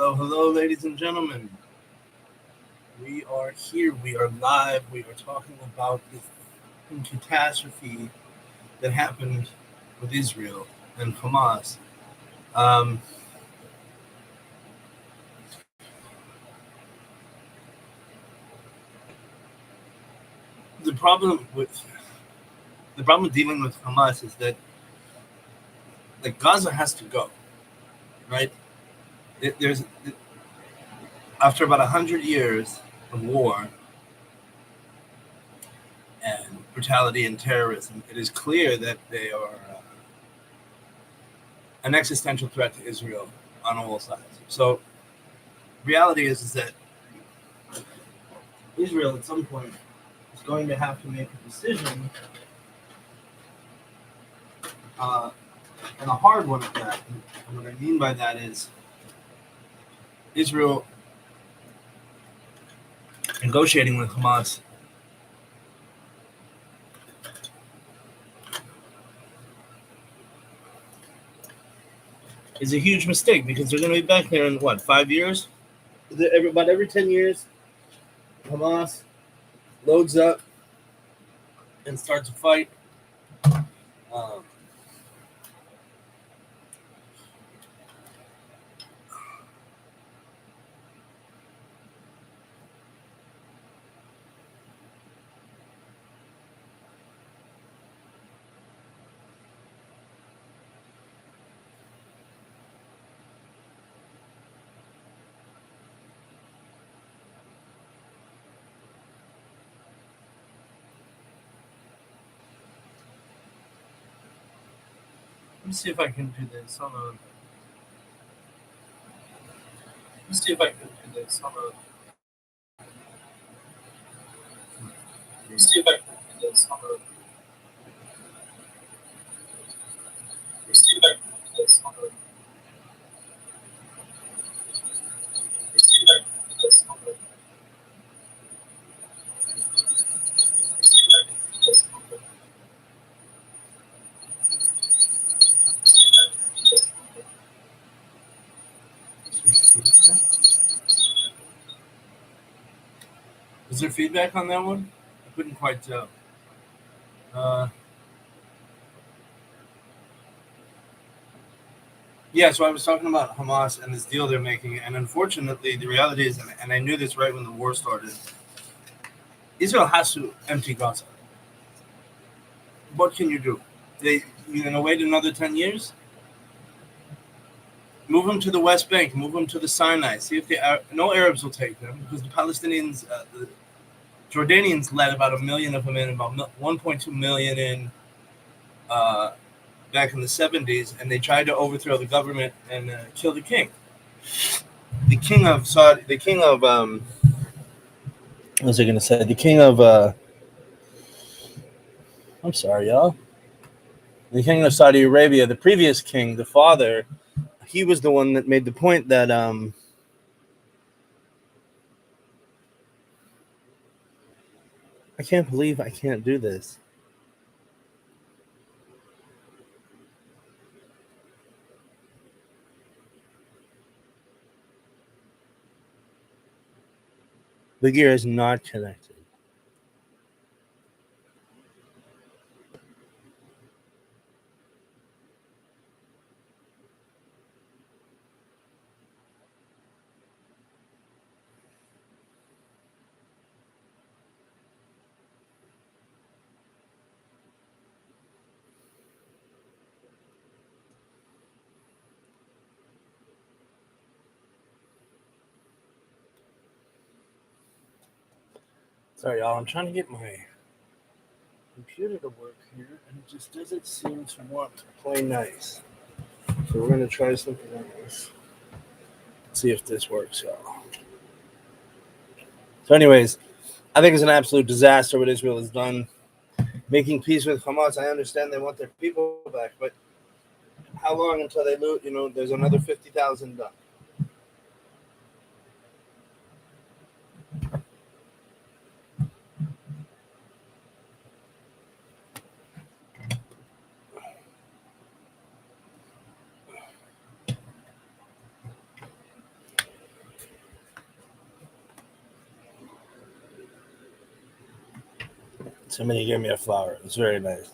Hello, ladies and gentlemen. We are here. We are live. We are talking about this catastrophe that happened with Israel and Hamas. Um, the problem with dealing with Hamas is that Gaza has to go, right? There's after about 100 years of war and brutality and terrorism, it is clear that they are an existential threat to Israel on all sides. So, reality is that Israel at some point is going to have to make a decision, uh, and a hard one at that. And what I mean by that is Israel negotiating with Hamas is a huge mistake because they're going to be back there in 5 years? About every 10 years, Hamas loads up and starts a fight. Um, Let me see if I can do this. Hold on. Let me see if I can do this. Hold on. Let me see if I can do this. Hold on. Let me see if I can do this. Hold on. Let me see if I can do this. Hold on. Let me see if I can do this. Hold on. Is there feedback on that one? I couldn't quite tell. Uh, yeah, so I was talking about Hamas and this deal they're making, and unfortunately, the reality is, and I knew this right when the war started, Israel has to empty Gaza. What can you do? You're going to wait another 10 years? Move them to the West Bank, move them to the Sinai. See if no Arabs will take them because the Palestinians, the Jordanians let about 1 million of them in, about 1.2 million in back in the 70s, and they tried to overthrow the government and kill the king. The king of Saudi, the king of what was I going to say? The king of I'm sorry, y'all. The king of Saudi Arabia, the previous king, the father, he was the one that made the point that I can't believe I can't do this. The gear is not connected. Sorry, y'all. I'm trying to get my computer to work here, and it just doesn't seem to want to play nice. So we're going to try something else. See if this works, y'all. So anyways, I think it's an absolute disaster what Israel has done. Making peace with Hamas, I understand they want their people back, but how long until they lose? There's another 50,000 done. Somebody gave me a flower. It's very nice.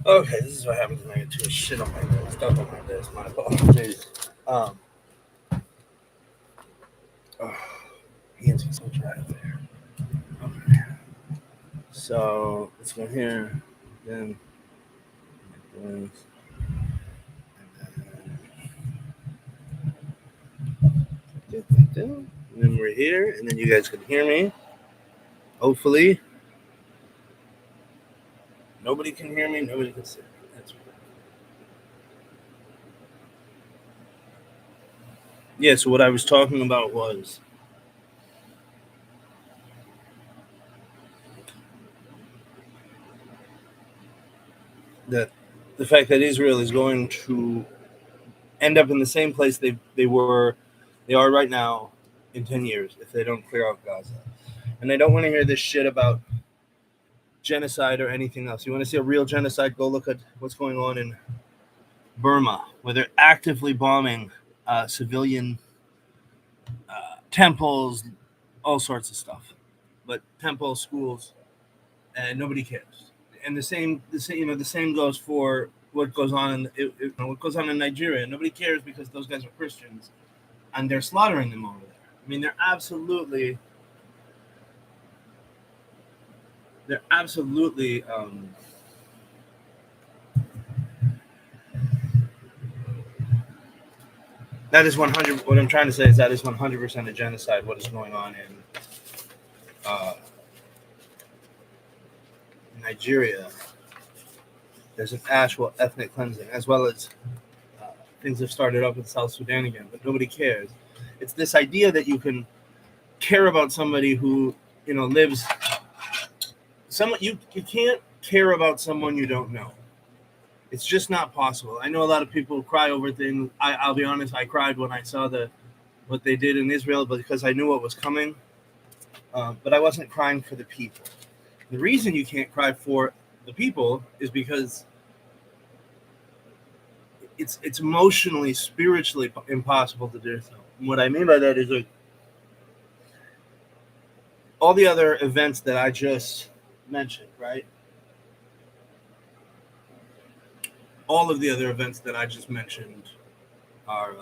Okay, this is what happens when I get too much shit on my stuff on my desk. My apologies. Hands are so dry there. Okay. So let's go here. Then and then we're here, and then you guys can hear me. Hopefully, nobody can hear me. Nobody can see me. That's right. Yeah. So what I was talking about was that the fact that Israel is going to end up in the same place they are right now in 10 years if they don't clear out Gaza. And I don't want to hear this shit about genocide or anything else. You want to see a real genocide? Go look at what's going on in Burma, where they're actively bombing civilian temples, all sorts of stuff. But temples, schools, and nobody cares. And the same goes for what goes on in Nigeria. Nobody cares because those guys are Christians, and they're slaughtering them over there. I mean, they're absolutely. That is 100. What I'm trying to say is that is 100% a genocide. What is going on in Nigeria? There's an actual ethnic cleansing, as well as things have started up in South Sudan again, but nobody cares. It's this idea that you can care about somebody who lives. You can't care about someone you don't know. It's just not possible. I know a lot of people cry over things. I'll be honest. I cried when I saw what they did in Israel, because I knew what was coming. But I wasn't crying for the people. The reason you can't cry for the people is because it's emotionally, spiritually impossible to do so. And what I mean by that is all the other events that I just mentioned, right? All of the other events that I just mentioned are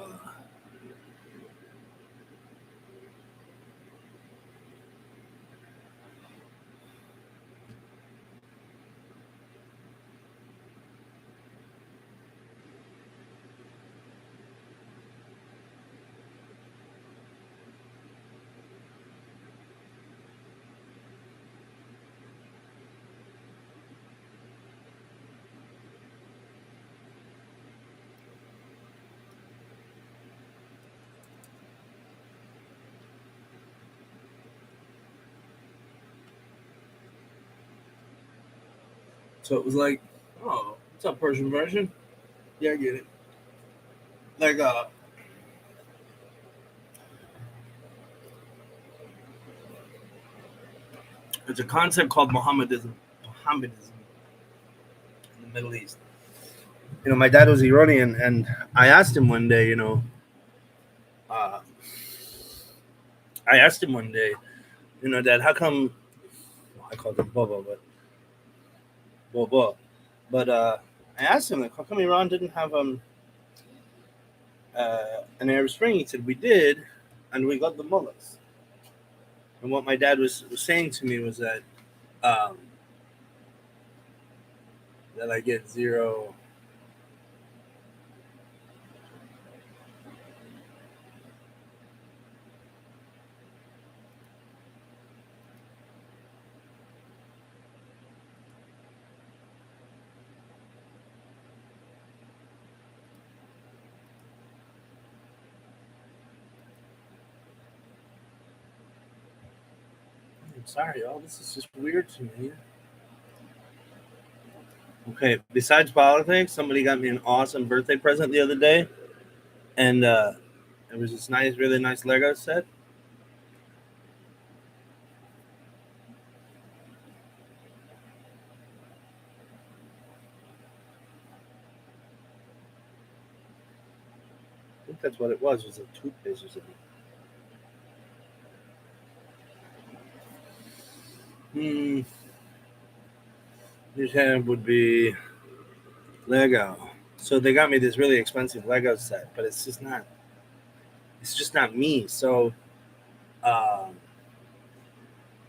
so it was like, oh, what's up, Persian version? Yeah, I get it. Like it's a concept called Mohammedism in the Middle East. My dad was Iranian, and I asked him one day, uh, Dad, how come, well, I called him Bobo, but Bobo, but I asked him, like, how come Iran didn't have an Arab Spring? He said, we did, and we got the mullahs. And what my dad was saying to me was that that I get zero. I'm sorry, y'all. This is just weird to me. Okay, besides politics, somebody got me an awesome birthday present the other day, and it was this really nice Lego set. think that's what it was a toothpaste or something. Hmm. This hand would be Lego. So they got me this really expensive Lego set, but it's just not me. So um,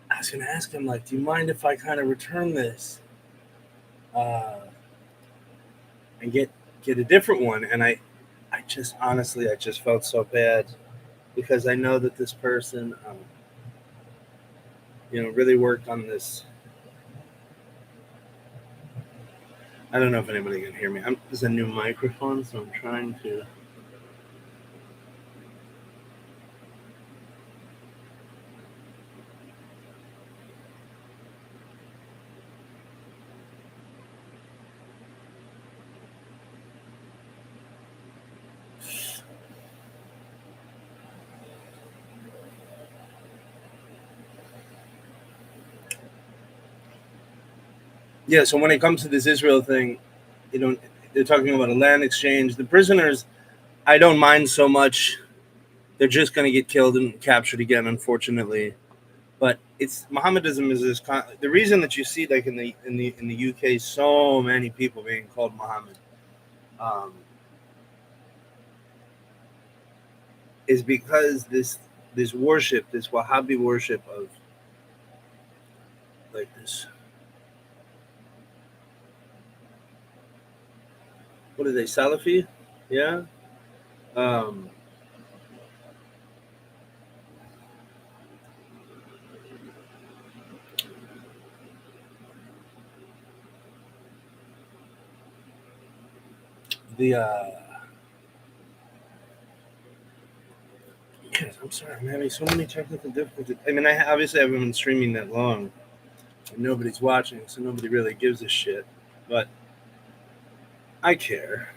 I was gonna ask him like, do you mind if I kind of return this uh, and get a different one? And I just honestly, I just felt so bad because I know that this person, really worked on this. I don't know if anybody can hear me. This is a new microphone, so I'm trying to. Yeah, so when it comes to this Israel thing, you know, they're talking about a land exchange. The prisoners, I don't mind so much. They're just going to get killed and captured again, unfortunately. But it's Mohammedism is the reason that you see like in the UK so many people being called Muhammad um, is because this worship, this Wahhabi worship of like this, what are they, Salafi? Yeah. Um, the yes, I'm sorry, I'm having so many technical difficulties. I mean, I obviously haven't been streaming that long, and nobody's watching, so nobody really gives a shit. But I care.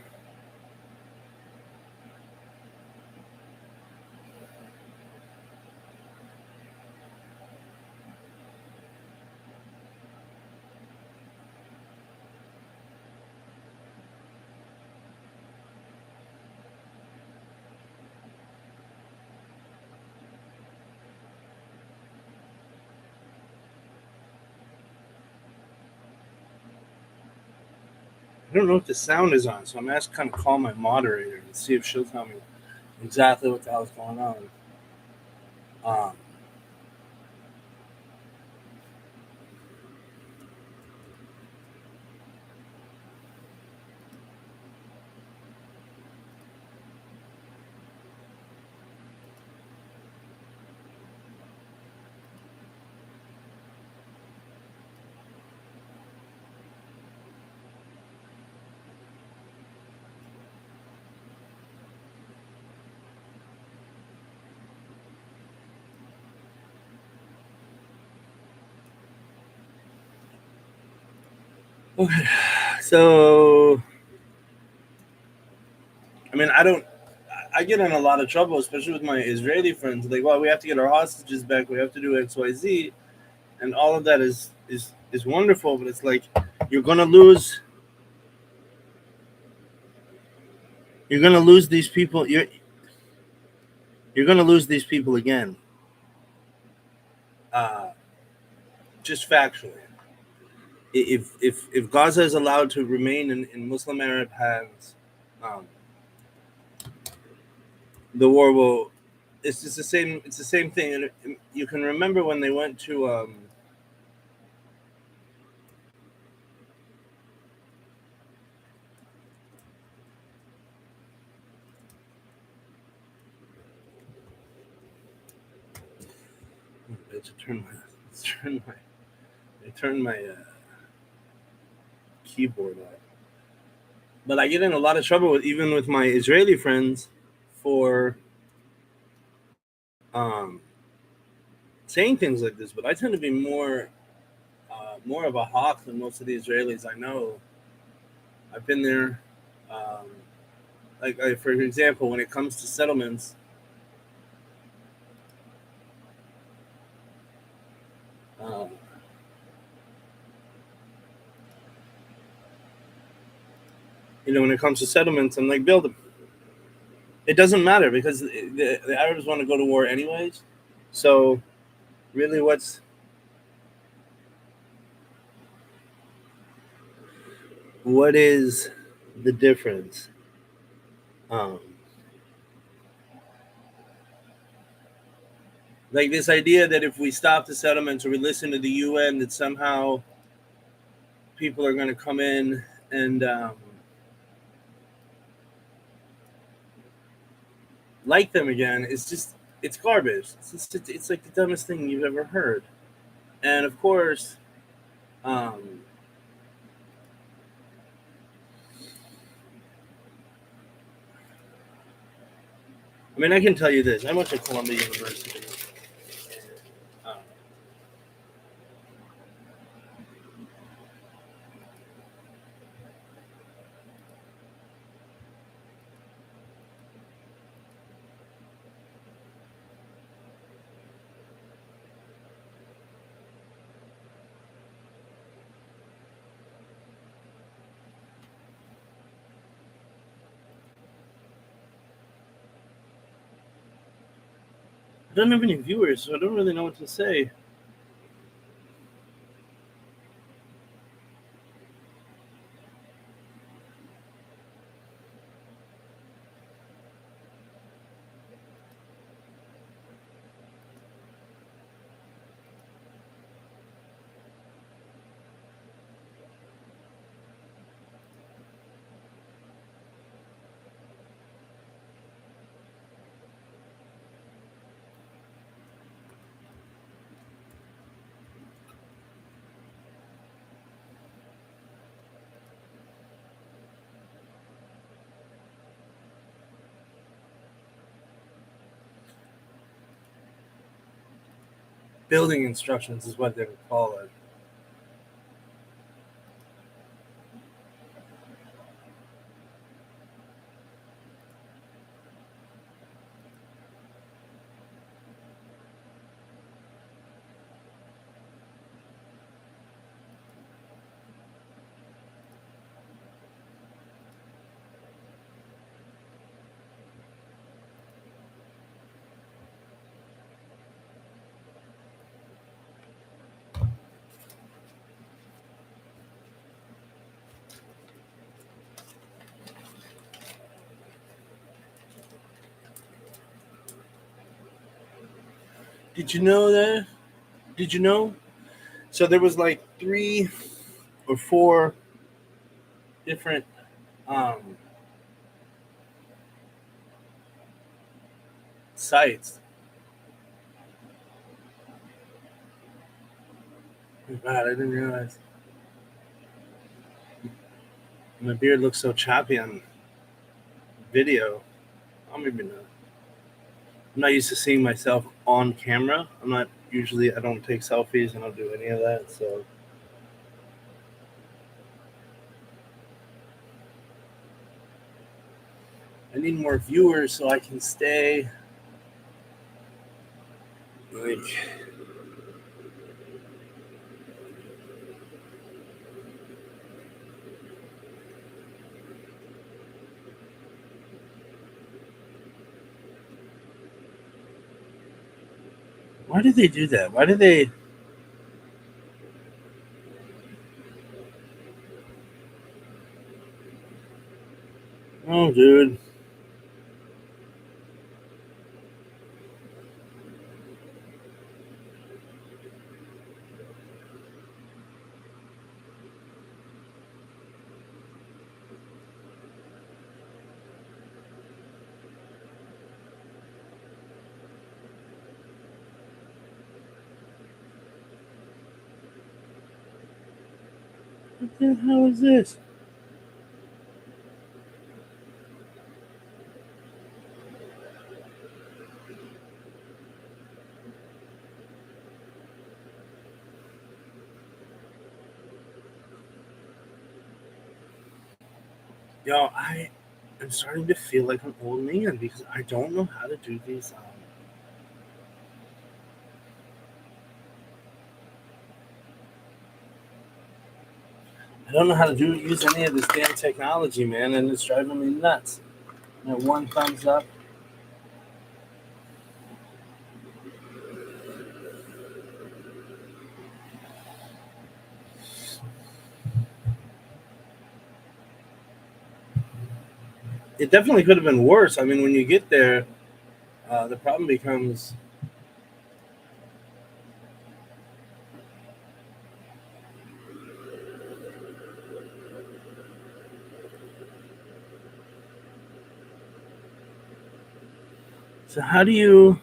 I don't know if the sound is on, so I'm asked to kind of call my moderator and see if she'll tell me exactly what the hell's going on. Um, okay, so I mean, I don't. I get in a lot of trouble, especially with my Israeli friends. Like, well, we have to get our hostages back. We have to do X, Y, Z, and all of that is wonderful. But it's like you're gonna lose. You're gonna lose these people. You're gonna lose these people again. Uh, just factually, if Gaza is allowed to remain in Muslim Arab hands, um, the war will. It's just the same. It's the same thing. And you can remember when they went to. I had to turn my. Turn my. I turned my keyboard off. But I get in a lot of trouble with even with my Israeli friends for um, saying things like this. But I tend to be more of a hawk than most of the Israelis I know. I've been there. Um, for example, when it comes to settlements, um, when it comes to settlements, I'm like, build them. it doesn't matter because the Arabs want to go to war anyways. So really, what is the difference? Like this idea that if we stop the settlements or we listen to the UN, that somehow people are going to come in and like them again. It's garbage. It's like the dumbest thing you've ever heard. And of course, um, I mean, I can tell you this. I went to Columbia University. Um, I don't have any viewers, so I don't really know what to say. Building instructions is what they would call it. Did you know that? Did you know? So there was like 3 or 4 different sites. Oh, God, I didn't realize. My beard looks so choppy on video. I'm maybe not. I'm not used to seeing myself on camera. I don't take selfies. I don't do any of that. So I need more viewers so I can stay like. Why did they do that? Why did they? Oh, dude. What the hell is this? Yo, I am starting to feel like an old man because I don't know how to do these. I don't know how to use any of this damn technology, man, and it's driving me nuts. 1 thumbs up. it definitely could have been worse. I mean, when you get there, the problem becomes. So how do you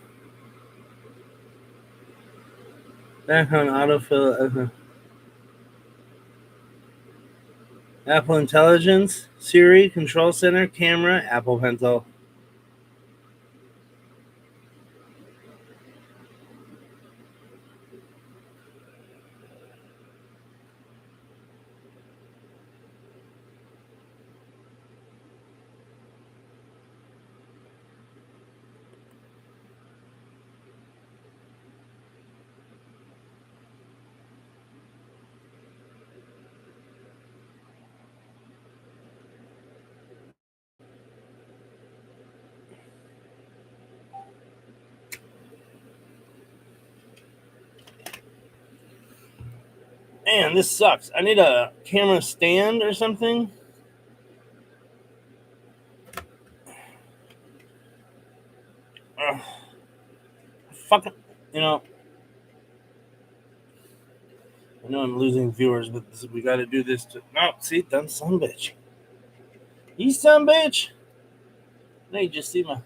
back on autofill? Apple Intelligence, Siri, Control Center, Camera, Apple Pencil. Man, this sucks. I need a camera stand or something. Fucking, you know, I know I'm losing viewers, but we got to do this. No, see, done son bitch. You son bitch. Now you just see my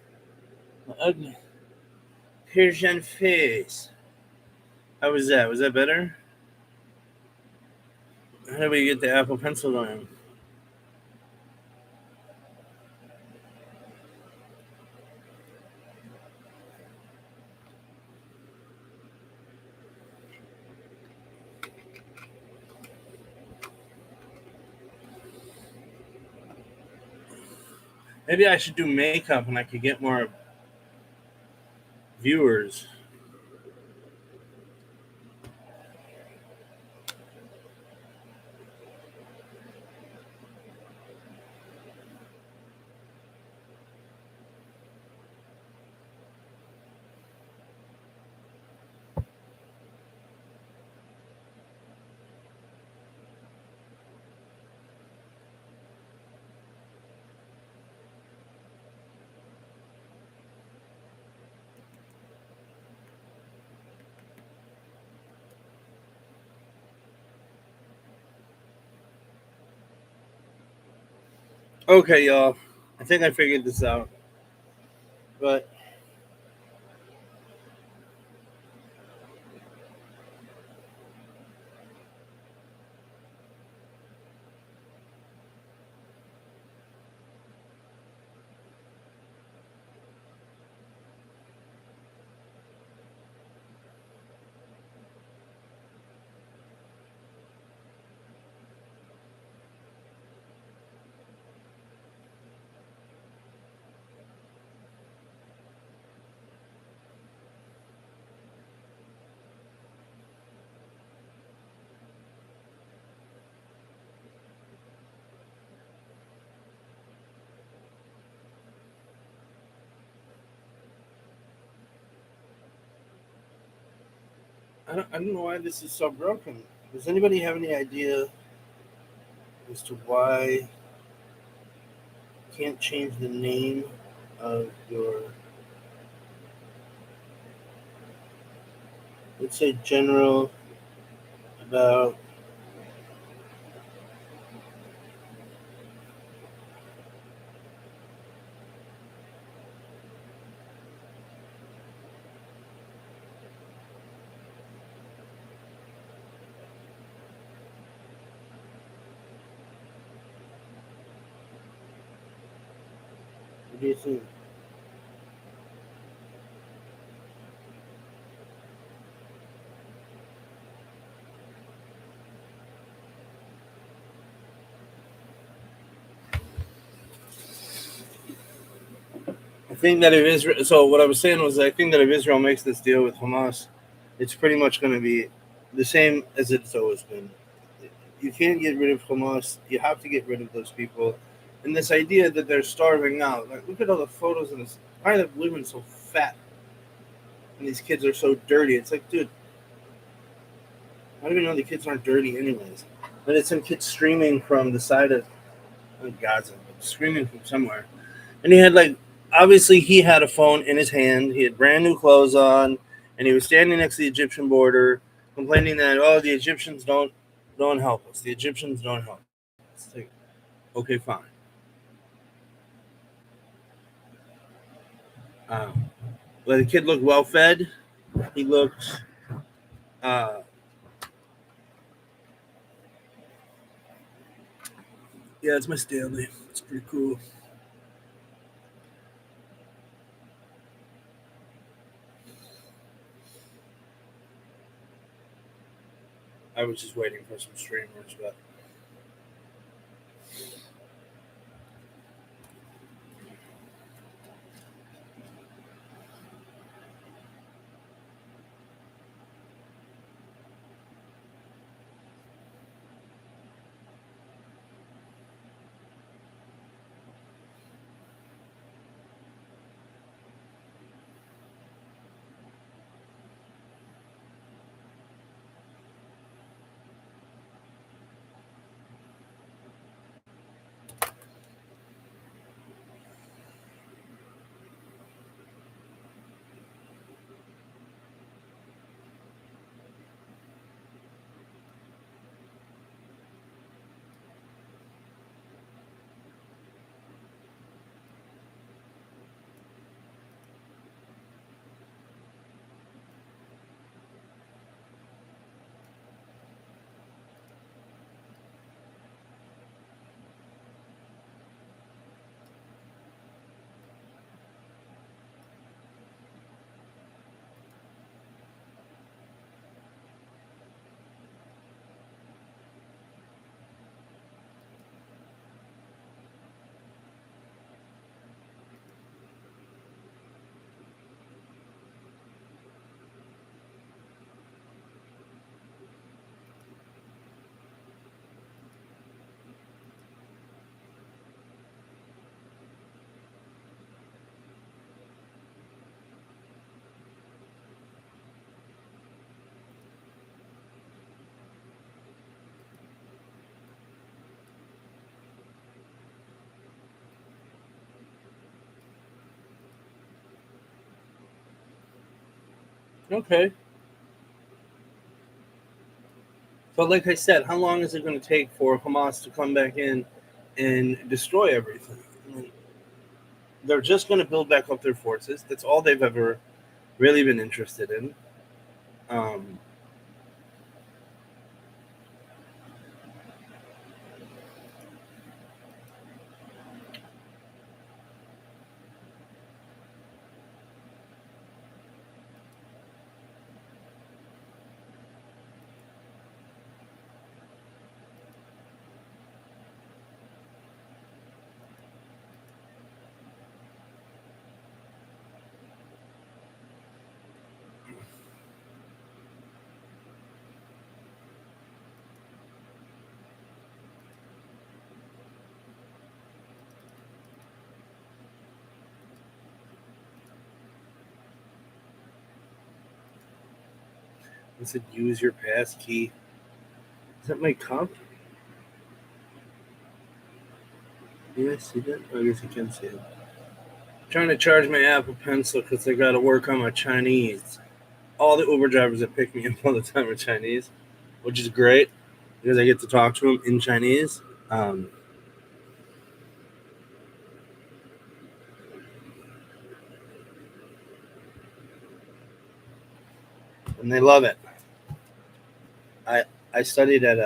ugly Persian face. How was that? Was that better? How do we get the Apple Pencil going? Maybe I should do makeup and I could get more viewers. Okay, y'all. I think I figured this out. But I don't know why this is so broken. Does anybody have any idea as to why you can't change the name of your, let's say, general about what do you think? I think that if Israel, so what I was saying was, I think that if Israel makes this deal with Hamas, it's pretty much going to be the same as it's always been. You can't get rid of Hamas. You have to get rid of those people. And this idea that they're starving now, like, look at all the photos of this. Why are the women so fat and these kids are so dirty? It's like, dude, I don't even know the kids aren't dirty anyways. But it's some kids screaming from the side of Gaza, screaming from somewhere. And he had like obviously he had a phone in his hand. He had brand new clothes on, and he was standing next to the Egyptian border, complaining that the Egyptians don't help us. The Egyptians don't help us. Like, okay, fine. Um, but the kid looked well fed. He looked. Uh, yeah, it's my Stanley. It's pretty cool. I was just waiting for some streamers, but okay. But like I said, how long is it going to take for Hamas to come back in and destroy everything? I mean, they're just going to build back up their forces. That's all they've ever really been interested in. Um, I said, use your pass key. Is that my cup? Yeah, see that? I guess you can see it. Trying to charge my Apple Pencil because I got to work on my Chinese. All the Uber drivers that pick me up all the time are Chinese, which is great because I get to talk to them in Chinese. Um, and they love it. I I studied at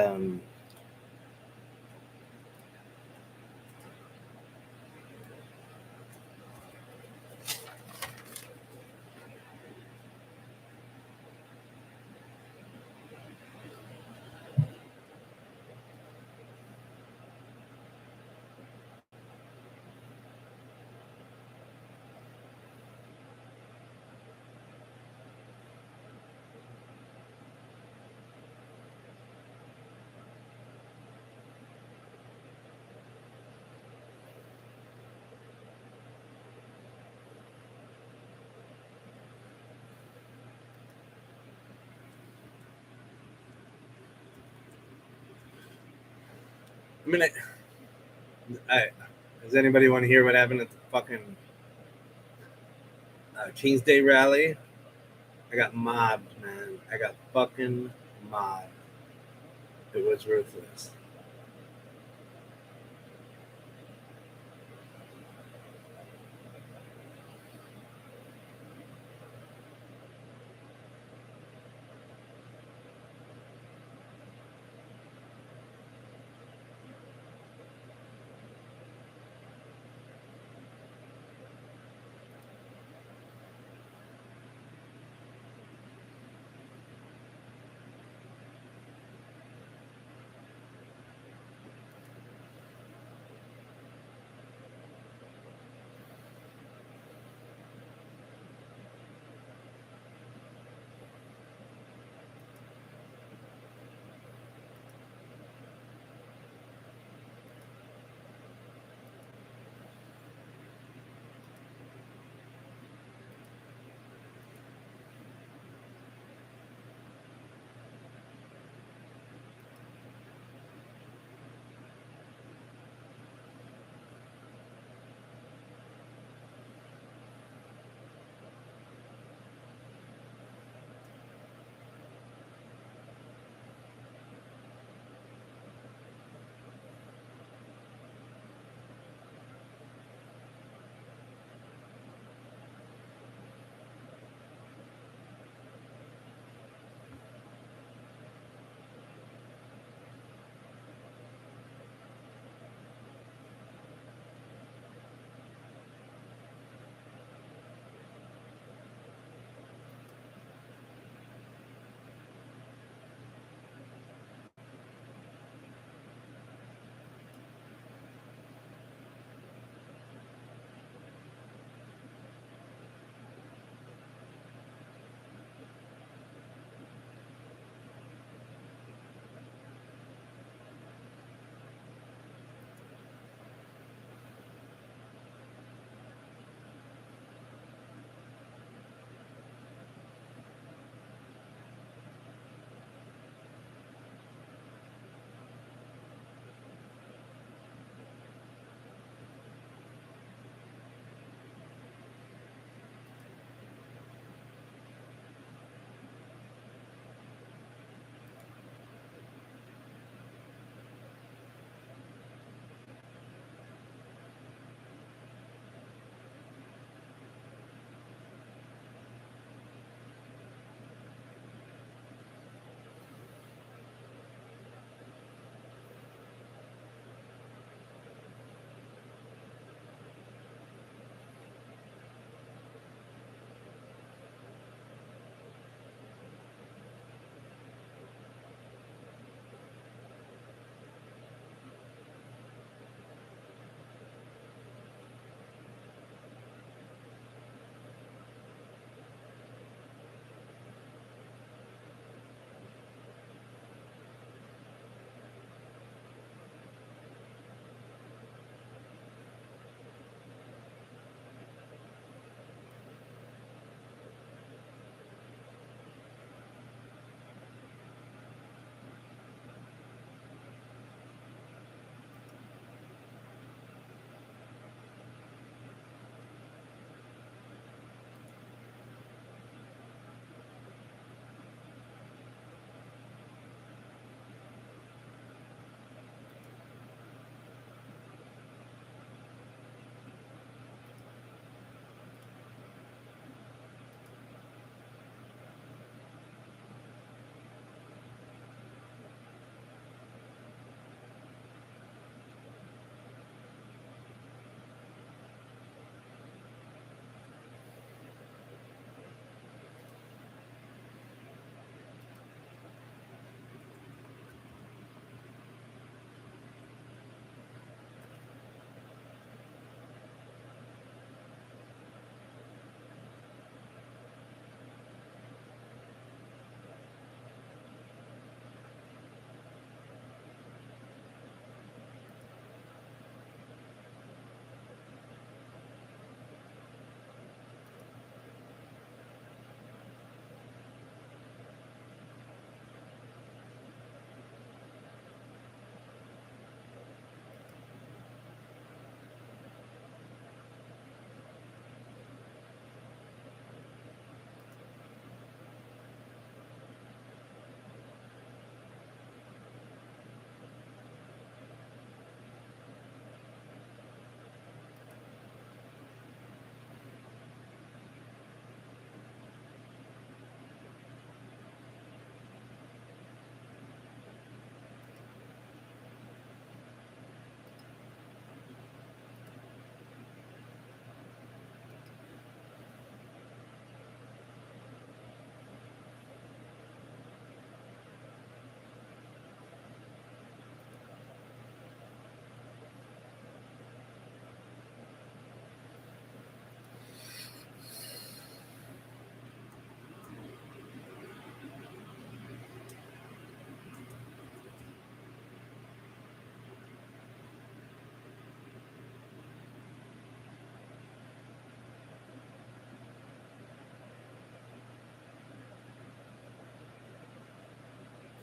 I mean I Does anybody want to hear what happened at the fucking Kings Day rally? I got mobbed, man. I got fucking mobbed. It was ruthless.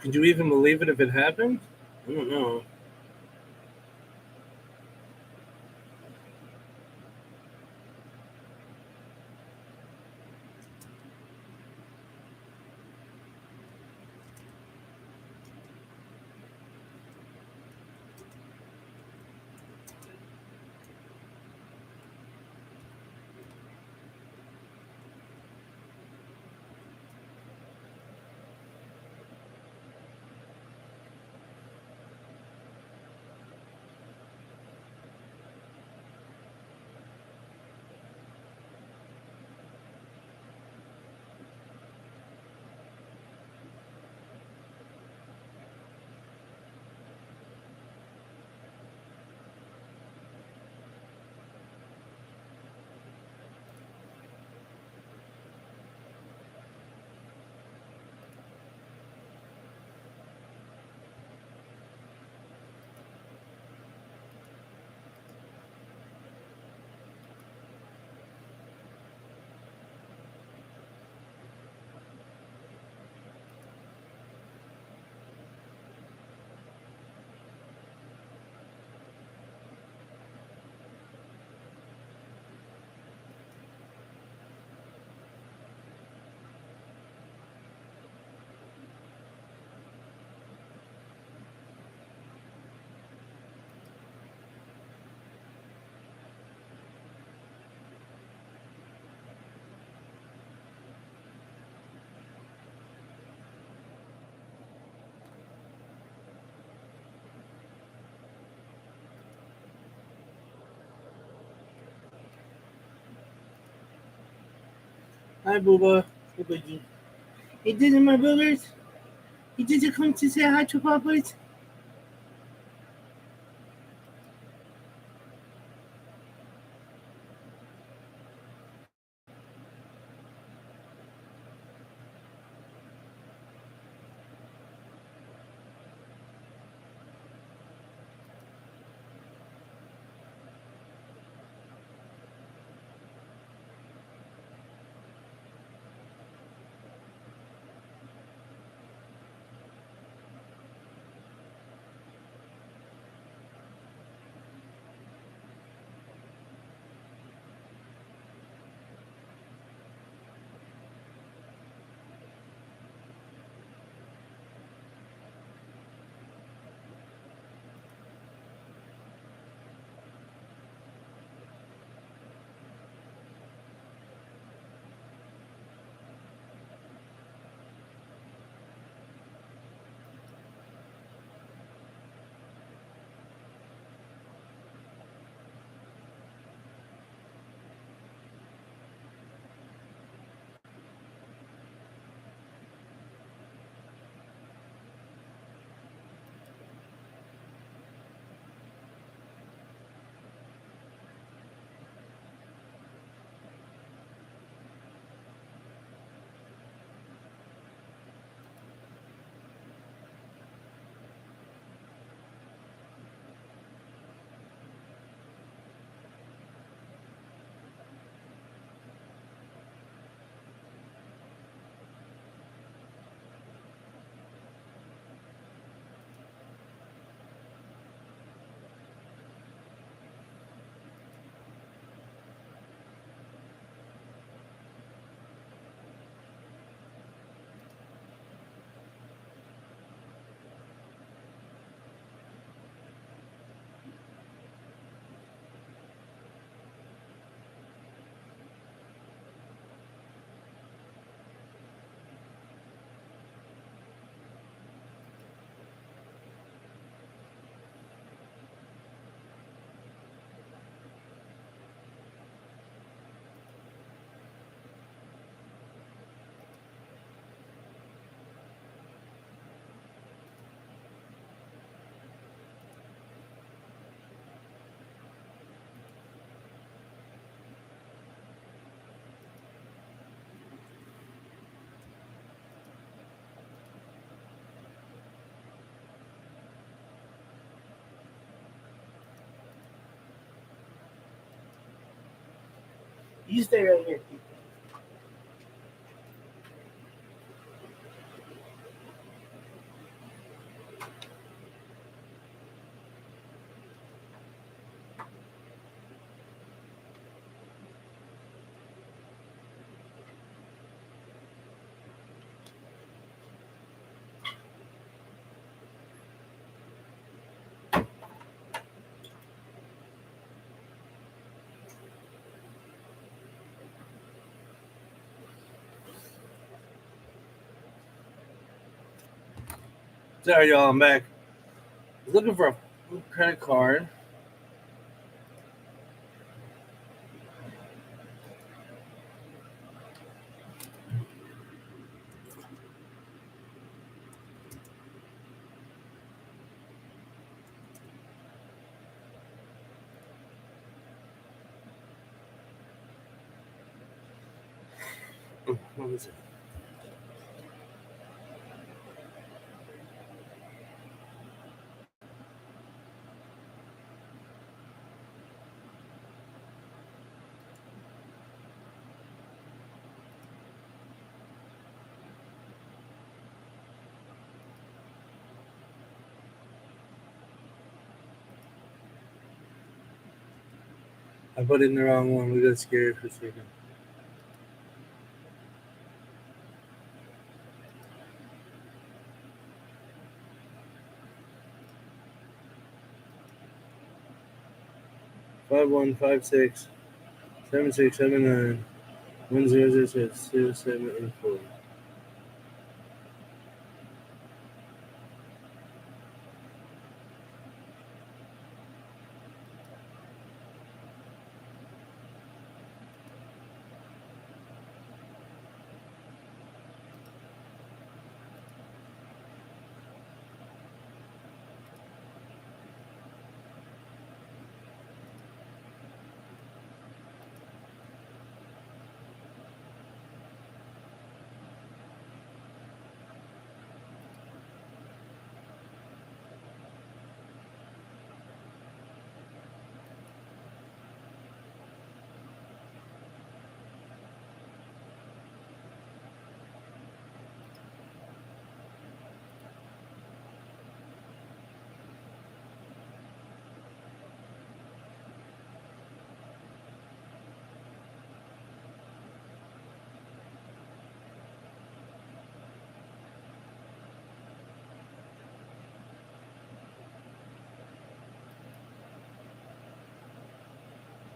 Could you even believe it if it happened? I don't know. Hi, Booba. Hey, buddy. Hey, did my brothers? He did you come to say hi to Papa's? You stay right here. Sorry, y'all, I'm back. I was looking for a credit card. What was it? I put in the wrong one. We got scared for a second. Five one 7679 1006 0784.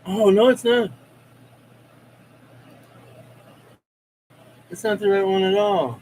Oh, no, it's not. It's not the right one at all.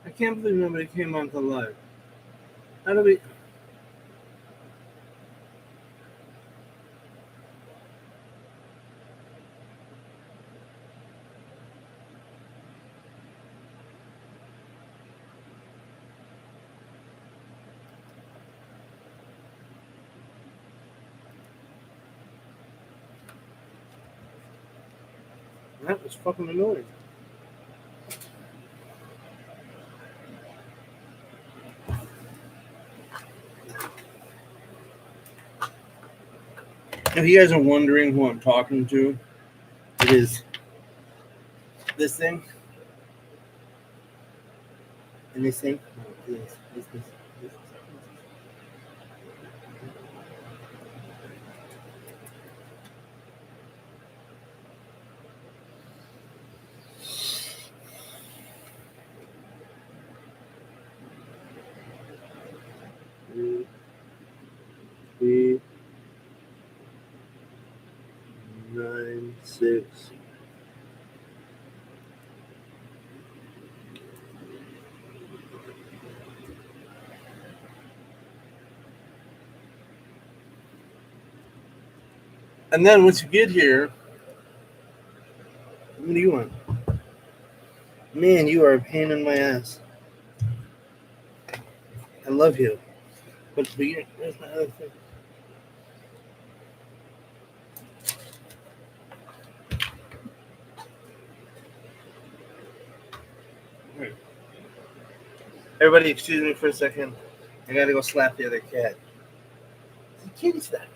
I can't believe nobody came on the live. How do we? That was fucking annoying. If you guys are wondering who I'm talking to, it is this thing and this thing. No, this. Three, 9, 6. And then once you get here, what do you want? Man, you are a pain in my ass. I love you. But there's my other thing. Right. Everybody, excuse me for a second. I gotta go slap the other cat. The kitty's that.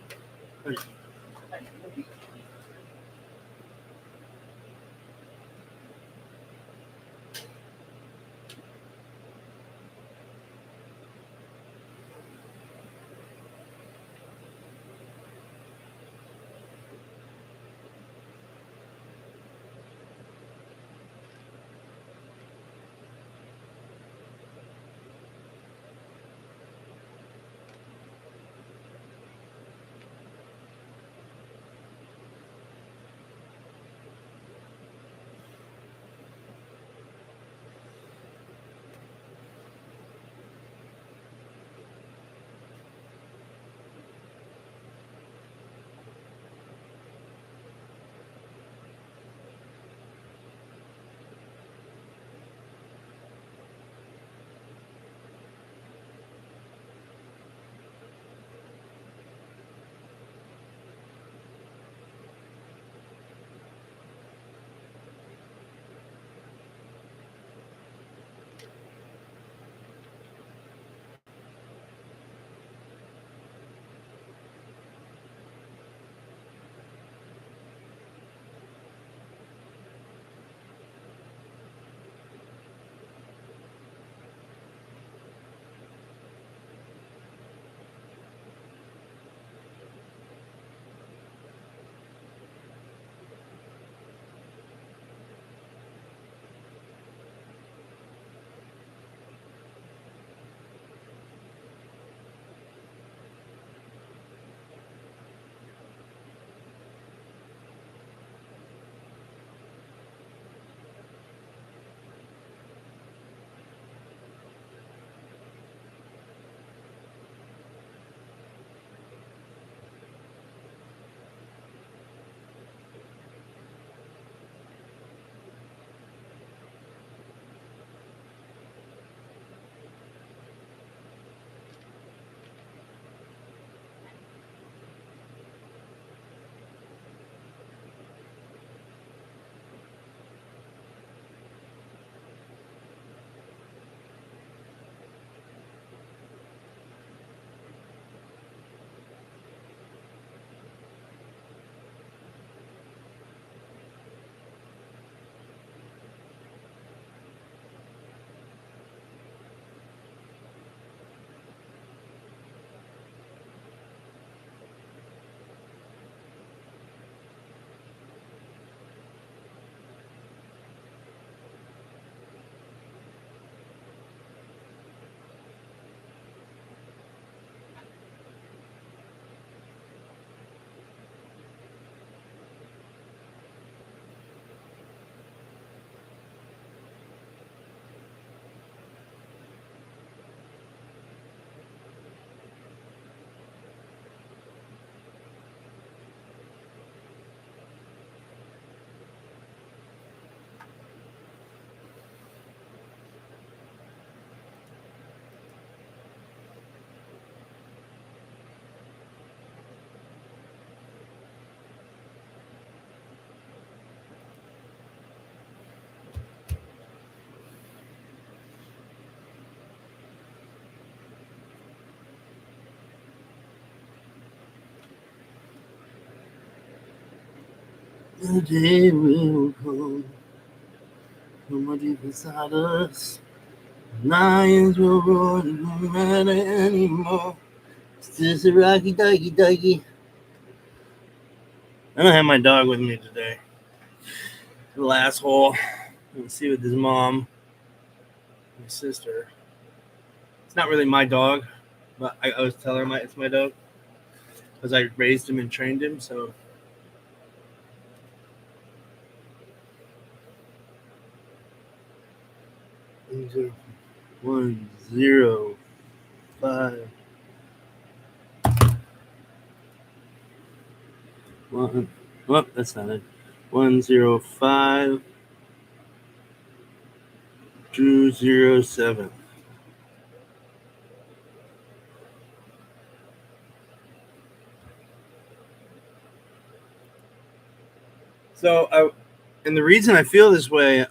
The day will come. From deep inside us, lions will roar. It won't matter anymore. It's just a rocky doggy doggy. I don't have my dog with me today. Little asshole. Let's see with his mom, my sister. It's not really my dog, but I always tell her it's my dog because I raised him and trained him. So 105. One. Oh, that's not it. 105 207. So, and the reason I feel this way,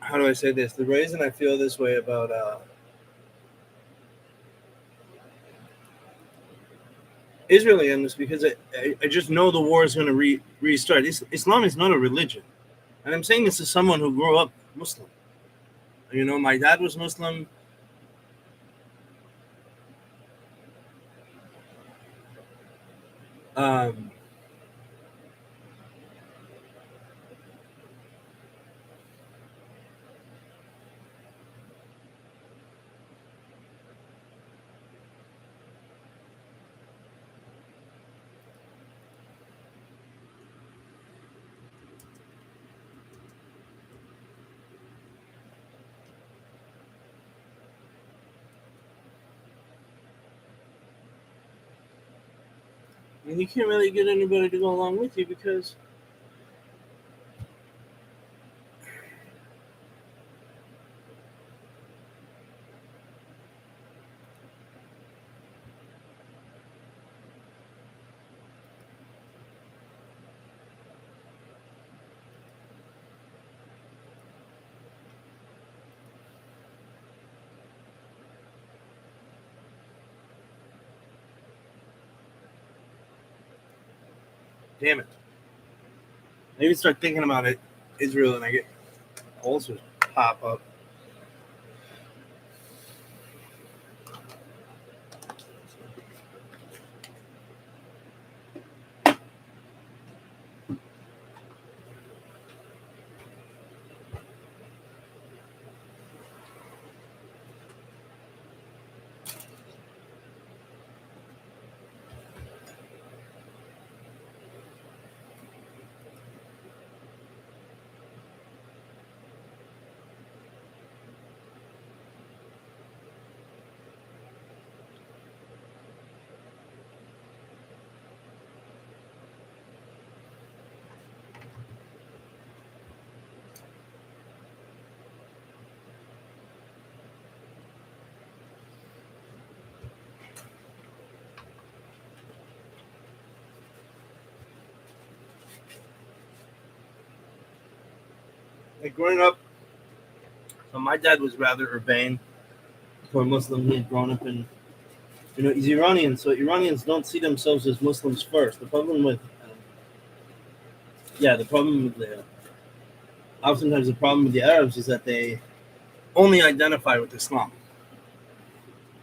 how do I say this? The reason I feel this way about Israel is because I just know the war is going to restart. Islam is not a religion. And I'm saying this as someone who grew up Muslim. You know, my dad was Muslim. Um, and you can't really get anybody to go along with you because damn it. I even start thinking about it, Israel, and I get ulcers pop up. Like growing up, so my dad was rather urbane. For a Muslim, he had grown up in, he's Iranian, so Iranians don't see themselves as Muslims first. The problem with oftentimes the problem with the Arabs is that they only identify with Islam.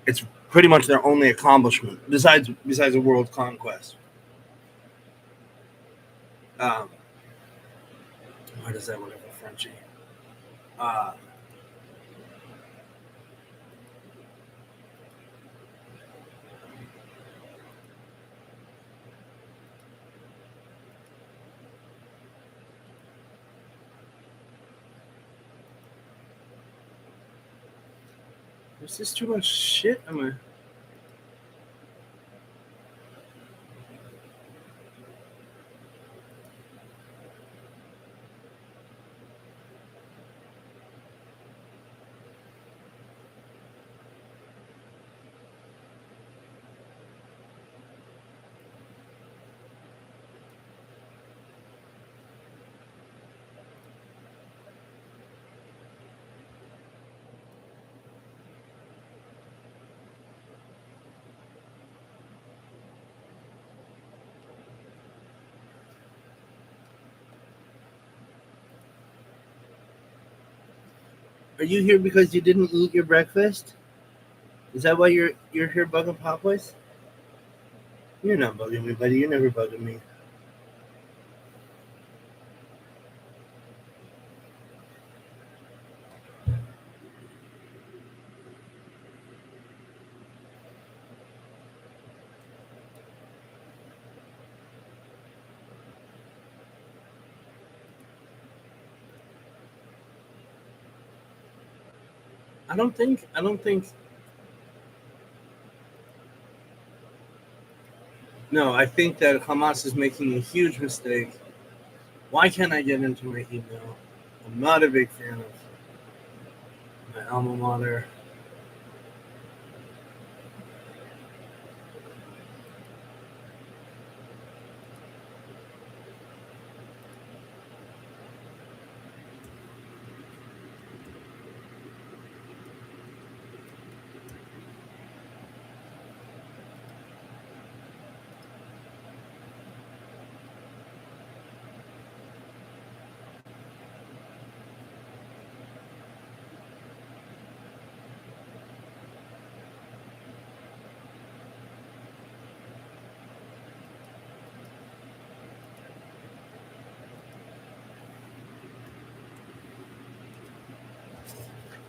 It's pretty much their only accomplishment, besides a world conquest. Um, what is that? Whatever Frenchie. Uh, is this too much shit? Are you here because you didn't eat your breakfast? Is that why you're here bugging Popeyes? You're not bugging me, buddy. You're never bugging me. I don't think. No, I think that Hamas is making a huge mistake. Why can't I get into my email? I'm not a big fan of my alma mater.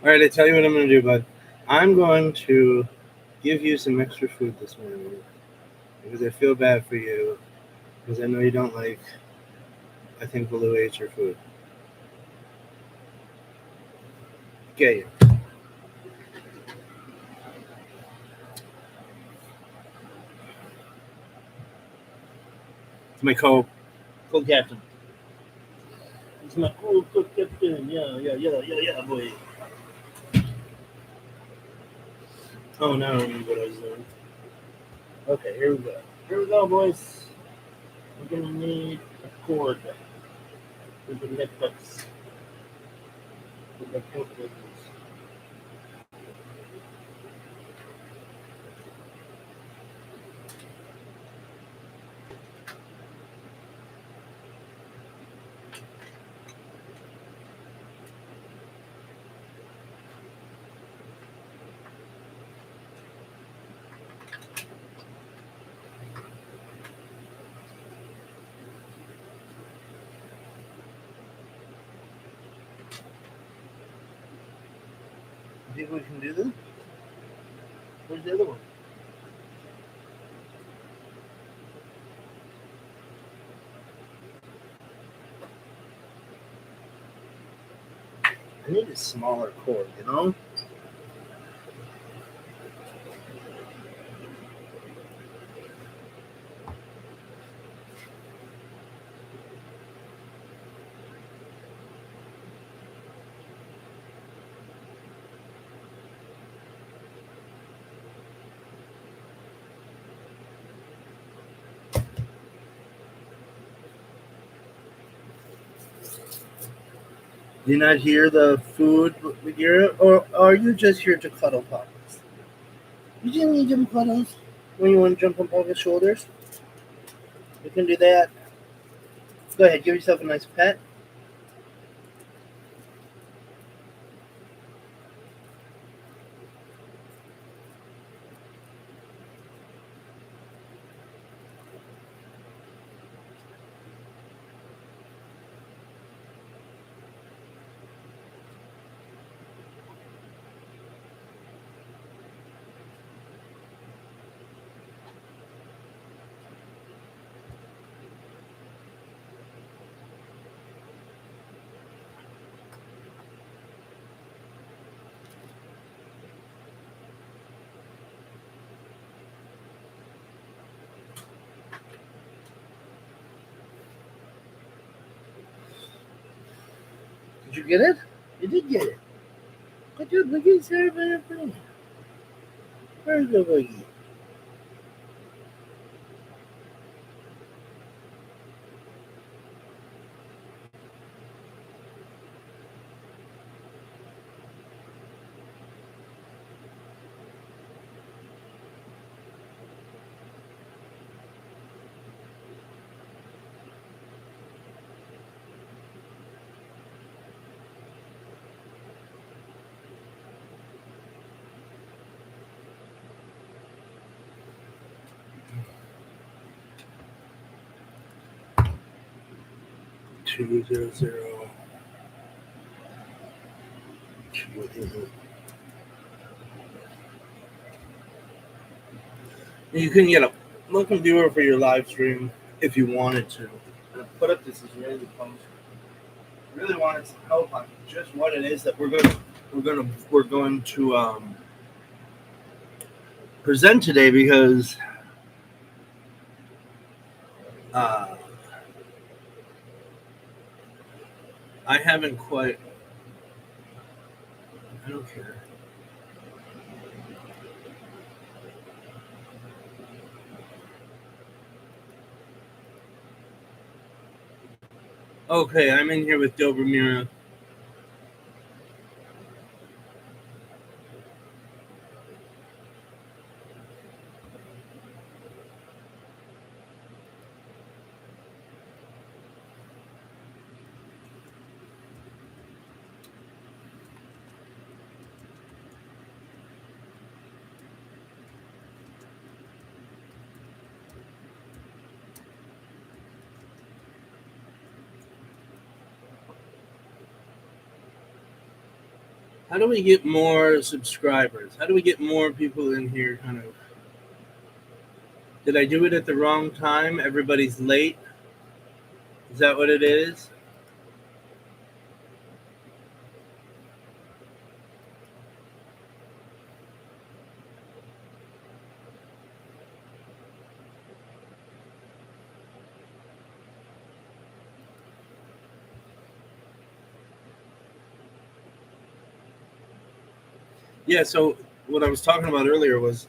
All right, I tell you what I'm going to do, bud. I'm going to give you some extra food this morning because I feel bad for you because I know you don't like. I think Baloo ate your food. Get you. It's my co-captain. It's my co-captain. Yeah, boy. Oh, now I remember what I was doing. Okay, here we go. Here we go, boys. We're gonna need a cord with the Netflix. With the cord. You think we can do this? Where's the other one? I need a smaller cord, you know? Do you not hear the food with your, or are you just here to cuddle Papa's? You didn't need them cuddles when you want to jump on Papa's shoulders. You can do that. Go ahead, give yourself a nice pet. Did you get it? You did get it. Good job, Boogie. Sorry about everything. Very good, Boogie. 200. You can get a welcome viewer for your live stream if you wanted to. And I put up this Israeli post. Really wanted some help on just what it is that we're going to present today, because I haven't quite. I don't care. Okay, I'm in here with Dobromira. How do we get more subscribers? How do we get more people in here? Kind of. Did I do it at the wrong time? Everybody's late. Is that what it is? Yeah, so what I was talking about earlier was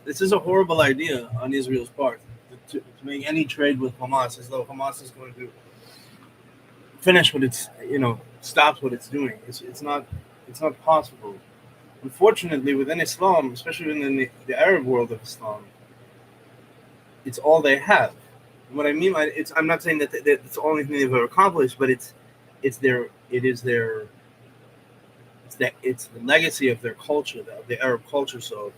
this is a horrible idea on Israel's part to make any trade with Hamas as though Hamas is going to finish what it's, stops what it's doing. It's not possible. Unfortunately, within Islam, especially within the Arab world of Islam, it's all they have. And what I mean by I'm not saying that it's the only thing they've ever accomplished, but it's the legacy of their culture, of the Arab culture. So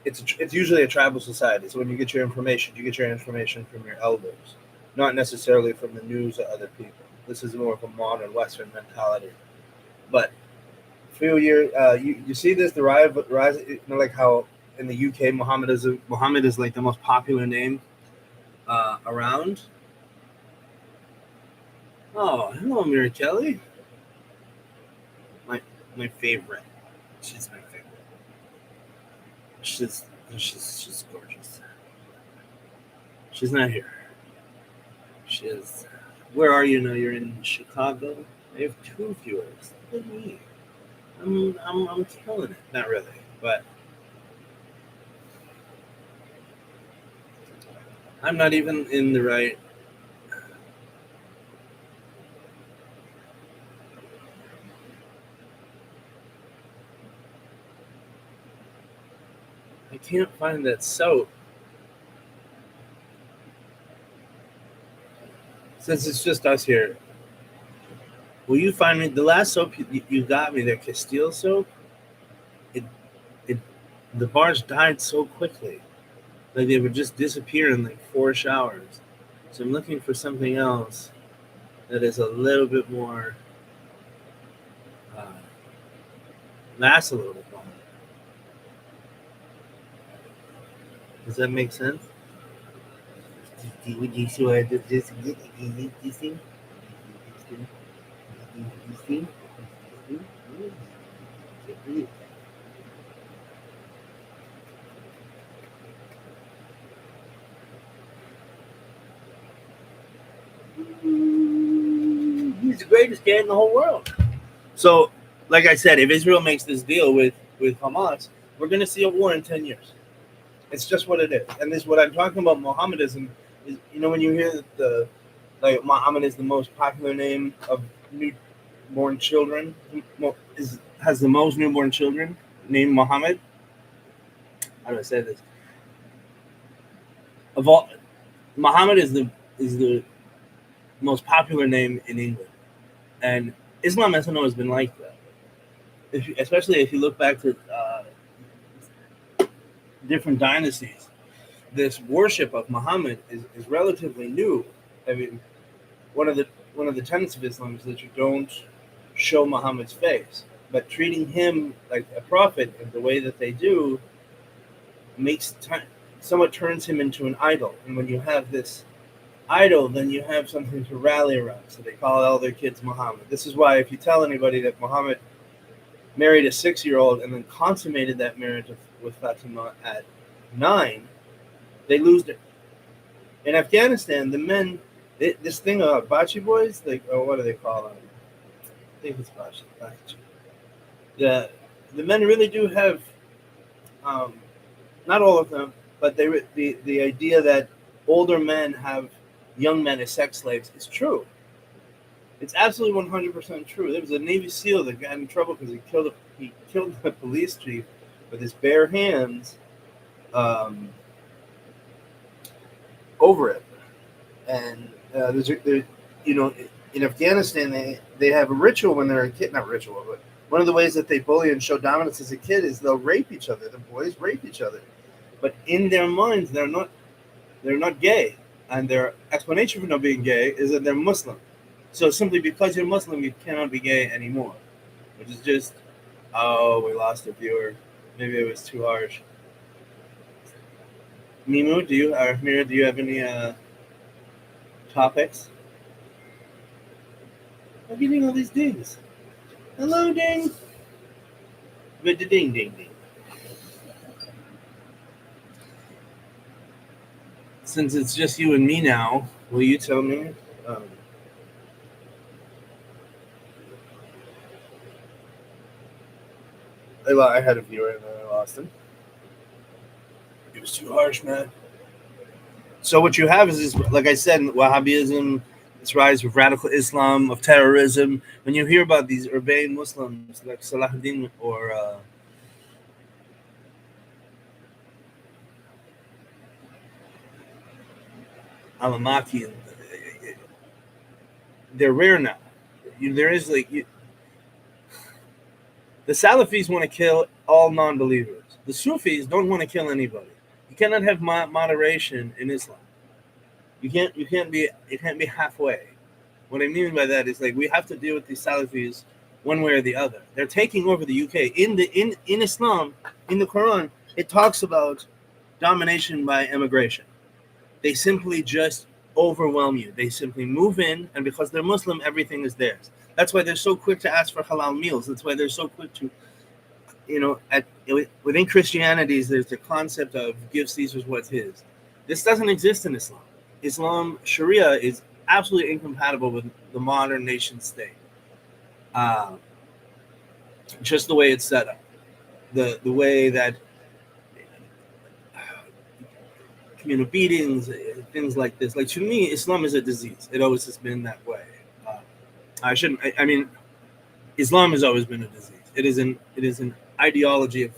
it's usually a tribal society. So when you get your information from your elders, not necessarily from the news of other people. This is more of a modern Western mentality. But a few years, you see this the rise, like how in the UK Muhammad is like the most popular name around. Oh, hello, Mira Kelly. My favorite. She's my favorite. She's gorgeous. She's not here. She is. Where are you now? You're in Chicago. I have 2 viewers. Look at me. I'm killing it. Not really, but I'm not even in the right. I can't find that soap. Since it's just us here, will you find me the last soap you got me? The Castile soap. The bars died so quickly, like they would just disappear in like 4 showers. So I'm looking for something else that is a little bit more lasts a little bit longer. Does that make sense? Do you see what I did? This thing? He's the greatest guy in the whole world. So, like I said, if Israel makes this deal with Hamas, we're going to see a war in 10 years. It's just what it is. And this, what I'm talking about, Mohammedanism, is, when you hear that Muhammad is the most popular name of newborn children, has the most newborn children named Muhammad. How do I say this? Of all, Muhammad is the most popular name in England, and Islam has always been like that. Especially if you look back to different dynasties, this worship of Muhammad is relatively new. I mean, one of the one of the tenets of Islam is that you don't show Muhammad's face, but treating him like a prophet in the way that they do makes somewhat turns him into an idol. And when you have this idol, then you have something to rally around. So they call all their kids Muhammad. This is why if you tell anybody that Muhammad married a 6-year-old and then consummated that marriage with Fatima at 9, they lose it. In Afghanistan, the men, this thing of Bachi boys, like, oh, what do they call them? I think it's Bachi. The men really do have, not all of them, but the idea that older men have young men as sex slaves is true. It's absolutely 100% true. There was a Navy SEAL that got in trouble because he killed the police chief with his bare hands over it. And in Afghanistan, they have a ritual when they're a kid. Not ritual, but one of the ways that they bully and show dominance as a kid is they'll rape each other. The boys rape each other, but in their minds, they're not gay, and their explanation for not being gay is that they're Muslim. So simply because you're Muslim, you cannot be gay anymore, which is just, oh, we lost a viewer. Maybe it was too harsh. Mimu, Mira, do you have any topics? I'm getting all these dings. Hello, ding. With the ding, ding, ding. Since it's just you and me now, will you tell me? I had a viewer and then I lost him. It was too harsh, man. So what you have is, like I said, Wahhabism, its rise of radical Islam, of terrorism. When you hear about these urbane Muslims like Salahuddin or Alamaki, they're rare now. There is the Salafis want to kill all non-believers. The Sufis don't want to kill anybody. You cannot have moderation in Islam. You can't be halfway. What I mean by that is, like, we have to deal with these Salafis one way or the other. They're taking over the UK. In Islam, in the Quran, it talks about domination by immigration. They simply just overwhelm you. They simply move in, and because they're Muslim, everything is theirs. That's why they're so quick to ask for halal meals. That's why they're so quick to, within Christianity, there's the concept of give Caesar what's his. This doesn't exist in Islam. Islam, Sharia, is absolutely incompatible with the modern nation state. Just the way it's set up. The way that communal beatings, things like this. Like, to me, Islam is a disease. It always has been that way. I mean, Islam has always been a disease. It is an ideology of.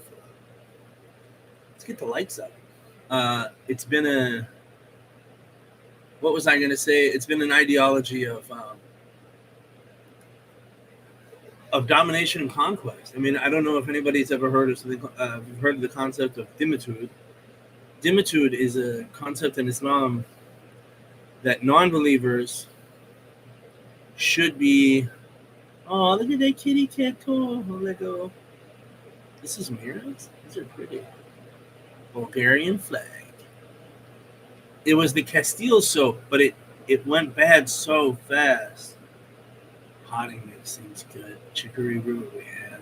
Let's get the lights up. It's been a. What was I going to say? It's been an ideology of domination and conquest. I mean, I don't know if anybody's ever heard of the concept of dhimmitud. Dhimmitud is a concept in Islam that non-believers should be. Oh, look at that kitty cat toy. Oh, let go. This is mirrors. These are pretty. Bulgarian flag. It was the Castile soap, but it went bad so fast. Potting mix seems good. Chicory root we have.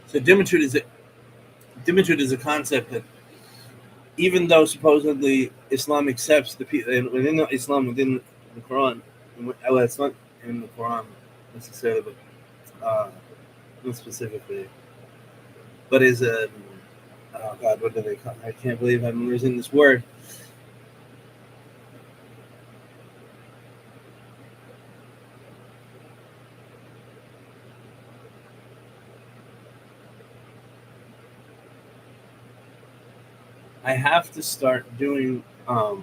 So Dhimmitud is a concept that, even though supposedly Islam accepts within Islam, within the Quran, well, it's not in the Quran necessarily, but not specifically, but is a oh God, what do they call? I can't believe I'm losing this word. I have to start doing. I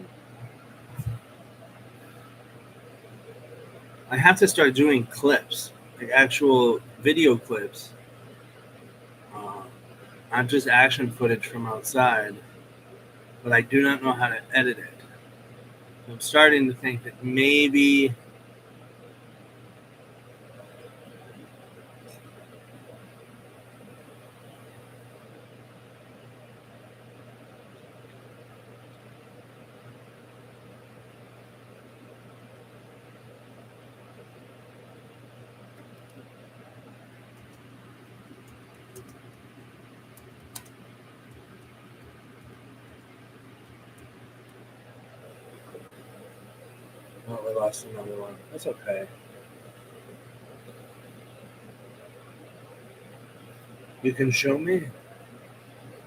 have to start doing clips, like actual video clips, uh, not just action footage from outside. But I do not know how to edit it. So I'm starting to think that maybe. Oh, we lost another one. That's okay. You can show me?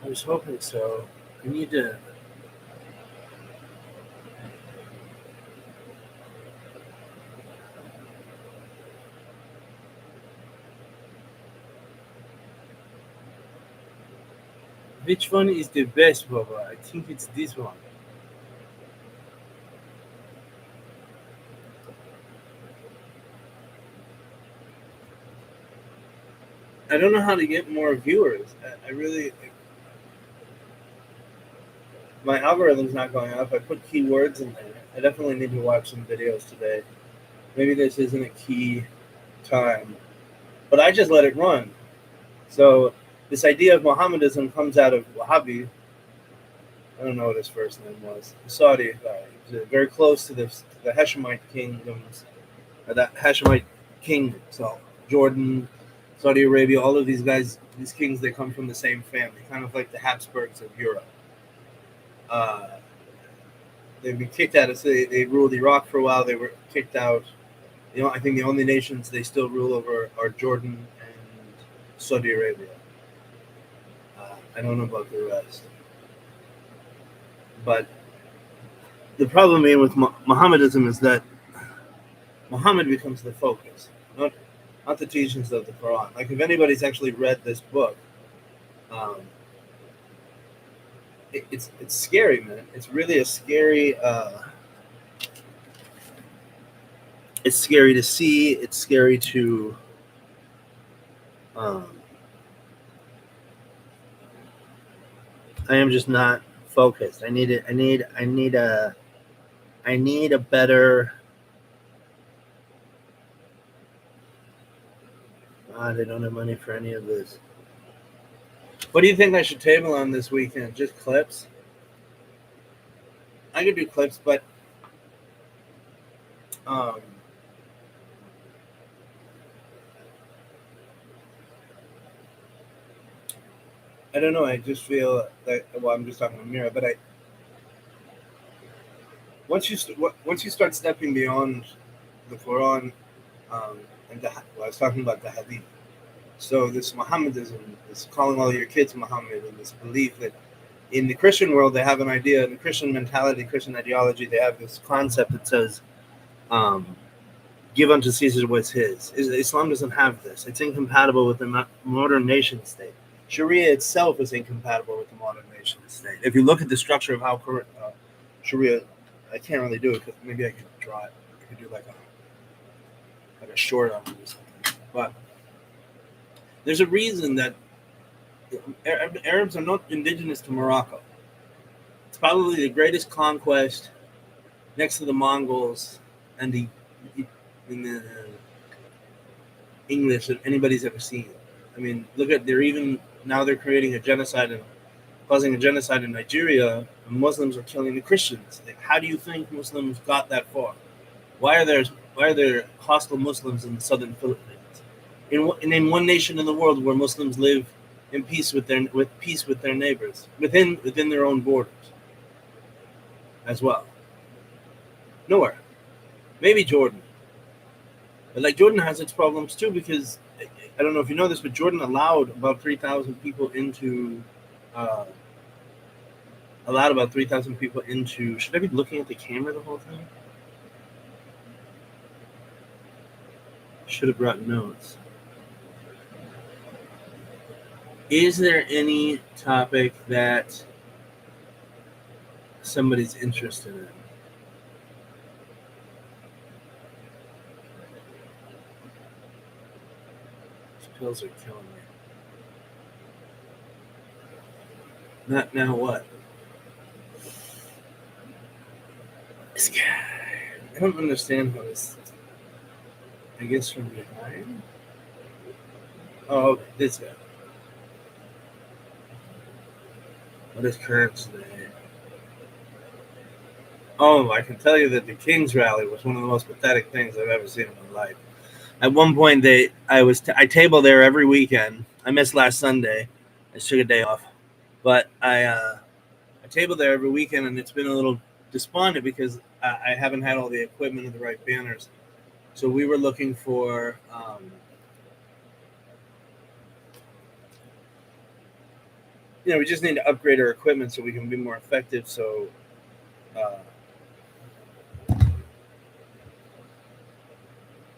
I was hoping so. I need to. Which one is the best, Baba? I think it's this one. I don't know how to get more viewers. I really. My algorithm's not going up. I put keywords in there. I definitely need to watch some videos today. Maybe this isn't a key time. But I just let it run. So this idea of Mohammedism comes out of Wahhabi. I don't know what his first name was. A Saudi guy. He was very close to the Hashemite kingdoms, that Hashemite kingdom. So Jordan, Saudi Arabia, all of these guys, these kings, they come from the same family, kind of like the Habsburgs of Europe. Uh, they've been kicked out of. So they ruled Iraq for a while. They were kicked out. You know, I think the only nations they still rule over are Jordan and Saudi Arabia. I don't know about the rest, but the problem here with Mohammedism is that Muhammad becomes the focus, not the teachings of the Quran. Like if anybody's actually read this book, um, it's scary, man. It's really a scary. It's scary to see. It's scary to. Um, I am just not focused. I need it. I need a better. God, I don't have money for any of this. What do you think I should table on this weekend? Just clips? I could do clips, but um, I don't know. I just feel that. Well, I'm just talking to Mira, but I once you start stepping beyond the Quran, and I was talking about the Hadith. So this Mohammedism, this calling all your kids Muhammad, and this belief that in the Christian world they have an idea, in the Christian mentality, Christian ideology, they have this concept that says, um, "Give unto Caesar what's his." Islam doesn't have this. It's incompatible with the modern nation state. Sharia itself is incompatible with the modern nation state. If you look at the structure of how Sharia, I can't really do it because maybe I could draw it. I could do like a short on it or something. But there's a reason that Arabs are not indigenous to Morocco. It's probably the greatest conquest next to the Mongols and the English that anybody's ever seen. I mean, look at they're creating a genocide and causing a genocide in Nigeria. And Muslims are killing the Christians. Like, how do you think Muslims got that far? Why are there hostile Muslims in the southern Philippines? In one nation in the world where Muslims live in peace with their neighbors within their own borders as well. Nowhere. Maybe Jordan, but like Jordan has its problems too because I don't know if you know this, but Jordan allowed about 3,000 people into. Uh, Should I be looking at the camera the whole time? Should have brought notes. Is there any topic that somebody's interested in. These pills are killing me. Not now what? This guy. I don't understand how this. I guess from behind. Oh, this guy. What is current today? Oh, I can tell you that the Kings rally was one of the most pathetic things I've ever seen in my life. At one point, I table there every weekend. I missed last Sunday. I took a day off, but I table there every weekend, and it's been a little despondent because I haven't had all the equipment and the right banners. So we were looking for we just need to upgrade our equipment so we can be more effective. So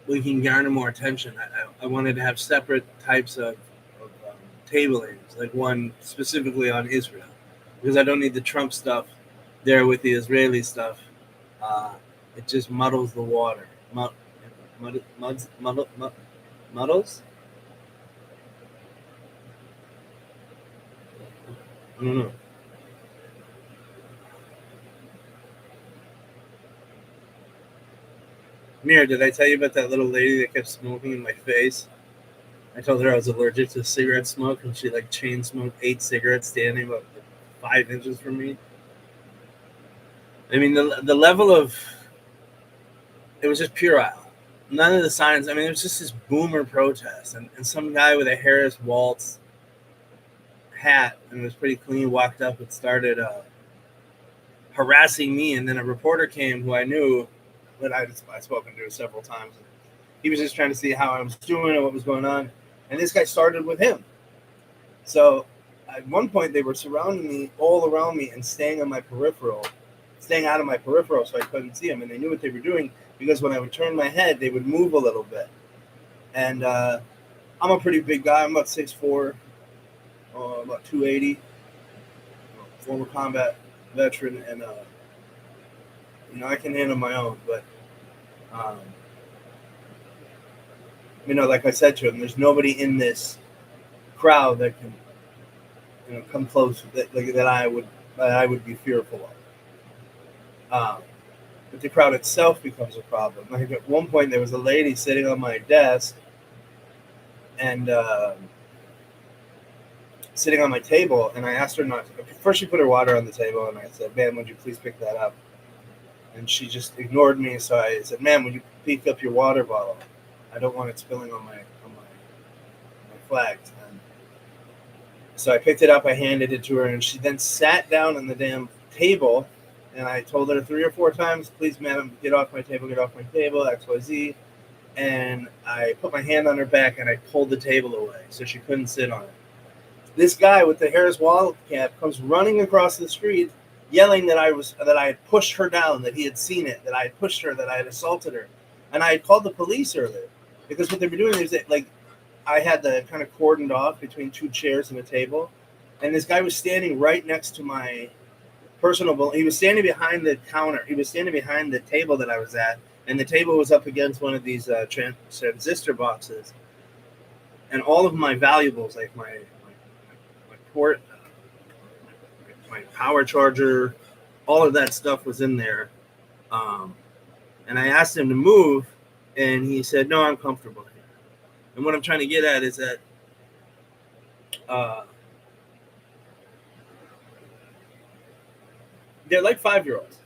we can garner more attention. I wanted to have separate types of tablings, like one specifically on Israel, because I don't need the Trump stuff there with the Israeli stuff. It just muddles the water. Muddles? I don't know. Mira, did I tell you about that little lady that kept smoking in my face? I told her I was allergic to cigarette smoke, and she like chain smoked 8 cigarettes standing about 5 inches from me. I mean, the level of it was just puerile. None of the signs. I mean, it was just this boomer protest, and some guy with a Harris Waltz hat and it was pretty clean walked up and started harassing me, and then a reporter came who I knew that I'd spoken to several times. He was just trying to see how I was doing and what was going on, and this guy started with him. So at one point they were surrounding me all around me and staying out of my peripheral so I couldn't see them, and they knew what they were doing because when I would turn my head they would move a little bit. And I'm a pretty big guy. I'm about 6'4", about 280, former combat veteran, and I can handle my own. But like I said to him, there's nobody in this crowd that can come close that I would be fearful of. But the crowd itself becomes a problem. Like at one point, there was a lady sitting on my desk and sitting on my table, and I asked her not to. First, she put her water on the table, and I said, "Ma'am, would you please pick that up?" And she just ignored me, so I said, "Ma'am, would you pick up your water bottle? I don't want it spilling on my flags." And so I picked it up, I handed it to her, and she then sat down on the damn table, and I told her 3 or 4 times, "Please, madam, get off my table, XYZ." And I put my hand on her back, and I pulled the table away so she couldn't sit on it. This guy with the Harris Waltz cap comes running across the street, yelling that I had pushed her down, that he had seen it, that I had pushed her, that I had assaulted her, and I had called the police earlier because what they were doing is that, like, I had the kind of cordoned off between 2 chairs and a table, and this guy was standing right next to my personal. He was standing behind the counter. He was standing behind the table that I was at, and the table was up against one of these transistor boxes, and all of my valuables, like my port, my power charger, all of that stuff was in there. And I asked him to move, and he said, "No, I'm comfortable here." And what I'm trying to get at is that they're like 5-year-olds.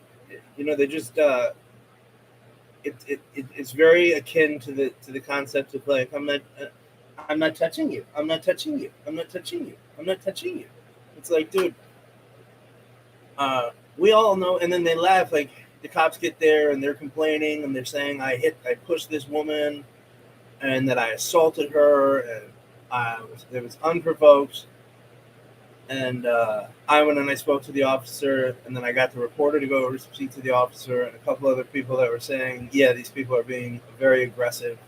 They just it's very akin to the concept of like I'm not touching you. I'm not touching you. I'm not touching you. I'm not touching you. It's like, dude, we all know. And then they laugh. Like the cops get there and they're complaining and they're saying I pushed this woman and that I assaulted her and it was unprovoked. And I went and I spoke to the officer, and then I got the reporter to go speak to the officer and a couple other people that were saying, yeah, these people are being very aggressive.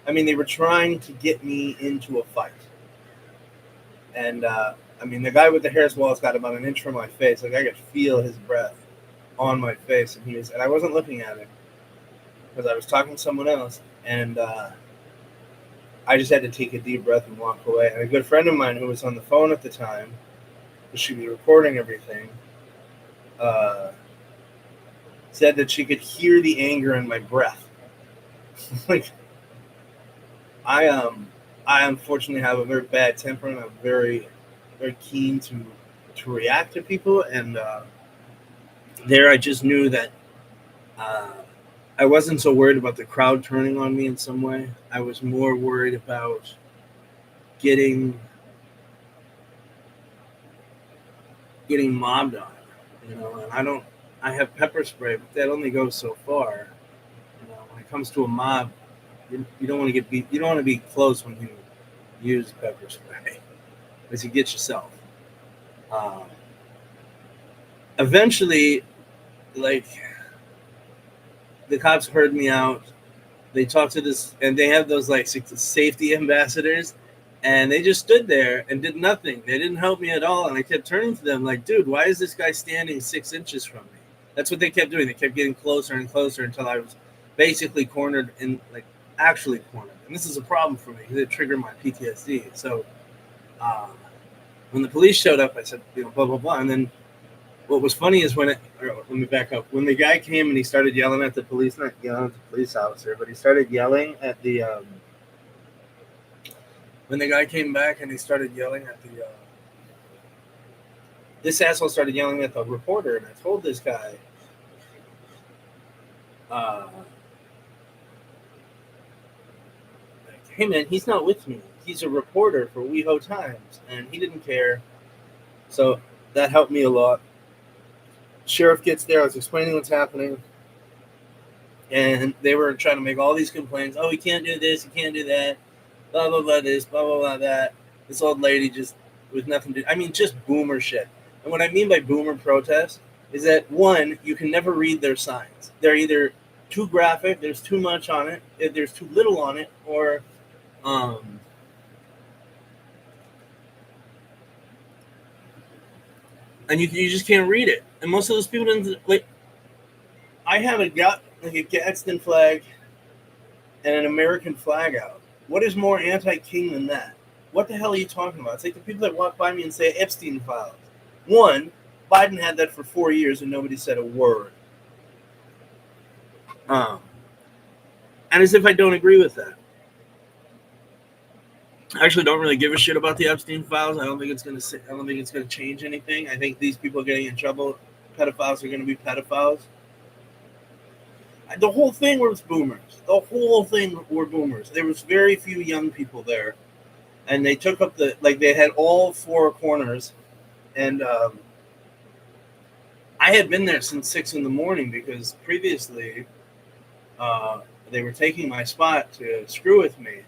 I mean, they were trying to get me into a fight. And, the guy with the Harris Waltz got about an inch from my face. Like, I could feel his breath. on my face, and I wasn't looking at him because I was talking to someone else, and I just had to take a deep breath and walk away. And a good friend of mine who was on the phone at the time, she was recording everything, uh, said that she could hear the anger in my breath. Like I unfortunately have a very bad temper, and I'm very, very keen to react to people. And there, I just knew that uh, I wasn't so worried about the crowd turning on me in some way. I was more worried about getting mobbed on, And I have pepper spray, but that only goes so far. When it comes to a mob, you don't want to get beat. You don't want to be close when you use pepper spray, because you get yourself. Um, Eventually, like, the cops heard me out. They talked to this, and they have those like safety ambassadors, and they just stood there and did nothing. They didn't help me at all, and I kept turning to them like, "Dude, why is this guy standing 6 inches from me?" That's what they kept doing. They kept getting closer and closer until I was basically cornered, and like actually cornered. And this is a problem for me because it triggered my PTSD. So when the police showed up, I said, blah blah blah, and then what was funny is let me back up. When the guy came and he started yelling at the police, not yelling at the police officer, but he started yelling at the, when the guy came back and he started yelling at the, this asshole started yelling at the reporter, and I told this guy, like, hey man, he's not with me. He's a reporter for WeHo Times, and he didn't care. So that helped me a lot. Sheriff gets there. I was explaining what's happening, and they were trying to make all these complaints. Oh, he can't do this, he can't do that, blah blah blah this, blah blah blah that. This old lady just with nothing to. I mean, just boomer shit. And what I mean by boomer protest is that, one, you can never read their signs. They're either too graphic, there's too much on it, there's too little on it, or and you just can't read it. And most of those people didn't, like. I have a Gadsden flag and an American flag out. What is more anti-king than that? What the hell are you talking about? It's like the people that walk by me and say Epstein files. One, Biden had that for 4 years and nobody said a word. And as if I don't agree with that. I actually don't really give a shit about the Epstein files. I don't think it's going to change anything. I think these people getting in trouble, pedophiles are going to be pedophiles. The whole thing was boomers. The whole thing were boomers. There was very few young people there, and they took up they had all four corners, and I had been there since 6 a.m. because previously they were taking my spot to screw with me.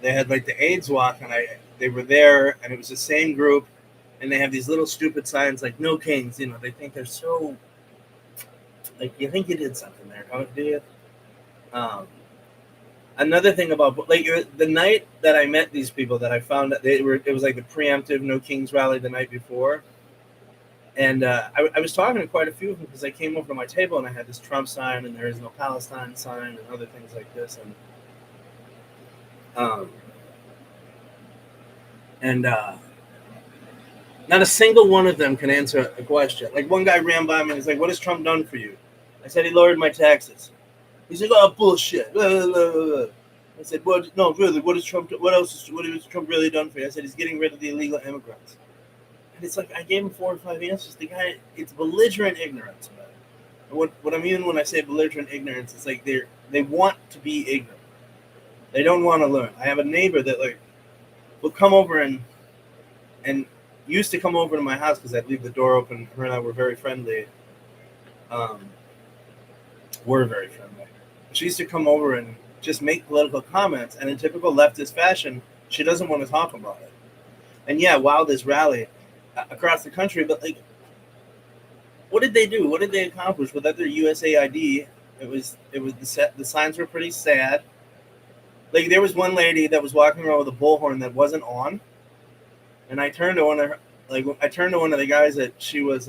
They had like the AIDS walk, and they were there, and it was the same group, and they have these little stupid signs like "No Kings." They think they're so. Like, you think you did something there, don't you? Another thing about, like, the night that I met these people, that I found that it was like the preemptive No Kings rally the night before. And I was talking to quite a few of them because I came over to my table and I had this Trump sign and There Is No Palestine sign and other things like this. And not a single one of them can answer a question. Like, one guy ran by me and he's like, "What has Trump done for you?" I said, "He lowered my taxes." He's like, "Oh, bullshit." I said, "Well, no, really, what has Trump really done for you?" I said, "He's getting rid of the illegal immigrants." And it's like, I gave him 4 or 5 answers. The guy, it's belligerent ignorance about it. What I mean when I say belligerent ignorance, it's like they want to be ignorant. They don't want to learn. I have a neighbor that, like, will come over and used to come over to my house because I'd leave the door open. Her and I were very friendly. We're very friendly. She used to come over and just make political comments, and in typical leftist fashion, she doesn't want to talk about it. And yeah, wow, this rally across the country, but, like, what did they do? What did they accomplish without their USAID? It was the signs were pretty sad. Like, there was one lady that was walking around with a bullhorn that wasn't on, and I turned to one of the guys that she was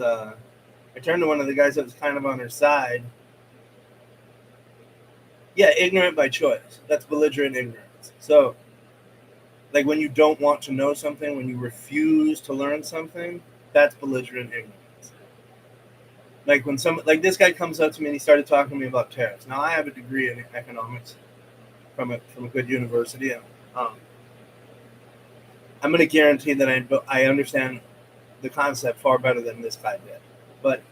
I turned to one of the guys that was kind of on her side. Yeah, ignorant by choice. That's belligerent ignorance. So, like when you don't want to know something, when you refuse to learn something, that's belligerent ignorance. Like when like this guy comes up to me and he started talking to me about tariffs. Now I have a degree in economics from a good university. And, I'm going to guarantee that I understand the concept far better than this guy did. But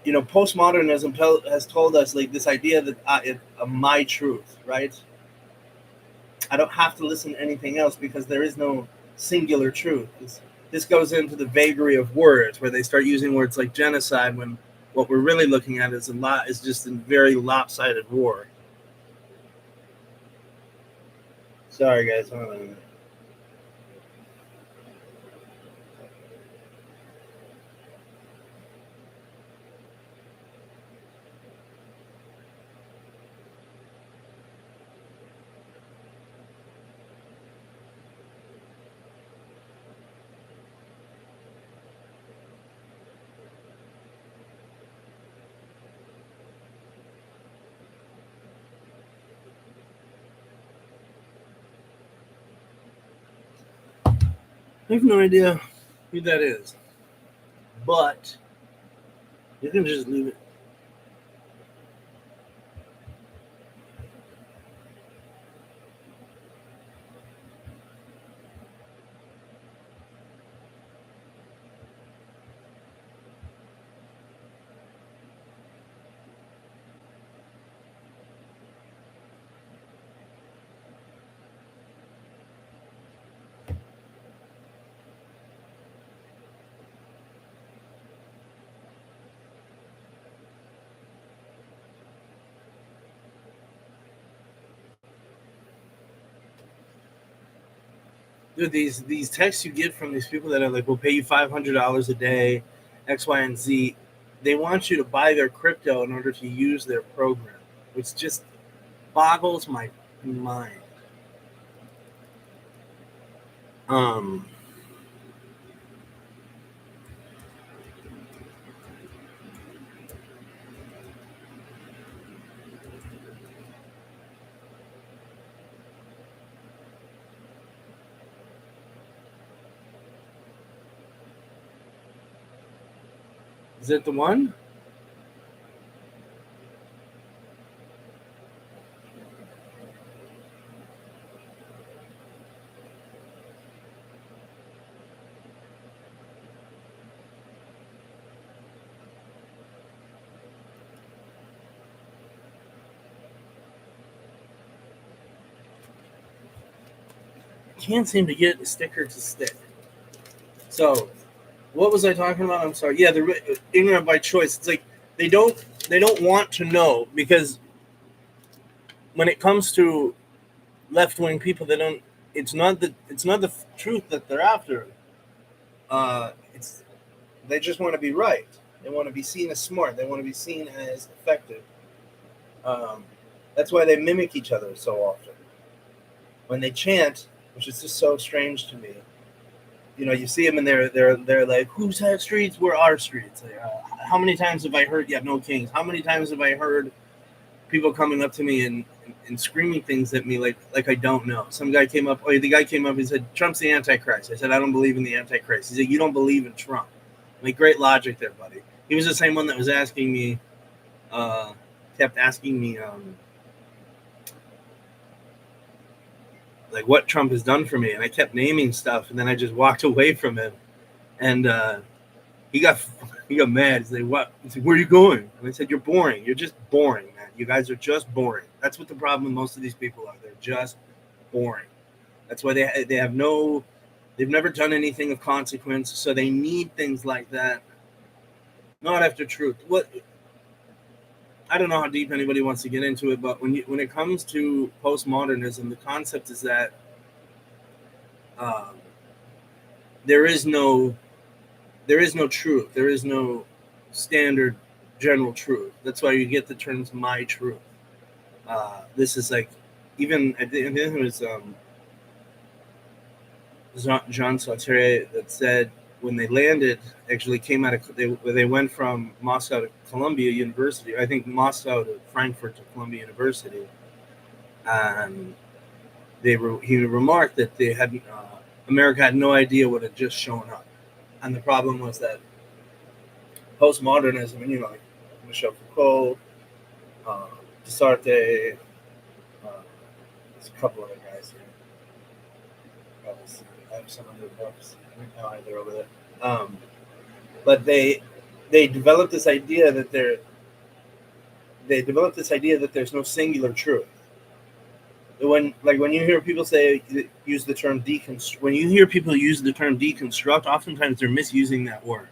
postmodernism has told us like this idea that my truth, right? I don't have to listen to anything else because there is no singular truth. This goes into the vagary of words, where they start using words like genocide when what we're really looking at is just a very lopsided war. Sorry, guys. Hold on a minute. I have no idea who that is, but you can just leave it. Dude, these texts you get from these people that are like, we'll pay you $500 a day, X, Y, and Z. They want you to buy their crypto in order to use their program, which just boggles my mind. Is it the one? Can't seem to get the sticker to stick. So, what was I talking about? I'm sorry. Yeah, they're ignorant by choice. It's like they don't want to know, because when it comes to left wing people, they don't. It's not the truth that they're after. It's they just want to be right. They want to be seen as smart. They want to be seen as effective. That's why they mimic each other so often. When they chant, which is just so strange to me, you see them and they're like, whose streets were our streets? Like, how many times have I heard, no kings? How many times have I heard people coming up to me and screaming things at me like I don't know? Some guy came up, the guy came up and said, Trump's the Antichrist. I said, I don't believe in the Antichrist. He said, you don't believe in Trump. Like, great logic there, buddy. He was the same one that was asking me, kept asking me, like what Trump has done for me, and I kept naming stuff, and then I just walked away from him, and he got mad. He's like, "What?" He said, "Where are you going?" And I said, "You're boring. You're just boring, man. You guys are just boring." That's what the problem with most of these people are. They're just boring. That's why they have no. They've never done anything of consequence, so they need things like that. Not after truth. What? I don't know how deep anybody wants to get into it, but when it comes to postmodernism, the concept is that there is no truth. There is no standard general truth. That's why you get the terms "my truth." This is like, even I think it was Jean Sartre that said, when they landed, actually came out of they went from Moscow to Columbia University. I think Moscow to Frankfurt to Columbia University, and he remarked that they had America had no idea what had just shown up, and the problem was that postmodernism, and like Michel Foucault, uh, Descartes, there's a couple other guys here. I have some of their books. They're over there. But they developed this idea that there's no singular truth. When you hear people use the term deconstruct, oftentimes they're misusing that word.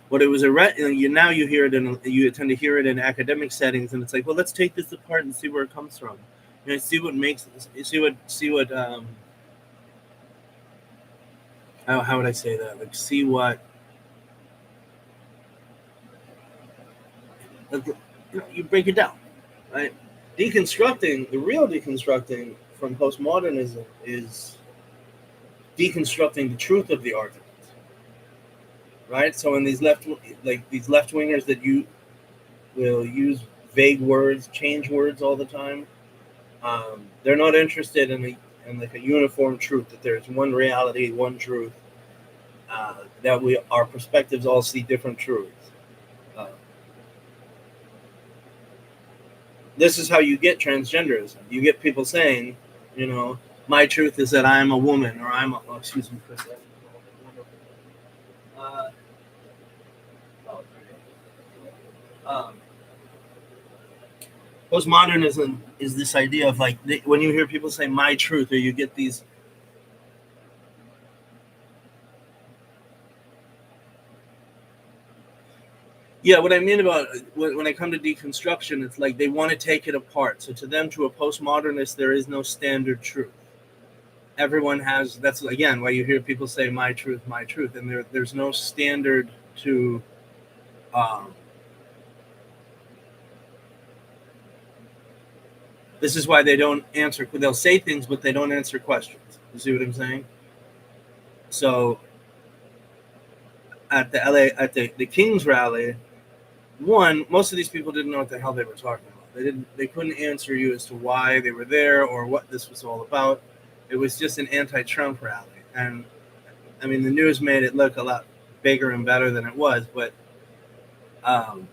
What it was now you hear it you tend to hear it in academic settings, and it's like, well, let's take this apart and see where it comes from. See what makes how would I say that? Like, see what you break it down, right? The real deconstructing from postmodernism is deconstructing the truth of the argument, right? So in these left-wingers that you will use vague words, change words all the time, they're not interested in a uniform truth, that there's one reality, one truth, that our perspectives all see different truths. This is how you get transgenderism. You get people saying, my truth is that I'm a woman, or I'm a, oh, excuse me, Chris. Postmodernism is this idea of when you hear people say my truth, or you get these. Yeah, what I mean about when I come to deconstruction, it's like they want to take it apart. So to them, to a postmodernist, there is no standard truth. Everyone has, that's again why you hear people say my truth, and there's no standard to this is why they don't answer. They'll say things, but they don't answer questions. You see what I'm saying? So at the King's rally, most of these people didn't know what the hell they were talking about. They couldn't answer you as to why they were there or what this was all about. It was just an anti-Trump rally. And I mean, the news made it look a lot bigger and better than it was, but I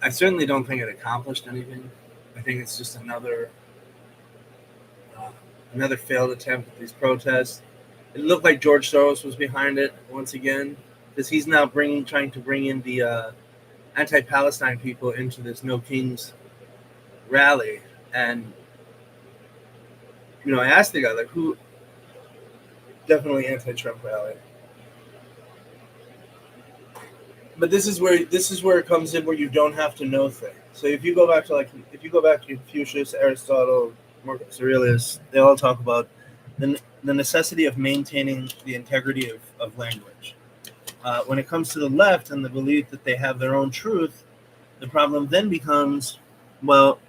certainly don't think it accomplished anything. I think it's just another failed attempt at these protests. It looked like George Soros was behind it once again, because he's now trying to bring in the anti-Palestine people into this No Kings rally. And I asked the guy, who, definitely anti-Trump rally. But this is where it comes in, where you don't have to know things. So if you go back to Confucius, Aristotle, Marcus Aurelius, they all talk about the necessity of maintaining the integrity of language. When it comes to the left and the belief that they have their own truth, the problem then becomes, well,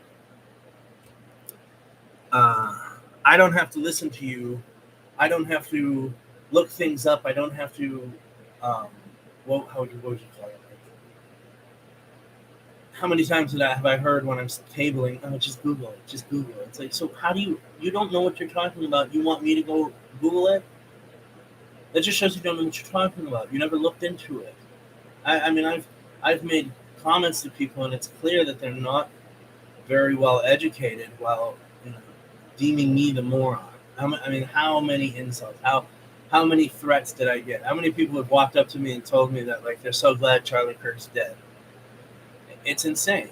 I don't have to listen to you. I don't have to look things up. I don't have to, what would you call it? How many times have I heard when I'm tabling, just Google it, just Google it. It's like, so how do you don't know what you're talking about? You want me to go Google it? That just shows you don't know what you're talking about. You never looked into it. I mean, I've made comments to people, and it's clear that they're not very well educated while deeming me the moron. I mean, how many insults? How many threats did I get? How many people have walked up to me and told me that they're so glad Charlie Kirk's dead? It's insane,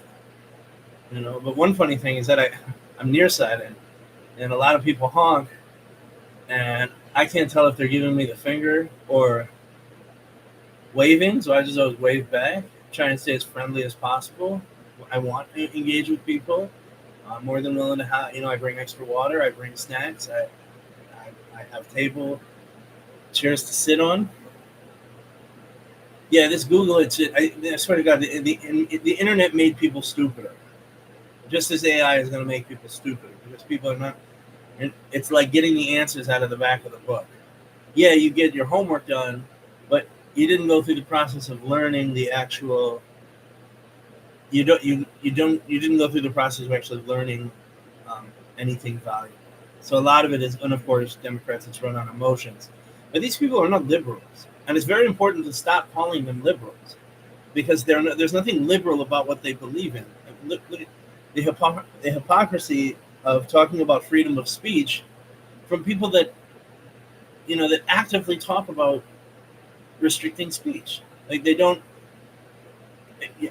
But one funny thing is that I'm nearsighted, and a lot of people honk, and I can't tell if they're giving me the finger or waving, so I just always wave back, try and stay as friendly as possible. I want to engage with people. I'm more than willing to have, I bring extra water, I bring snacks, I have table chairs to sit on. Yeah, this Google, I swear to God, the internet made people stupider. Just as AI is going to make people stupid because people are not. It's like getting the answers out of the back of the book. Yeah, you get your homework done, but you didn't go through the process of learning the actual. You didn't go through the process of actually learning um, anything valuable. So a lot of it is, and of course, Democrats, it's run on emotions. But these people are not liberals, and it's very important to stop calling them liberals because there's nothing liberal about what they believe in. Look at the hypocrisy of talking about freedom of speech from people that that actively talk about restricting speech. Like they don't.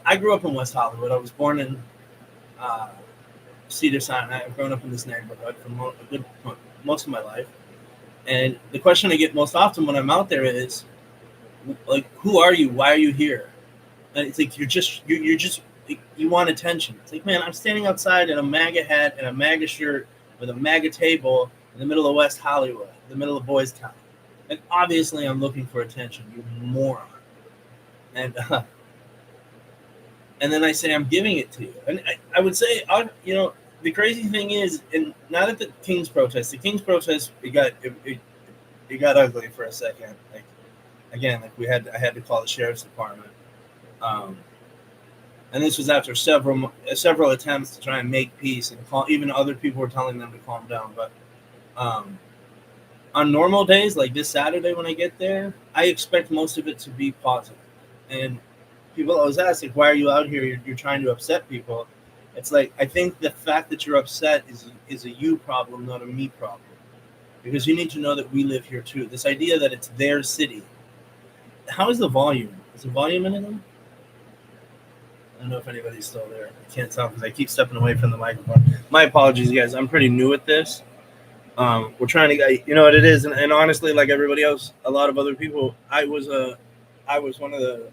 I grew up in West Hollywood. I was born in uh, Cedar Sinai. I've grown up in this neighborhood for most of my life. And the question I get most often when I'm out there is, like, who are you? Why are you here? And it's like you're just you want attention. It's like, man, I'm standing outside in a MAGA hat and a MAGA shirt with a MAGA table in the middle of West Hollywood, the middle of Boys Town. And obviously, I'm looking for attention, you moron. And and then I say I'm giving it to you. And I would say, the crazy thing is, and not at the King's protest. The King's protest, it got ugly for a second. Like again, like I had to call the sheriff's department. Um, and this was after several attempts to try and make peace, and even other people were telling them to calm down. But um, on normal days, like this Saturday when I get there, I expect most of it to be positive. And people always ask, like, why are you out here? You're trying to upset people. It's like, I think the fact that you're upset is a you problem, not a me problem. Because you need to know that we live here too. This idea that it's their city. How is the volume? Is the volume anything? I don't know if anybody's still there. I can't tell because I keep stepping away from the microphone. My apologies, guys. I'm pretty new at this. We're trying to get, you know what it is, and honestly, like everybody else, a lot of other people, I was one of the,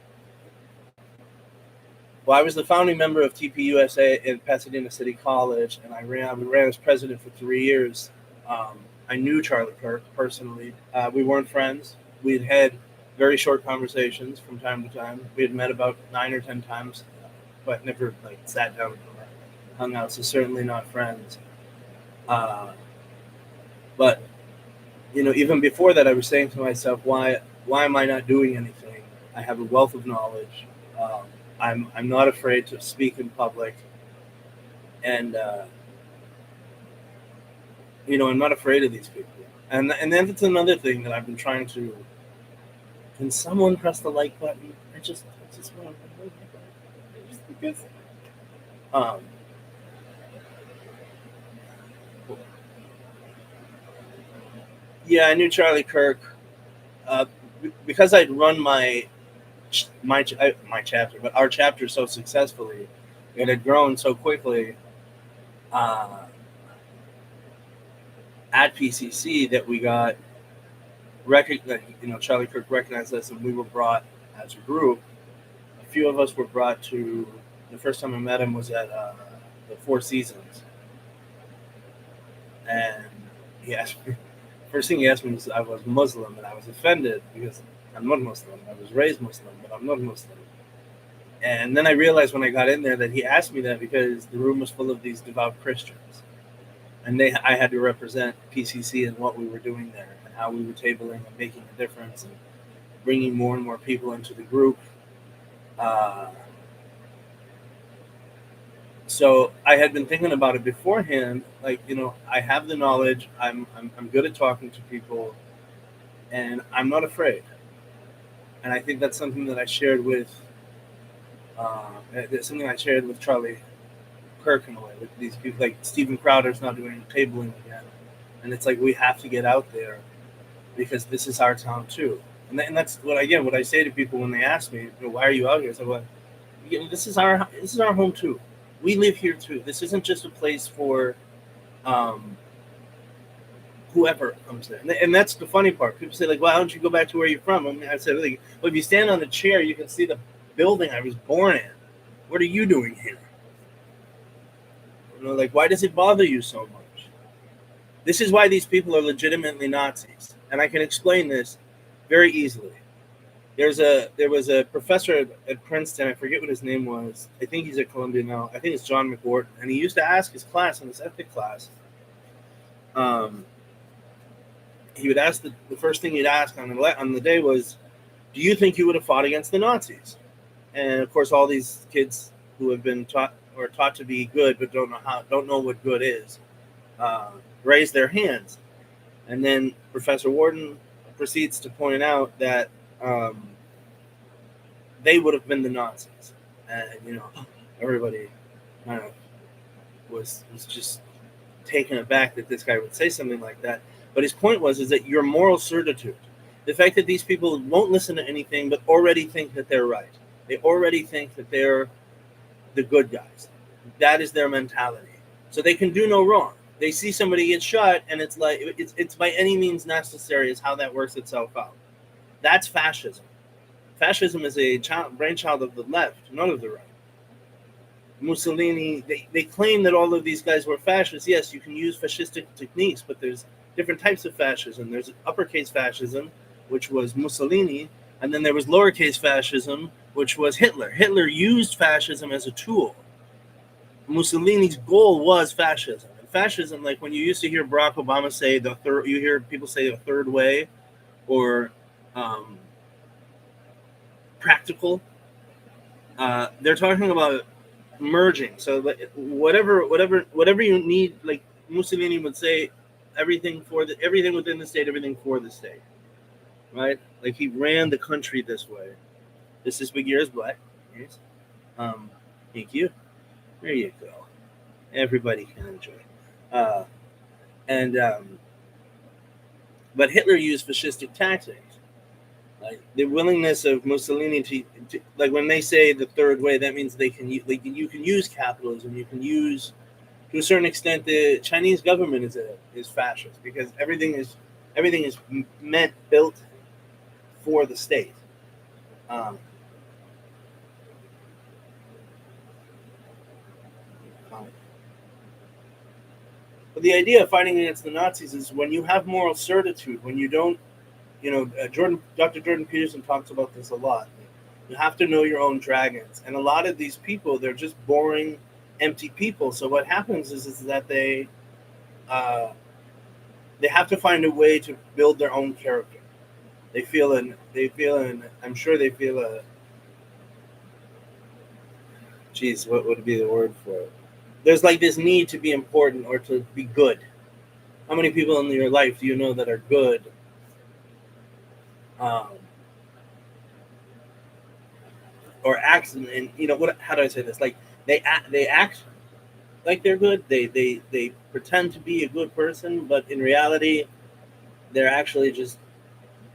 well, I was the founding member of TPUSA in Pasadena City College, and we ran as president for 3 years. I knew Charlie Kirk personally. We weren't friends. We had very short conversations from time to time. We had met about 9 or 10 times, but never like sat down and hung out. So certainly not friends. But even before that, I was saying to myself, why am I not doing anything? I have a wealth of knowledge. I'm not afraid to speak in public, and I'm not afraid of these people. And then it's another thing that I've been trying to. Can someone press the like button? I just want to like button. Just because. Yeah, I knew Charlie Kirk because I'd run my chapter, but our chapter so successfully. It had grown so quickly at PCC that we got Charlie Kirk recognized us, and we were brought as a group. A few of us were brought to. The first time I met him was at the Four Seasons, and he asked me. First thing he asked me was I was Muslim, and I was offended because I'm not Muslim. I was raised Muslim, but I'm not Muslim. And then I realized when I got in there that he asked me that because the room was full of these devout Christians. And I had to represent PCC and what we were doing there and how we were tabling and making a difference and bringing more and more people into the group. So I had been thinking about it beforehand. Like, I have the knowledge. I'm good at talking to people, and I'm not afraid. And I think that's something that I shared with. That's something I shared with Charlie Kirk in a way. With these people, like Stephen Crowder's not doing tabling again, and it's like we have to get out there because this is our town too. And that's what I say to people when they ask me, why are you out here? So, well, this is our home too. We live here too. This isn't just a place for whoever comes there. And that's the funny part. People say, like, why don't you go back to where you're from? I said, like, well, if you stand on the chair, you can see the building I was born in. What are you doing here? Like, why does it bother you so much? This is why these people are legitimately Nazis. And I can explain this very easily. There was a professor at Princeton. I forget what his name was. I think he's at Columbia now. I think it's John McWhorton, and he used to ask his class in this ethics class. Um, he would ask the first thing he'd ask on the day was, "Do you think you would have fought against the Nazis?" And of course, all these kids who have been taught to be good but don't know what good is, raise their hands, and then Professor Warden proceeds to point out that they would have been the Nazis, and everybody kind of was just taken aback that this guy would say something like that. But his point is that your moral certitude, the fact that these people won't listen to anything but already think that they're right, they already think that they're the good guys. That is their mentality. So they can do no wrong. They see somebody get shot, and it's like it's by any means necessary is how that works itself out. That's fascism. Fascism is a brainchild of the left, not of the right. Mussolini, they claim that all of these guys were fascists. Yes, you can use fascistic techniques, but there's different types of fascism. There's uppercase fascism, which was Mussolini, and then there was lowercase fascism, which was Hitler. Hitler used fascism as a tool. Mussolini's goal was fascism. And fascism, like when you used to hear Barack Obama say you hear people say the third way, or practical. They're talking about merging. So whatever you need, like Mussolini would say, everything within the state, everything for the state, right? Like he ran the country this way. This is Big Ears Black. Yes. Thank you. There you go. Everybody can enjoy. But Hitler used fascistic tactics. Like the willingness of Mussolini to like when they say the third way, that means you can use capitalism. You can use, to a certain extent, the Chinese government is fascist because everything is built for the state. But the idea of fighting against the Nazis is when you have moral certitude, when you don't, Dr. Jordan Peterson talks about this a lot. You have to know your own dragons. And a lot of these people, they're just boring, empty people. So what happens is that they have to find a way to build their own character. I'm sure they feel what would be the word for it? There's like this need to be important or to be good. How many people in your life do you know that are good? Or acts, and how do I say this? Like they act like they're good. They pretend to be a good person, but in reality, they're actually just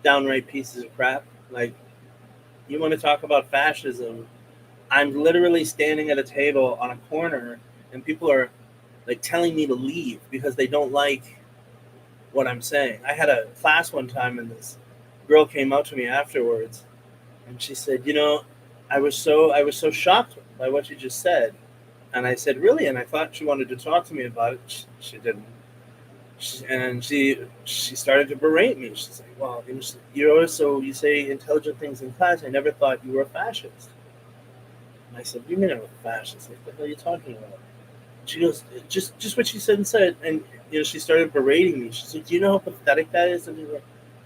downright pieces of crap. Like, you want to talk about fascism? I'm literally standing at a table on a corner, and people are like telling me to leave because they don't like what I'm saying. I had a class one time, and this girl came up to me afterwards, and she said, I was so shocked by what you just said. And I said, really? And I thought she wanted to talk to me about it. She didn't. She started to berate me. She's like, well, you say intelligent things in class. I never thought you were a fascist. And I said, what do you mean I'm a fascist? Like, what the hell are you talking about? She goes, just what she said and said. And, she started berating me. She said, do you know how pathetic that is? And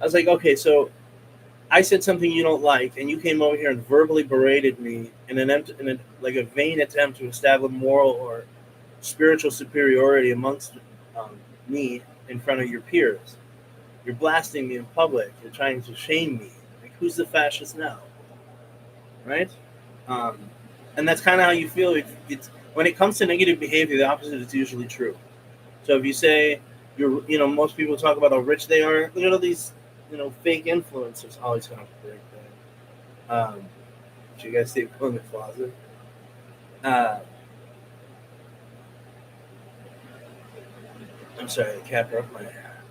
I was like, okay, so I said something you don't like, and you came over here and verbally berated me in a vain attempt to establish moral or spiritual superiority amongst me in front of your peers. You're blasting me in public. You're trying to shame me. Like, who's the fascist now? Right? And that's kind of how you feel. It's when it comes to negative behavior, the opposite is usually true. So if you say most people talk about how rich they are. Look at all these, fake influencers. Always kind of break that. Did you guys see it in the closet? I'm sorry, the cat broke my hair.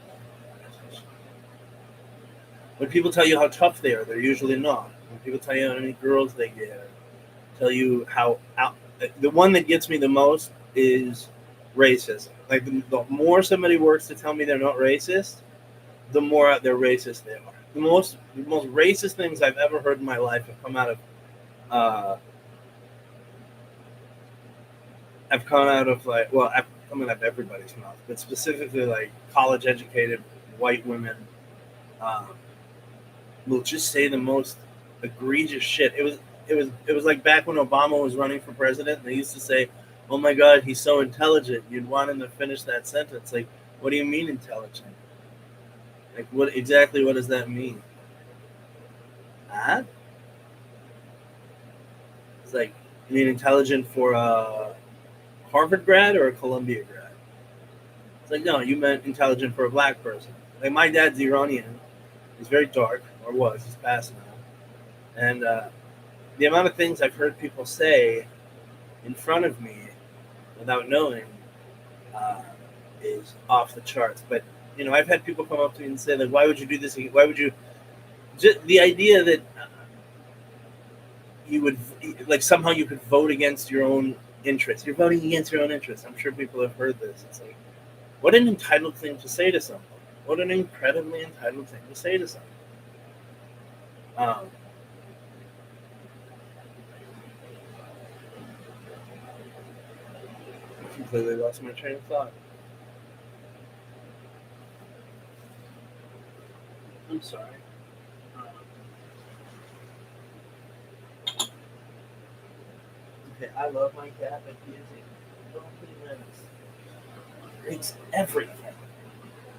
When people tell you how tough they are, they're usually not. When people tell you how many girls they get, tell you the one that gets me the most is racism. Like the more somebody works to tell me they're not racist, the more they're racist they are. the most racist things I've ever heard in my life have come out of uh, have come out of like well, I've coming out of everybody's mouth, but specifically like college educated white women um, will just say the most egregious shit. It was like back when Obama was running for president. They used to say, "Oh my God, he's so intelligent." You'd want him to finish that sentence. Like, what do you mean intelligent? Like, what does that mean? Huh? It's like, you mean intelligent for a Harvard grad or a Columbia grad? It's like, no, you meant intelligent for a black person. Like, my dad's Iranian. He's very dark, or was. He's passed now. And the amount of things I've heard people say in front of me without knowing uh, is off the charts. But I've had people come up to me and say, like, "Why would you do this? Why would you?" Just the idea that you would like somehow you could vote against your own interests. You're voting against your own interests. I'm sure people have heard this. It's like, what an entitled thing to say to someone. What an incredibly entitled thing to say to someone. Um, I completely lost my train of thought. I'm sorry. Um, okay, I love my cat, but he is a filthy menace. It's everything.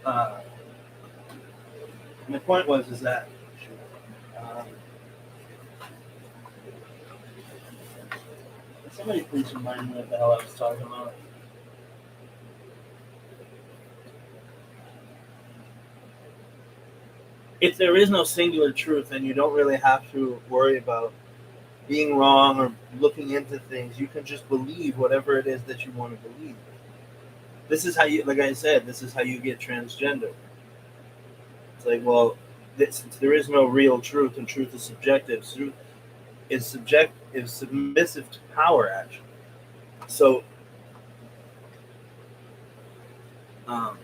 Uh, my point was is that um, somebody please remind me what the hell I was talking about. If there is no singular truth, then you don't really have to worry about being wrong or looking into things. You can just believe whatever it is that you want to believe. This is how you, like I said, this is how you get transgender. It's like, well, since there is no real truth and truth is subjective, truth is submissive to power actually. So, um,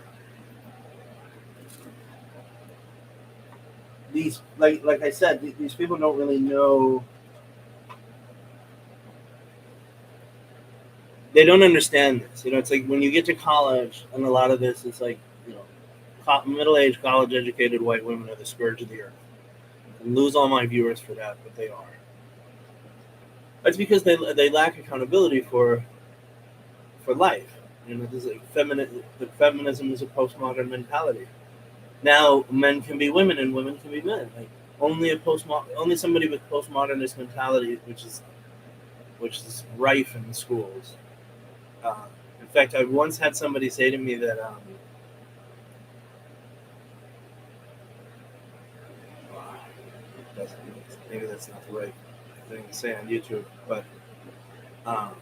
these like I said, these people don't really know. They don't understand this. It's like when you get to college, and a lot of this is like, middle-aged, college-educated white women are the scourge of the earth. And lose all my viewers for that, but they are. That's because they lack accountability for life. This is the feminism is a postmodern mentality. Now men can be women and women can be men. Like only somebody with postmodernist mentality, which is rife in the schools. Uh, in fact, I once had somebody say to me that maybe that's not the right thing to say on YouTube, but um,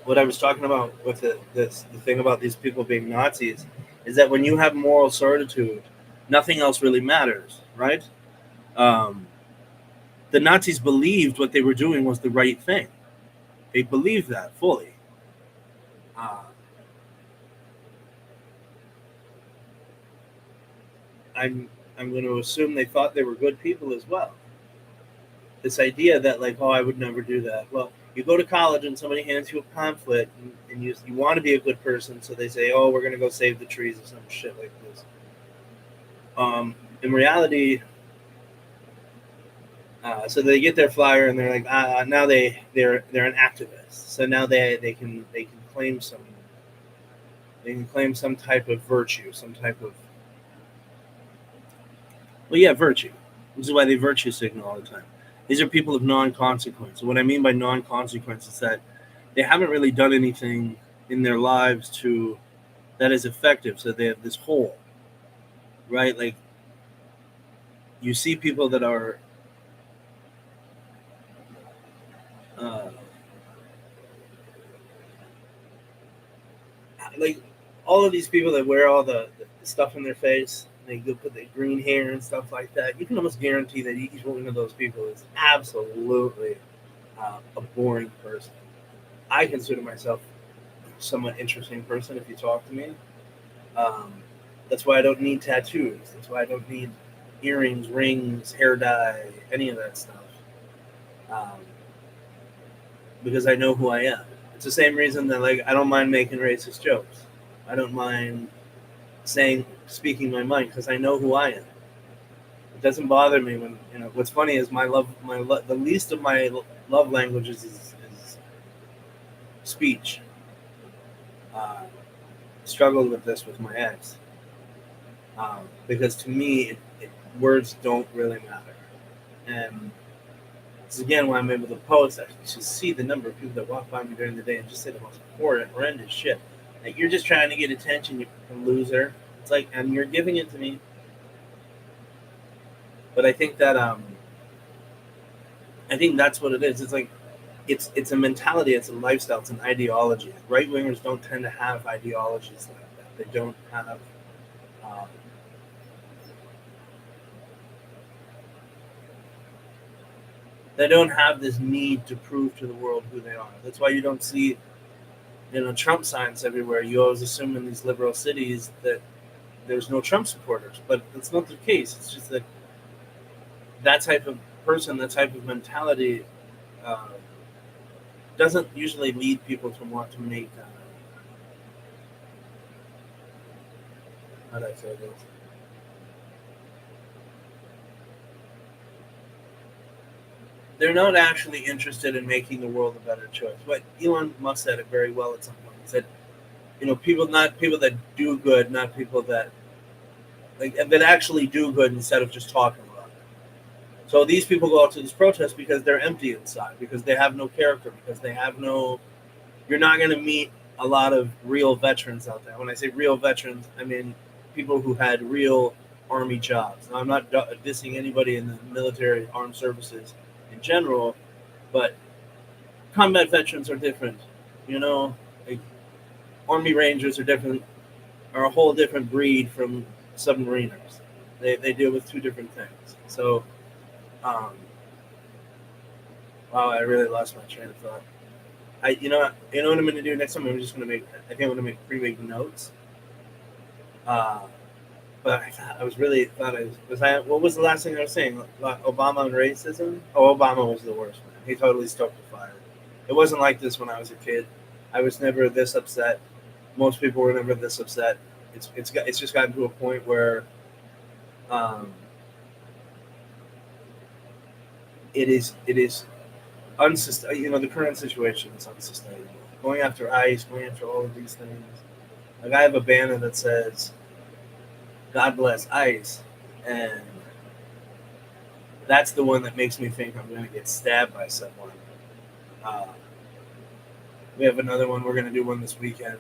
what I was talking about with the thing about these people being Nazis is that when you have moral certitude, nothing else really matters, right? Um, the Nazis believed what they were doing was the right thing. They believed that fully. Uh, I'm I'm going to assume they thought they were good people as well. This idea that like, oh, I would never do that. Well, you go to college and somebody hands you a pamphlet and you want to be a good person, so they say, oh, we're going to go save the trees or some shit like this. In reality, so they get their flyer and they're like, now they're an activist. So now they can claim some type of virtue, some type of virtue. This is why they virtue signal all the time. These are people of non-consequence. What I mean by non-consequence is that they haven't really done anything in their lives that is effective. So they have this hole, right? Like you see people that are uh, like all of these people that wear all the stuff in their face. They go put the green hair and stuff like that. You can almost guarantee that each one of those people is absolutely a boring person. I consider myself a somewhat interesting person if you talk to me. Um, That's why I don't need tattoos. That's why I don't need earrings, rings, hair dye, any of that stuff. Um, because I know who I am. It's the same reason that I don't mind making racist jokes. I don't mind speaking my mind because I know who I am. It doesn't bother me when What's funny is the least of my love languages is speech. Uh, Struggled with this with my ex because to me words don't really matter, and this is again why I'm able to post. I should see the number of people that walk by me during the day and just say the most horrendous shit. Like, you're just trying to get attention, you loser. It's like, and you're giving it to me. But I think that's what it is. It's like it's a mentality, it's a lifestyle, it's an ideology. Right wingers don't tend to have ideologies like that. They don't have. Um, they don't have this need to prove to the world who they are. That's why you don't see, Trump signs everywhere. You always assume in these liberal cities that there's no Trump supporters, but that's not the case. It's just that type of person, that type of mentality, uh, doesn't usually lead people to want to make. How do I say this? They're not actually interested in making the world a better choice. But Elon Musk said it very well at some point. He said, not people that do good, not people that that actually do good instead of just talking about it. So these people go out to this protest because they're empty inside, because they have no character, because they have no. You're not going to meet a lot of real veterans out there. When I say real veterans, I mean people who had real army jobs. Now, I'm not dissing anybody in the military armed services in general, but combat veterans are different. Like, army rangers are a whole different breed from submariners. They deal with two different things. So, um, wow, I really lost my train of thought. What I'm going to do next time. I think I'm going to make pretty big notes. Uh, but I was really thought I was I. What was the last thing I was saying? Obama and racism. Oh, Obama was the worst, man. He totally stoked the fire. It wasn't like this when I was a kid. I was never this upset. Most people were never this upset. It's just gotten to a point where um, it is unsustainable. The current situation is unsustainable. Going after ICE, going after all of these things. Like, I have a banner that says "God bless ICE," and that's the one that makes me think I'm going to get stabbed by someone. Uh, we have another one. We're going to do one this weekend.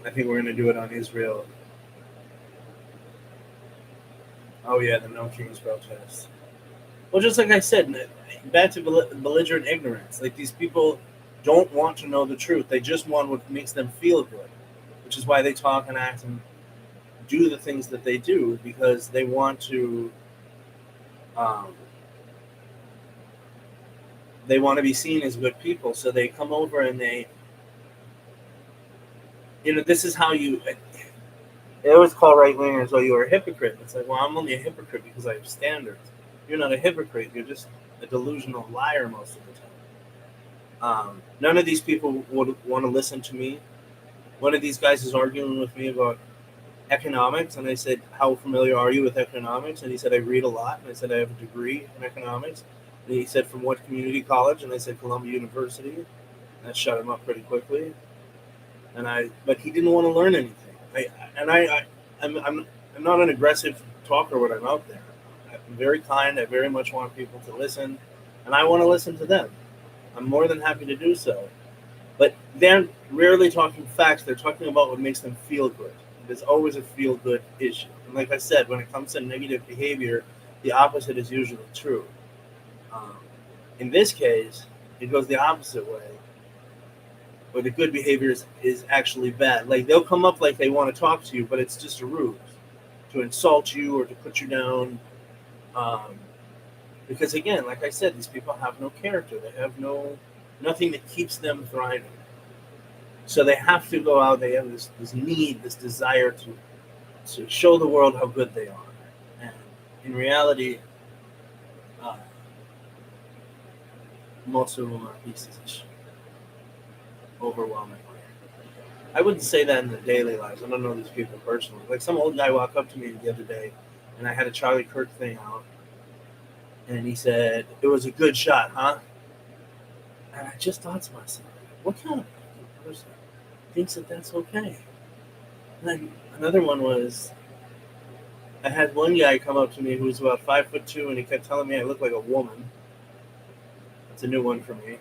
I think we're going to do it on Israel. Oh yeah, the No Kings protest. Well, just like I said, back to belligerent ignorance. Like, these people don't want to know the truth. They just want what makes them feel good, which is why they talk and act and do the things that they do, because they want to. Um, they want to be seen as good people, so they come over and this is how you. They always call right wingers, "Oh, you're a hypocrite." It's like, well, I'm only a hypocrite because I have standards. You're not a hypocrite. You're just a delusional liar most of the time. None of these people would want to listen to me. One of these guys is arguing with me about economics, and I said, "How familiar are you with economics?" And he said, "I read a lot." And I said, "I have a degree in economics." And he said, "From what community college?" And I said, "Columbia University." And that shut him up pretty quickly. But he didn't want to learn anything. I'm not an aggressive talker when I'm out there. I'm very kind. I very much want people to listen, and I want to listen to them. I'm more than happy to do so. But they're rarely talking facts. They're talking about what makes them feel good. There's always a feel good issue. And like I said, when it comes to negative behavior, the opposite is usually true. Um, in this case, it goes the opposite way, where the good behavior is actually bad. Like, they'll come up like they want to talk to you, but it's just a ruse to insult you or to put you down. Um, because again, like I said, these people have no character. They have nothing that keeps them thriving. So they have to go out. They have this need, this desire to show the world how good they are. And in reality, uh, most of them are pieces of shit, overwhelmingly. I wouldn't say that in their daily lives. I don't know these people personally. Like some old guy walked up to me the other day, and I had a Charlie Kirk thing out, and he said, "It was a good shot, huh?" And I just thought to myself, what kind of person thinks that that's okay? And then another one was, I had one guy come up to me who was about 5'2", and he kept telling me I looked like a woman. That's a new one for me.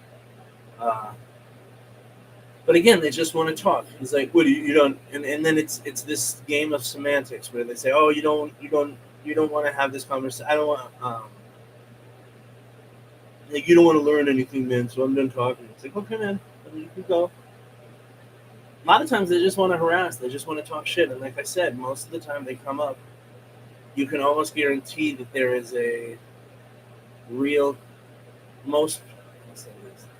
But again, they just want to talk. He's like, "What do you don't?" And then it's this game of semantics where they say, "Oh, you don't want to have this conversation. I don't want like you don't want to learn anything, man. So I'm done talking." It's like, okay, man, I mean, you can go. A lot of times they just want to harass. They just want to talk shit. And like I said, most of the time they come up, you can almost guarantee that there is a real most.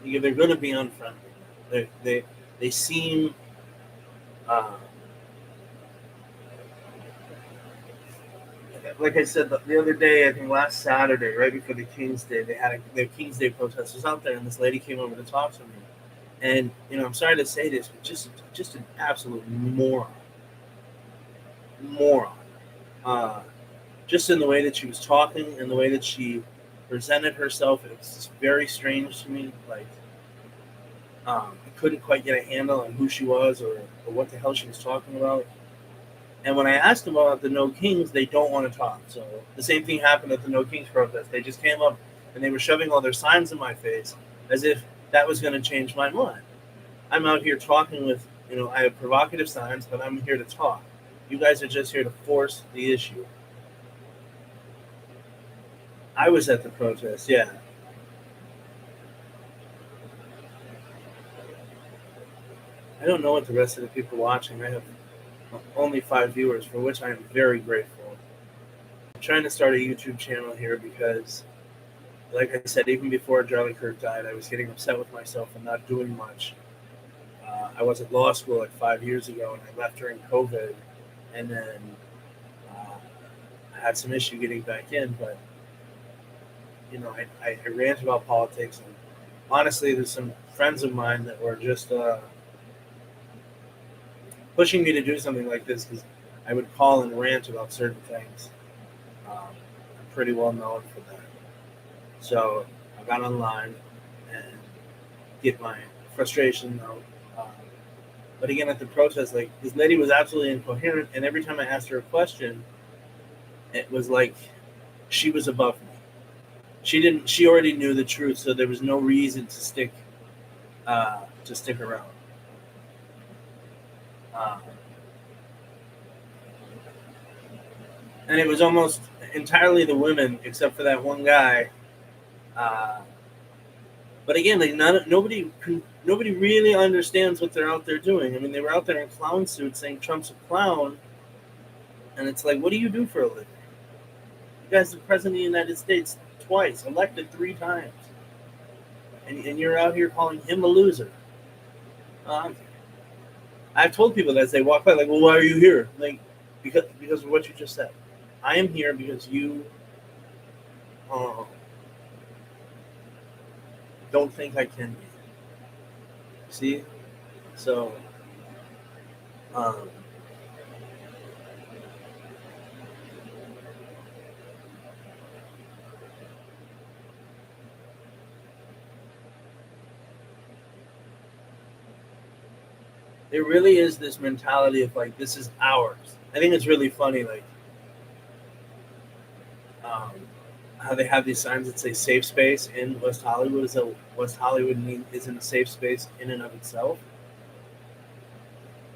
They're going to be unfriendly. They seem. Like I said the other day, I think last Saturday, right before the King's Day, they had their King's Day protesters out there, and this lady came over to talk to me. And I'm sorry to say this, but just an absolute moron. Just in the way that she was talking and the way that she presented herself, it was just very strange to me. Like, I couldn't quite get a handle on who she was or what the hell she was talking about. And when I asked them about the No Kings, they don't want to talk. So the same thing happened at the No Kings protest. They just came up and they were shoving all their signs in my face as if that was going to change my mind. I'm out here talking with, I have provocative signs, but I'm here to talk. You guys are just here to force the issue. I was at the protest, yeah. I don't know what the rest of the people watching. I have only 5 viewers, for which I am very grateful. I'm trying to start a YouTube channel here because, like I said, even before Charlie Kirk died, I was getting upset with myself and not doing much. I was at law school like 5 years ago, and I left during COVID, and then I had some issue getting back in, but I rant about politics, and honestly, there's some friends of mine that were just pushing me to do something like this because I would call and rant about certain things. I'm pretty well known for that. So I got online and get my frustration out. But again, at the protest, like, this lady was absolutely incoherent, and every time I asked her a question, it was like she was above me. She already knew the truth, so there was no reason to stick around. And it was almost entirely the women, except for that one guy. But again, like nobody really understands what they're out there doing. I mean, they were out there in clown suits saying Trump's a clown, and it's like, what do you do for a living? You guys are president of the United States twice, elected 3 times, and you're out here calling him a loser. I've told people that as they walk by, like, well, why are you here? Like, because of what you just said. I am here because you don't think I can be. See? So, there really is this mentality of, like, this is ours. I think it's really funny, like, how they have these signs that say safe space in West Hollywood, as though West Hollywood isn't a safe space in and of itself.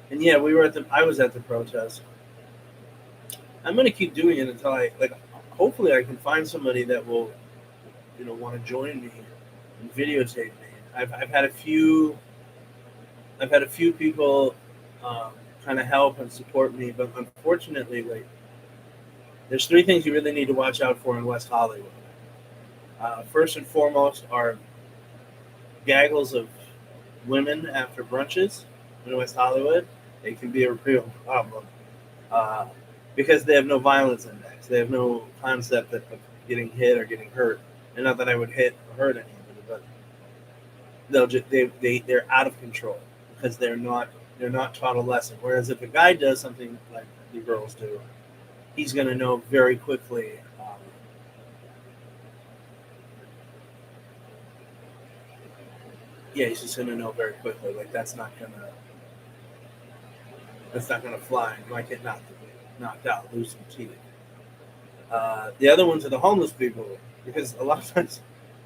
And yeah, I was at the protest. I'm going to keep doing it until hopefully I can find somebody that will, want to join me and videotape me. I've had a few people kind of help and support me, but unfortunately, like, there's 3 things you really need to watch out for in West Hollywood. First and foremost are gaggles of women after brunches. in West Hollywood, it can be a real problem uh, because they have no violence index. They have no concept of getting hit or getting hurt. And not that I would hit or hurt anybody, but they're out of control because they're not taught a lesson. Whereas if a guy does something like the girls do, he's going to know very quickly. Yeah, he's just going to know very quickly. Like that's not gonna fly. You might get knocked out, lose some teeth. The other ones are the homeless people because a lot of times,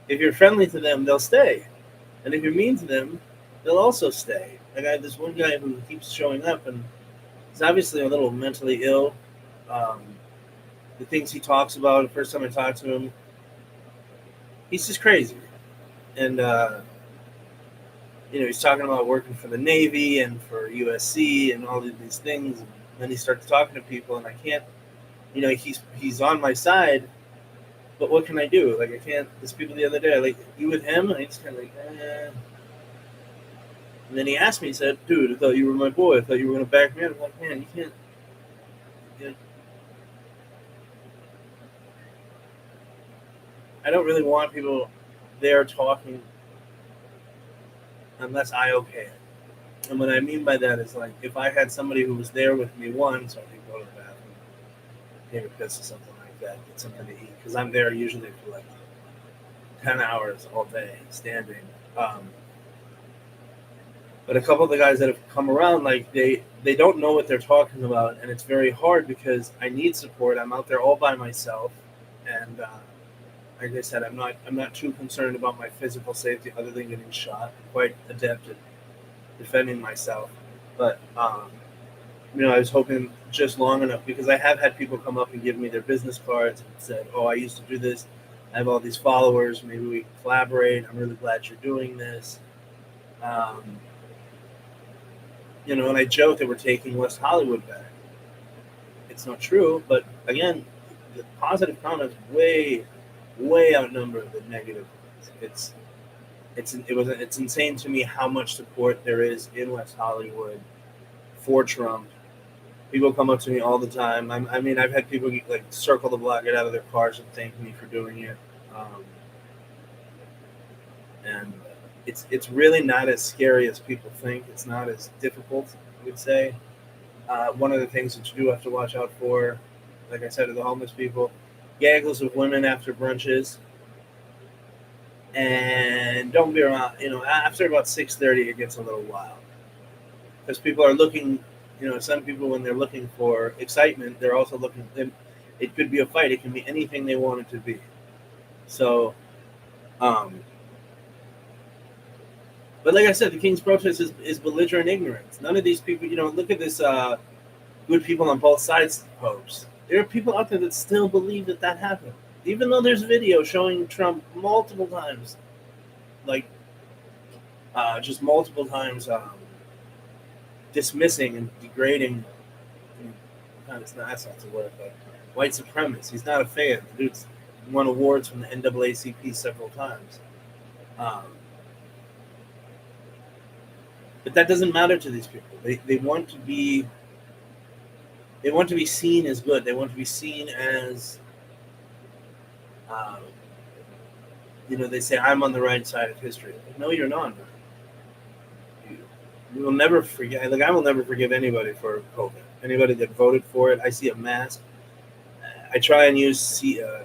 if you're friendly to them, they'll stay, and if you're mean to them, they'll also stay. Like I had this one guy who keeps showing up, and he's obviously a little mentally ill. Um, the things he talks about, the first time I talked to him, he's just crazy, and he's talking about working for the Navy and for USC and all of these things. And then he starts talking to people, and I can't. He's on my side, but what can I do? Like I can't. There's people the other day, like you with him, and I just kind of like, eh. And then he asked me, he said, "Dude, I thought you were my boy. I thought you were gonna back me up." I'm like, man, you can't. You know, I don't really want people there talking unless I okay it. And what I mean by that is like if I had somebody who was there with me once, I could go to the bathroom, take a piss or something like that, get something to eat, because I'm there usually for like 10 hours all day standing. Um, but a couple of the guys that have come around, like they don't know what they're talking about, and it's very hard because I need support. I'm out there all by myself, and like I said, I'm not too concerned about my physical safety other than getting shot. I'm quite adept at defending myself, but I was hoping just long enough because I have had people come up and give me their business cards and said, "Oh, I used to do this. I have all these followers. Maybe we can collaborate. I'm really glad you're doing this." Um, and I joke that we're taking West Hollywood back. It's not true, but again, the positive comments way, way outnumber the negative ones. It's insane to me how much support there is in West Hollywood for Trump. People come up to me all the time. I mean, I've had people like circle the block, get out of their cars, and thank me for doing it. And it's really not as scary as people think. It's not as difficult, I would say. One of the things that you do have to watch out for, like I said, to the homeless people, gaggles of women after brunches, and don't be around. After about 6:30, it gets a little wild because people are looking. Some people when they're looking for excitement, they're also looking. It could be a fight. It can be anything they want it to be. So, um, but like I said, the King's protest is belligerent ignorance. None of these people. Look at this. Good people on both sides popes. There are people out there that still believe that happened, even though there's video showing Trump multiple times, like just multiple times dismissing and degrading. It's not that's not the word, but white supremacists. He's not a fan. The dude's won awards from the NAACP several times. Um, but that doesn't matter to these people. They want to be seen as good. They want to be seen as um, they say I'm on the right side of history. Like, no, you're not. You will never forget. Like I will never forgive anybody for COVID. Anybody that voted for it. I see a mask. I try and use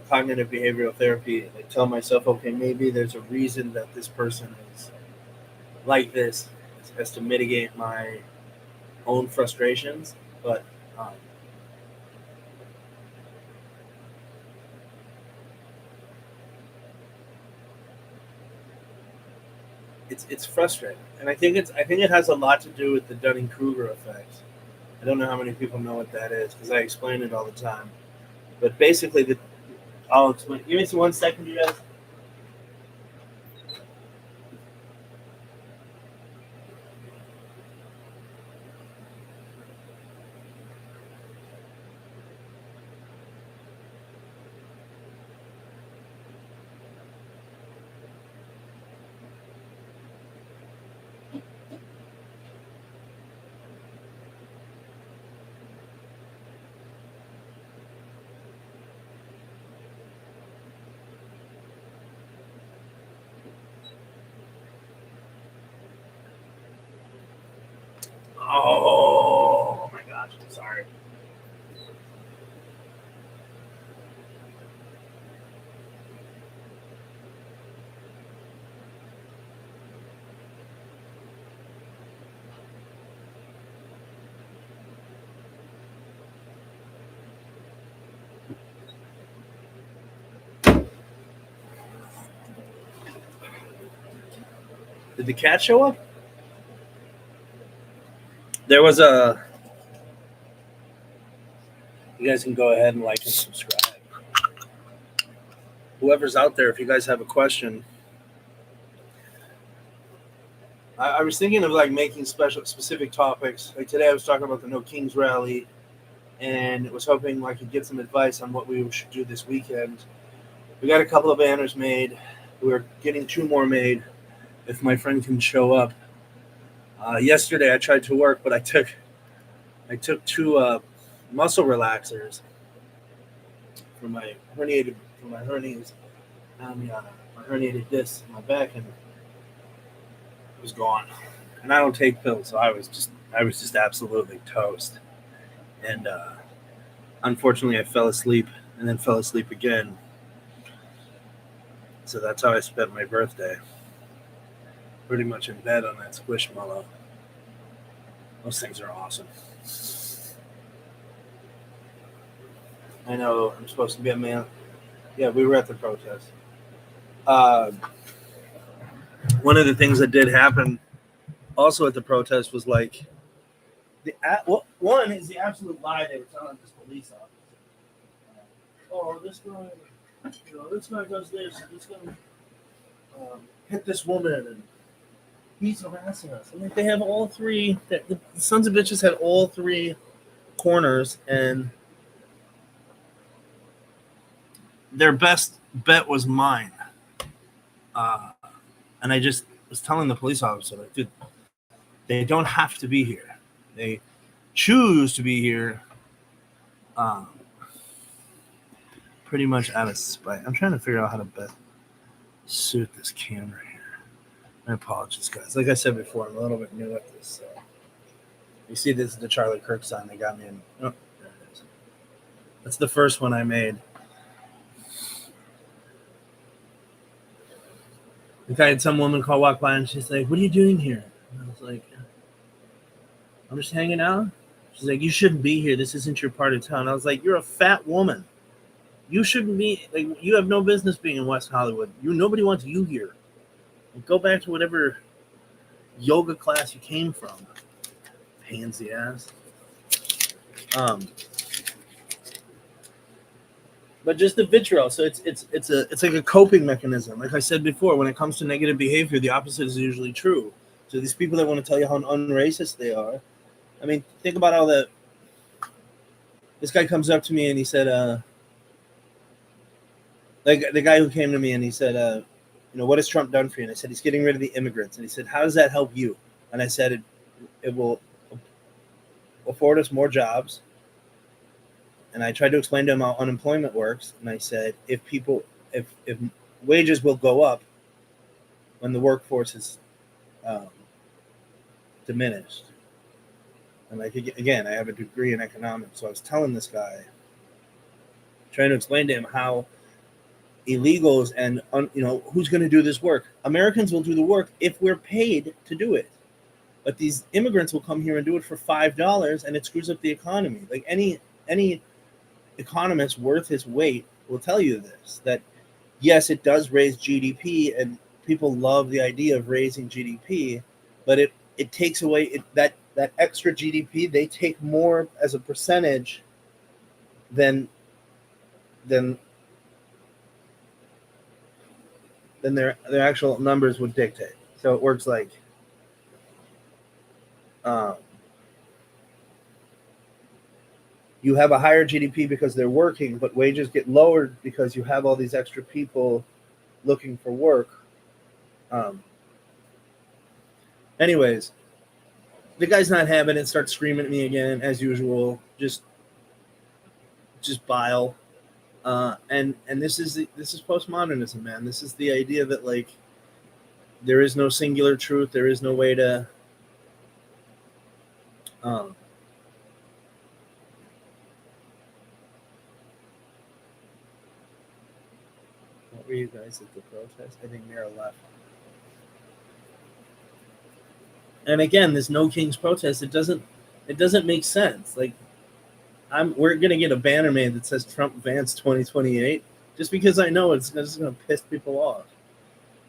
cognitive behavioral therapy. I tell myself, okay, maybe there's a reason that this person is like this, as to mitigate my own frustrations. But um, it's frustrating, and I think it has a lot to do with the Dunning Kruger effect. I don't know how many people know what that is because I explain it all the time. But basically, I'll explain. Give me 1 second, you guys. Oh my gosh, I'm sorry. Did the cat show up? There was a. You guys can go ahead and like and subscribe. Whoever's out there, if you guys have a question, I was thinking of like making specific topics. Like today, I was talking about the No Kings rally, and was hoping I could get some advice on what we should do this weekend. We got a couple of banners made. We're getting 2 more made. If my friend can show up. Yesterday, I tried to work, but I took 2 muscle relaxers for my herniated hernias and my herniated disc in my back, and it was gone. And I don't take pills, so I was just absolutely toast. And unfortunately, I fell asleep and then fell asleep again. So that's how I spent my birthday. Pretty much in bed on that squishmallow. Those things are awesome. I know I'm supposed to be a man. Yeah, we were at the protest. One of the things that did happen also at the protest was like one is the absolute lie they were telling this police officer. Oh, this guy does this. He's gonna hit this woman, and he's harassing us. I mean, they have all 3. The sons of bitches had all 3 corners, and their best bet was mine. And I just was telling the police officer, like, dude, they don't have to be here. They choose to be here pretty much out of spite. I'm trying to figure out how to best suit this camera here. My apologies, guys. Like I said before, I'm a little bit new at this. So. You see, this is the Charlie Kirk sign they got me in. Oh, there it is. That's the first one I made. Like I had some woman walk by and she's like, "What are you doing here?" And I was like, "I'm just hanging out." She's like, "You shouldn't be here. This isn't your part of town." I was like, "You're a fat woman. You shouldn't be, like, you have no business being in West Hollywood. Nobody wants you here. Like, go back to whatever yoga class you came from. Pansy ass." But just the vitriol. So it's like a coping mechanism. Like I said before, when it comes to negative behavior, the opposite is usually true. So these people that want to tell you how unracist they are. I mean, think about how this guy comes up to me and he said, like the guy who came to me and he said, what has Trump done for you? And I said, he's getting rid of the immigrants. And he said, how does that help you? And I said, it will afford us more jobs. And I tried to explain to him how unemployment works. And I said, if wages will go up when the workforce is diminished. And like, again, I have a degree in economics. So I was telling this guy, trying to explain to him how illegals and, who's going to do this work? Americans will do the work if we're paid to do it. But these immigrants will come here and do it for $5, and it screws up the economy. Like any economist worth his weight will tell you this, that yes, it does raise GDP, and people love the idea of raising GDP, but it takes away that extra GDP. They take more as a percentage than their actual numbers would dictate. So it works like you have a higher GDP because they're working, but wages get lowered because you have all these extra people looking for work. Anyways, the guy's not having it, starts screaming at me again, as usual, just bile. And this is postmodernism, man. This is the idea that, like, there is no singular truth. There is no way to Um, what were you guys at the protest? I think Mira left. And again, this No Kings protest, it doesn't make sense. Like we're gonna get a banner made that says Trump Vance 2028, just because I know it's just gonna piss people off.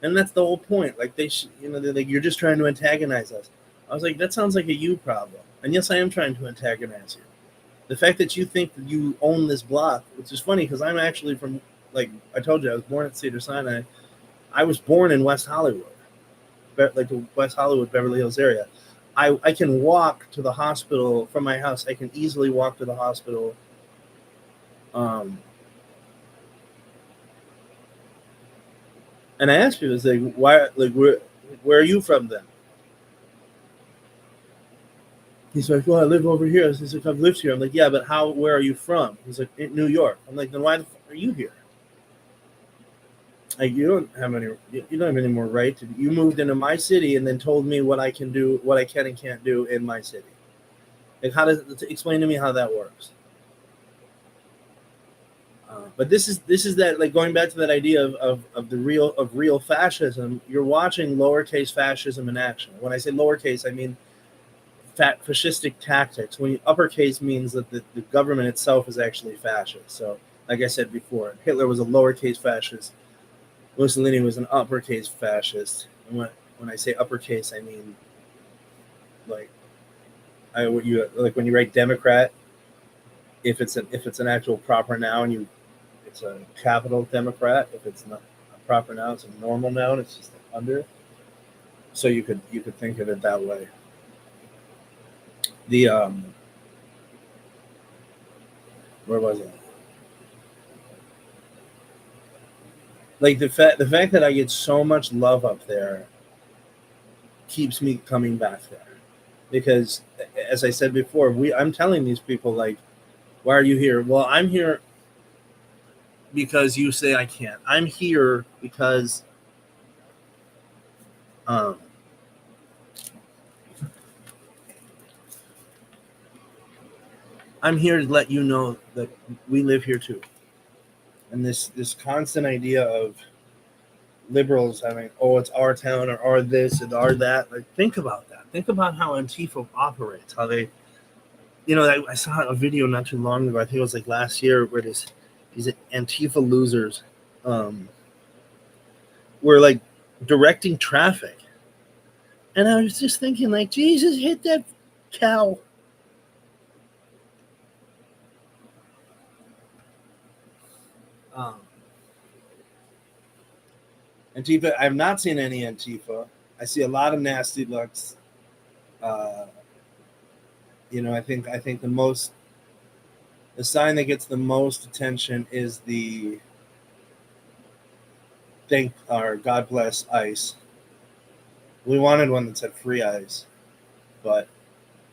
And that's the whole point. Like they're like, you're just trying to antagonize us. I was like, that sounds like a you problem. And yes, I am trying to antagonize you. The fact that you think that you own this block, which is funny because I'm actually from, like I told you, I was born at Cedar Sinai. I was born in West Hollywood, like the West Hollywood, Beverly Hills area. I can walk to the hospital from my house. I can easily walk to the hospital. Um, and I asked people, it's like, why, like, where are you from then? He's like, well, I live over here. He's like, I've lived here. I'm like, yeah, but where are you from? He's like, in New York. I'm like, then why the fuck are you here? Like, you don't have any more right to. You moved into my city and then told me what I can do, what I can and can't do in my city. Like, explain to me how that works? But this is that, like, going back to that idea of real fascism. You're watching lowercase fascism in action. When I say lowercase, I mean fascistic tactics. When uppercase means that the government itself is actually fascist. So, like I said before, Hitler was a lowercase fascist. Mussolini was an uppercase fascist. And when I say uppercase, I mean like like when you write Democrat, if it's an actual proper noun, it's a capital Democrat. If it's not a proper noun, it's a normal noun. It's just an under. So you could think of it that way. The where was it? Like the fact that I get so much love up there keeps me coming back there, because as I said before, I'm telling these people, like, why are you here? Well, I'm here because you say I can't. I'm here because um, I'm here to let you know that we live here too. And this constant idea of liberals having, oh, it's our town or our this and our that. Like, think about that. Think about how Antifa operates. How they, I saw a video not too long ago. I think it was like last year, where these Antifa losers were like directing traffic, and I was just thinking, like, Jesus, hit that cow. Um, Antifa. I've not seen any Antifa. I see a lot of nasty looks. Uh, I think the sign that gets the most attention is the thank or God bless ICE. We wanted one that said free ICE, but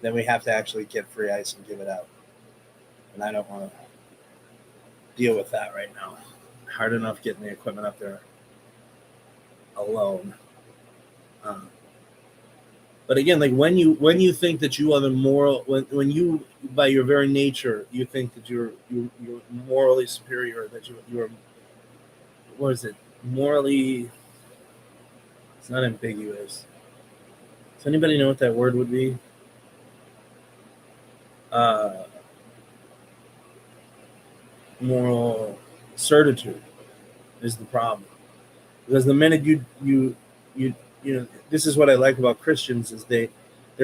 then we have to actually get free ICE and give it out. And I don't want to deal with that right now. Hard enough getting the equipment up there alone. Um, but again, like when you think that you are the moral, when you, by your very nature, you think that you're morally superior, that you're, what is it, morally, it's not ambiguous. Does anybody know what that word would be? uh Moral certitude is the problem, because the minute this is what I like about Christians, is they're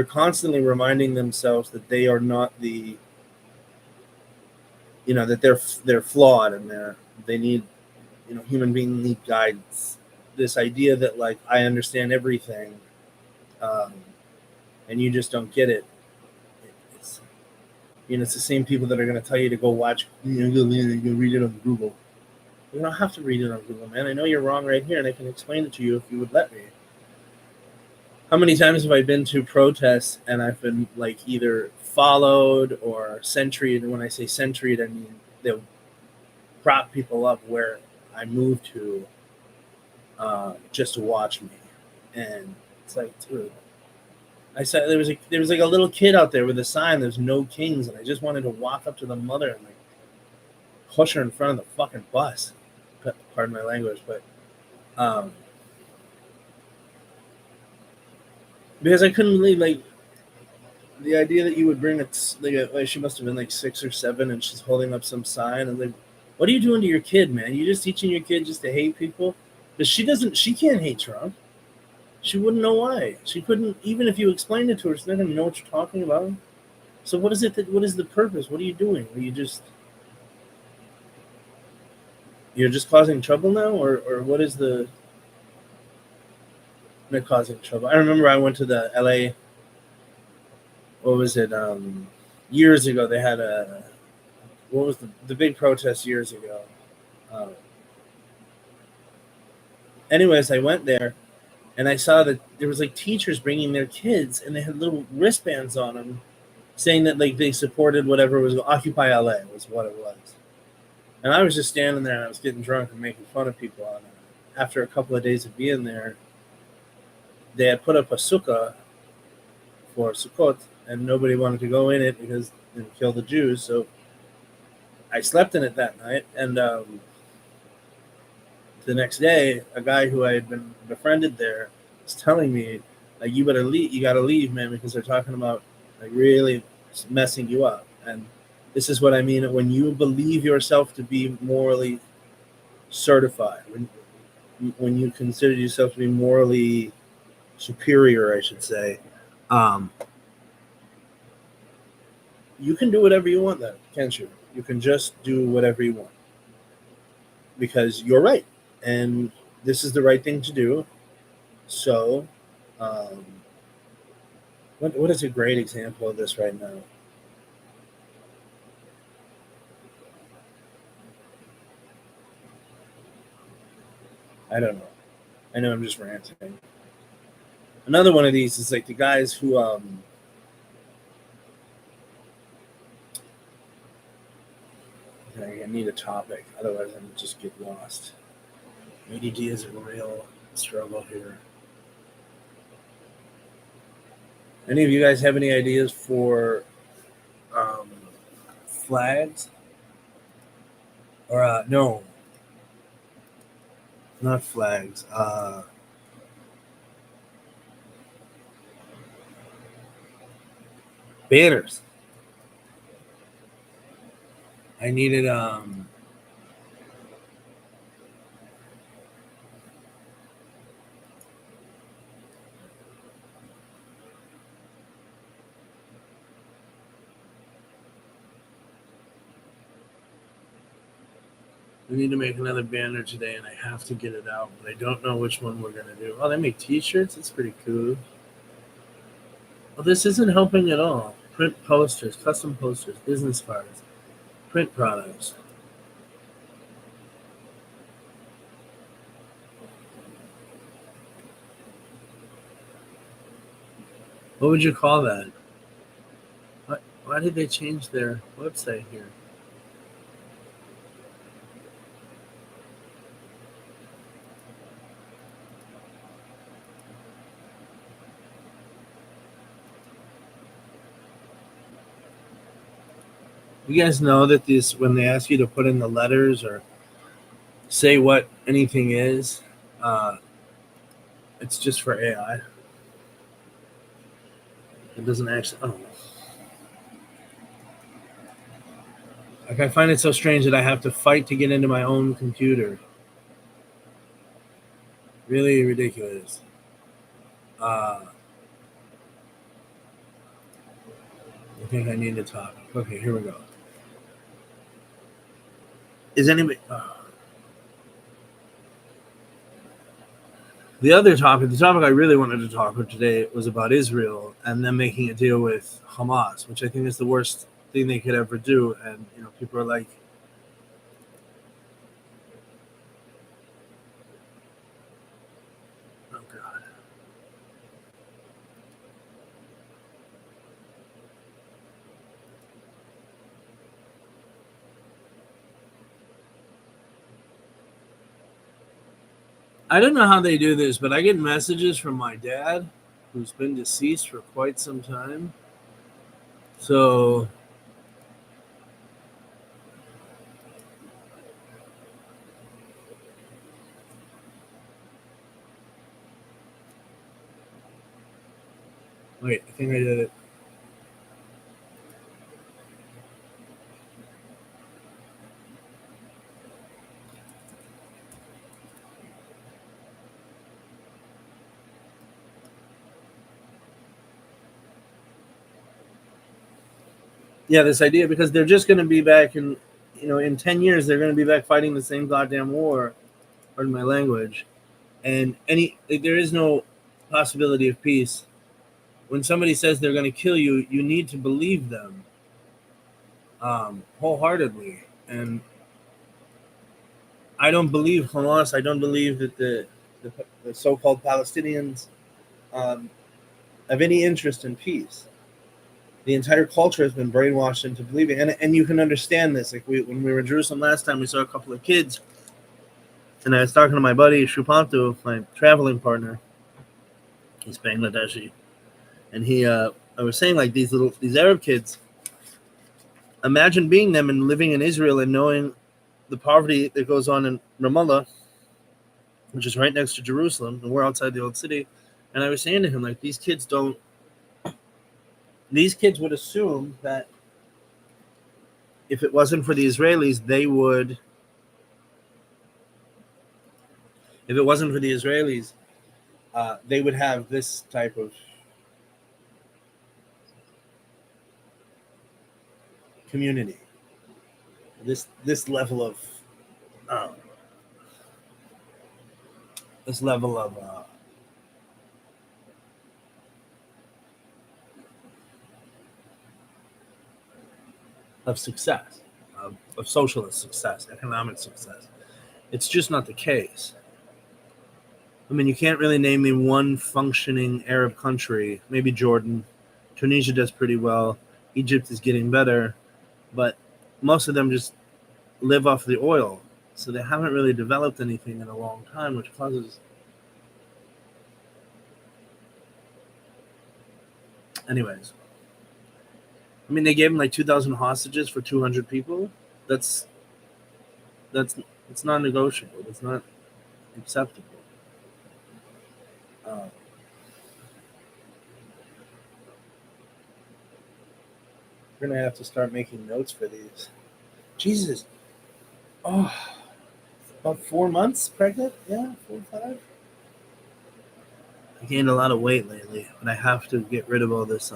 constantly reminding themselves that they are not that they're flawed, and they need, human beings need guidance. This idea that, like, I understand everything, um, and you just don't get it. It's it's the same people that are going to tell you to go watch, go read it on Google. You don't have to read it on Google, man. I know you're wrong right here, and I can explain it to you if you would let me. How many times have I been to protests and I've been, like, either followed or sentryed? And when I say sentryed, I mean they'll prop people up where I moved to, just to watch me. And it's like, dude, I said there was like a little kid out there with a sign. There's no kings, and I just wanted to walk up to the mother and like push her in front of the fucking bus. Pardon my language, but because I couldn't believe like the idea that you would bring like she must have been like 6 or 7, and she's holding up some sign, and like, what are you doing to your kid, man? You just teaching your kid just to hate people? But she can't hate Trump. She wouldn't know why. She couldn't, even if you explained it to her, she's not gonna know what you're talking about. So what is it what is the purpose? What are you doing? Are you you're just causing trouble now, or what is the not causing trouble? I remember I went to the LA, what was it, years ago. They had what was the big protest years ago. Um, anyways, I went there and I saw that there was like teachers bringing their kids, and they had little wristbands on them saying that like they supported whatever was Occupy LA was what it was. And I was just standing there and I was getting drunk and making fun of people on it. After a couple of days of being there, they had put up a sukkah for Sukkot, and nobody wanted to go in it because they would kill the Jews. So I slept in it that night, and the next day, a guy who I had been befriended there was telling me, like, you better leave, you got to leave, man, because they're talking about like really messing you up. And this is what I mean when you believe yourself to be morally certified, when you consider yourself to be morally superior, I should say, you can do whatever you want then, can't you? You can just do whatever you want because you're right, and this is the right thing to do. So, what is a great example of this right now? I don't know. I know I'm just ranting. Another one of these is like the guys who I need a topic, otherwise I'm just get lost. ADD is a real struggle here. Any of you guys have any ideas for flags? Or no, not flags. Banners. I needed we need to make another banner today, and I have to get it out, but I don't know which one we're gonna do. Oh, they make T-shirts. That's pretty cool. Well, this isn't helping at all. Print posters, custom posters, business cards, print products. What would you call that? Why did they change their website here? You guys know that this, when they ask you to put in the letters or say what anything is, it's just for AI. It doesn't actually. Oh. Like, I find it so strange that I have to fight to get into my own computer. Really ridiculous. I think I need to talk. Okay, here we go. Is anybody? The other topic, the topic I really wanted to talk about today, was about Israel and them making a deal with Hamas, which I think is the worst thing they could ever do. And people are like, "Oh God." I don't know how they do this, but I get messages from my dad, who's been deceased for quite some time. So wait, I think I did it. Yeah, this idea because they're just going to be back in 10 years they're going to be back fighting the same goddamn war. Pardon my language. And there is no possibility of peace. When somebody says they're going to kill you, you need to believe them wholeheartedly. And I don't believe Hamas. I don't believe that the so-called Palestinians um, have any interest in peace. The entire culture has been brainwashed into believing, and you can understand this. Like when we were in Jerusalem last time, we saw a couple of kids, and I was talking to my buddy Shupantu, my traveling partner. He's Bangladeshi, and I was saying like these Arab kids. Imagine being them and living in Israel and knowing the poverty that goes on in Ramallah, which is right next to Jerusalem, and we're outside the old city. And I was saying to him like these kids don't. These kids would assume that if it wasn't for the Israelis, they would. If it wasn't for the Israelis, they would have this type of community, this level of um, this level of success, of socialist success, economic success. It's just not the case. I mean, you can't really name me one functioning Arab country. Maybe Jordan, Tunisia does pretty well. Egypt is getting better, but most of them just live off the oil, so they haven't really developed anything in a long time, which causes. Anyways, I mean, they gave him like 2,000 hostages for 200 people. That's that's it's non-negotiable. It's not acceptable. Uh, we're gonna have to start making notes for these. Jesus, oh, about 4 months pregnant. Yeah, 4 5. I gained a lot of weight lately, but I have to get rid of all this.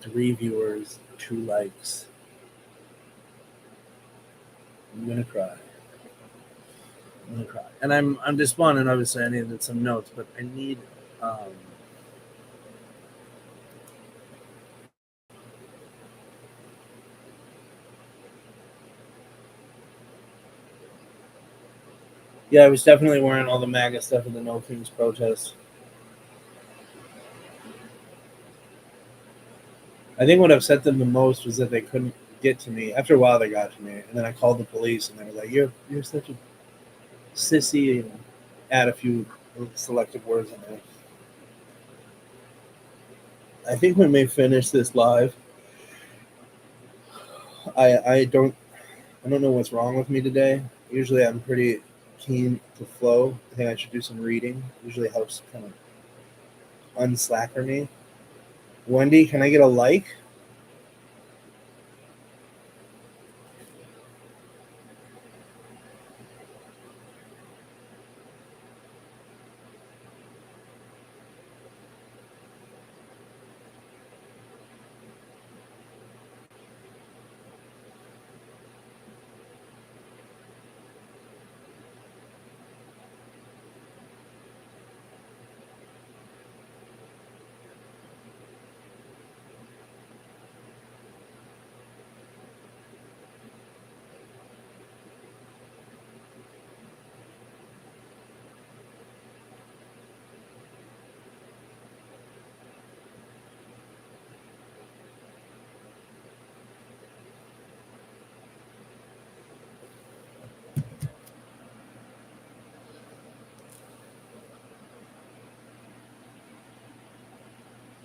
3 viewers, 2 likes. I'm gonna cry. I'm gonna cry. And I'm despondent. Obviously, I needed some notes, but I need. Um, yeah, I was definitely wearing all the MAGA stuff in the No Kings protest. I think what upset them the most was that they couldn't get to me. After a while, they got to me, and then I called the police, and they were like, "You're such a sissy," and add a few selective words in there. I think we may finish this live. I don't know what's wrong with me today. Usually, I'm pretty keen to flow. I think I should do some reading. Usually helps kind of unslacker me. Wendy, can I get a like?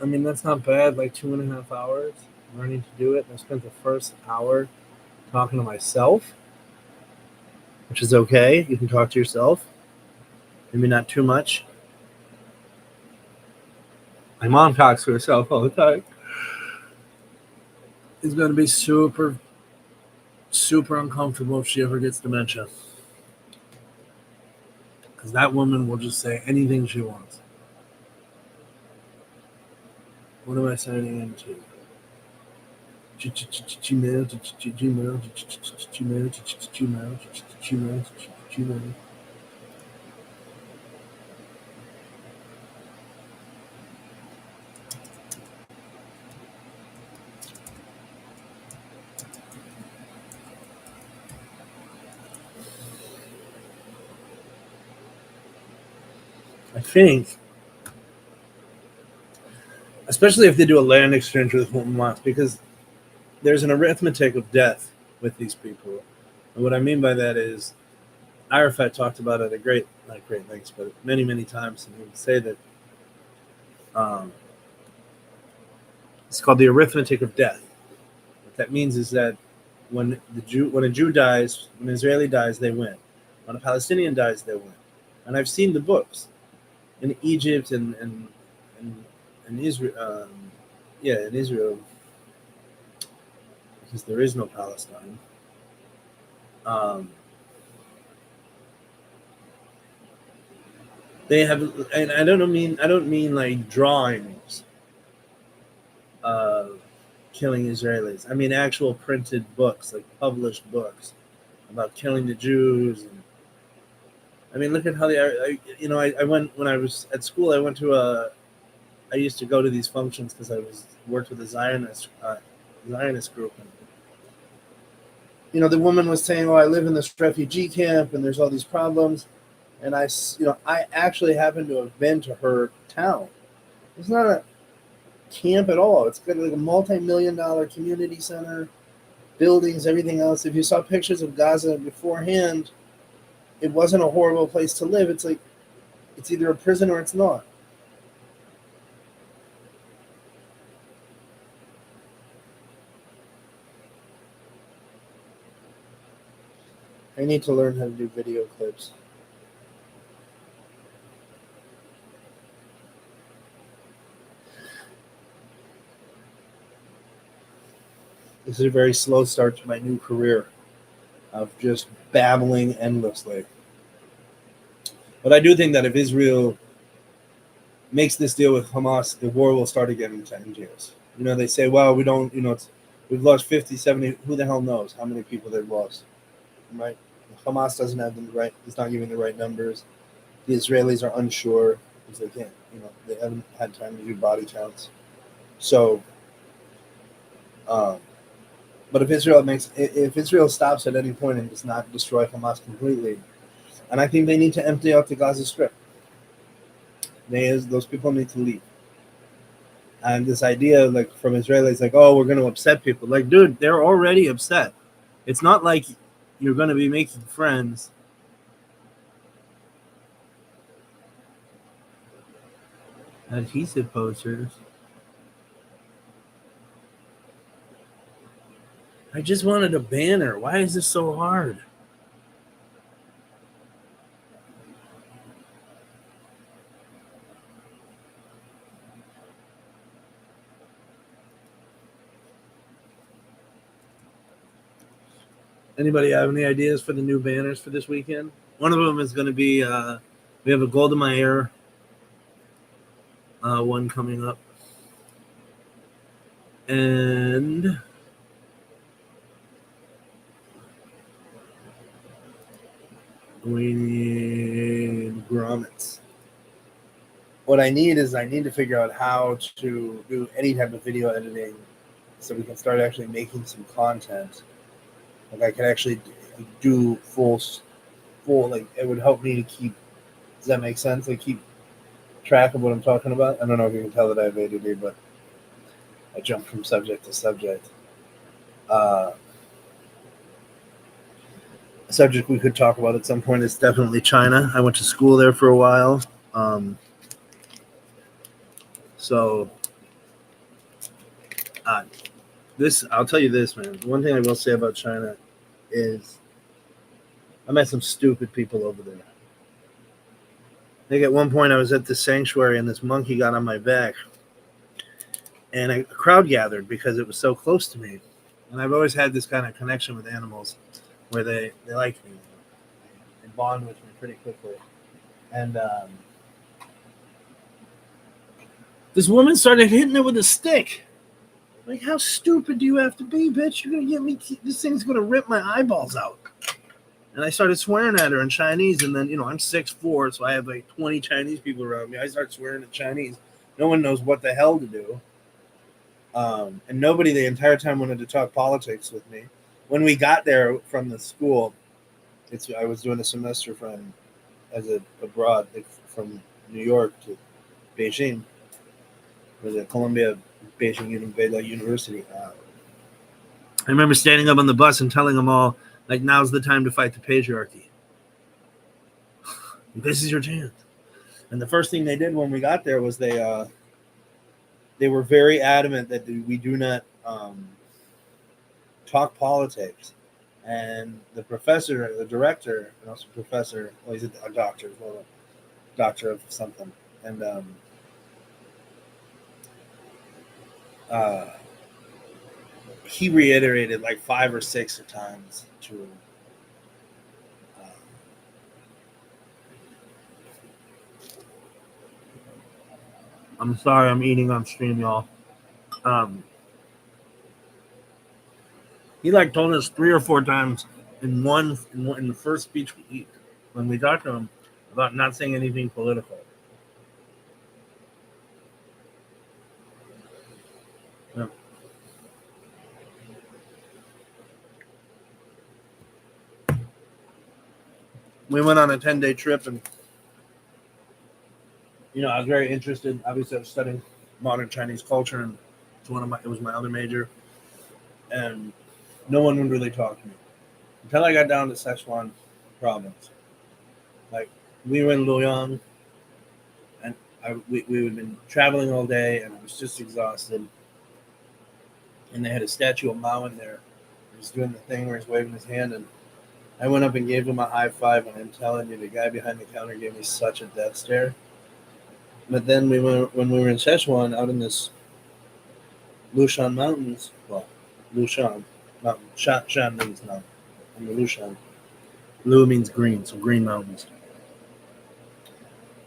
I mean, that's not bad. Like 2.5 hours learning to do it. And I spent the first hour talking to myself, which is okay. You can talk to yourself. Maybe not too much. My mom talks to herself all the time. It's going to be super, super uncomfortable if she ever gets dementia. Because that woman will just say anything she wants. What am I signing into? Gmail. I think, especially if they do a land exchange with Hamas, because there's an arithmetic of death with these people. And what I mean by that is, Arafat talked about it at not great lengths, but many, many times, and he would say that um, it's called the arithmetic of death. What that means is that when a Jew dies, when an Israeli dies, they win. When a Palestinian dies, they win. And I've seen the books in Egypt and Israel. In Israel, because there is no Palestine. They have, and I don't mean like drawings of killing Israelis. I mean actual printed books, like published books about killing the Jews. And I mean, look at how they are. I went when I was at school. I used to go to these functions because I worked with a Zionist group. And the woman was saying, "Oh, I live in this refugee camp, and there's all these problems." And I actually happened to have been to her town. It's not a camp at all. It's got like a multi-million-dollar community center, buildings, everything else. If you saw pictures of Gaza beforehand, it wasn't a horrible place to live. It's like it's either a prison or it's not. I need to learn how to do video clips. This is a very slow start to my new career of just babbling endlessly. But I do think that if Israel makes this deal with Hamas, the war will start again in 10 years. They say, well, we don't, we've lost 50, 70, who the hell knows how many people they've lost, right? Hamas doesn't have the right, it's not giving the right numbers. The Israelis are unsure because they can't, they haven't had time to do body counts. So, but if Israel stops at any point and does not destroy Hamas completely, and I think they need to empty out the Gaza Strip. Those people need to leave. And this idea, like from Israelis, like, oh, we're going to upset people. Like, dude, they're already upset. It's not like you're going to be making friends. Adhesive posters. I just wanted a banner. Why is this so hard? Anybody have any ideas for the new banners for this weekend? One of them is going to be, we have a Golda Meir one coming up. And we need grommets. What I need to figure out how to do any type of video editing so we can start actually making some content. Like I can actually do full, like it would help me to keep, does that make sense? Like keep track of what I'm talking about. I don't know if you can tell that I have ADD, but I jump from subject to subject. A subject we could talk about at some point is definitely China. I went to school there for a while. So I'll tell you this, man. One thing I will say about China is I met some stupid people over there. I think at one point I was at the sanctuary and this monkey got on my back, and a crowd gathered because it was so close to me. And I've always had this kind of connection with animals where they like me. They bond with me pretty quickly. And this woman started hitting it with a stick. Like, how stupid do you have to be, bitch? You're going to get me. This thing's going to rip my eyeballs out. And I started swearing at her in Chinese. And then, I'm 6'4", so I have like 20 Chinese people around me. I start swearing in Chinese. No one knows what the hell to do. And nobody the entire time wanted to talk politics with me. When we got there from the school, I was doing a semester abroad, like from New York to Beijing. It was at Columbia Beijing University. I remember standing up on the bus and telling them all, like, now's the time to fight the patriarchy. This is your chance. And the first thing they did when we got there was they were very adamant that we do not talk politics. And the professor, the director, and also professor, well, he's a doctor, well, a doctor of something. And he reiterated like 5 or 6 times to I'm sorry, I'm eating on stream, y'all. He like told us 3 or 4 times in the first speech when we talked to him about not saying anything political. Yeah. We went on a 10-day trip, and I was very interested. Obviously, I was studying modern Chinese culture, and it was my other major, and no one would really talk to me until I got down to Sichuan province. Like, we were in Luoyang, and we had been traveling all day, and I was just exhausted. And they had a statue of Mao in there. He was doing the thing where he's waving his hand, and I went up and gave him a high five, and I'm telling you, the guy behind the counter gave me such a death stare. But then when we were in Sichuan, out in this Lushan Mountains, Lushan Mountain, Shan means mountain, and the Lushan. Lu means green, so green mountains.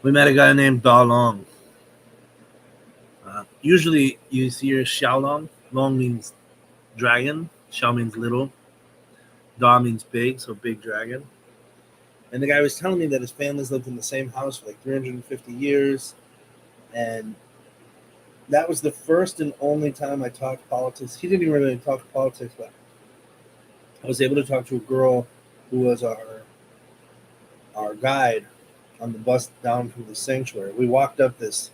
We met a guy named Da Long. Usually you see here Xiaolong. Long means dragon. Xiao means little. Da means big, so big dragon. And the guy was telling me that his family's lived in the same house for like 350 years. And that was the first and only time I talked politics. He didn't even really talk politics, but I was able to talk to a girl who was our guide on the bus down from the sanctuary. We walked up it's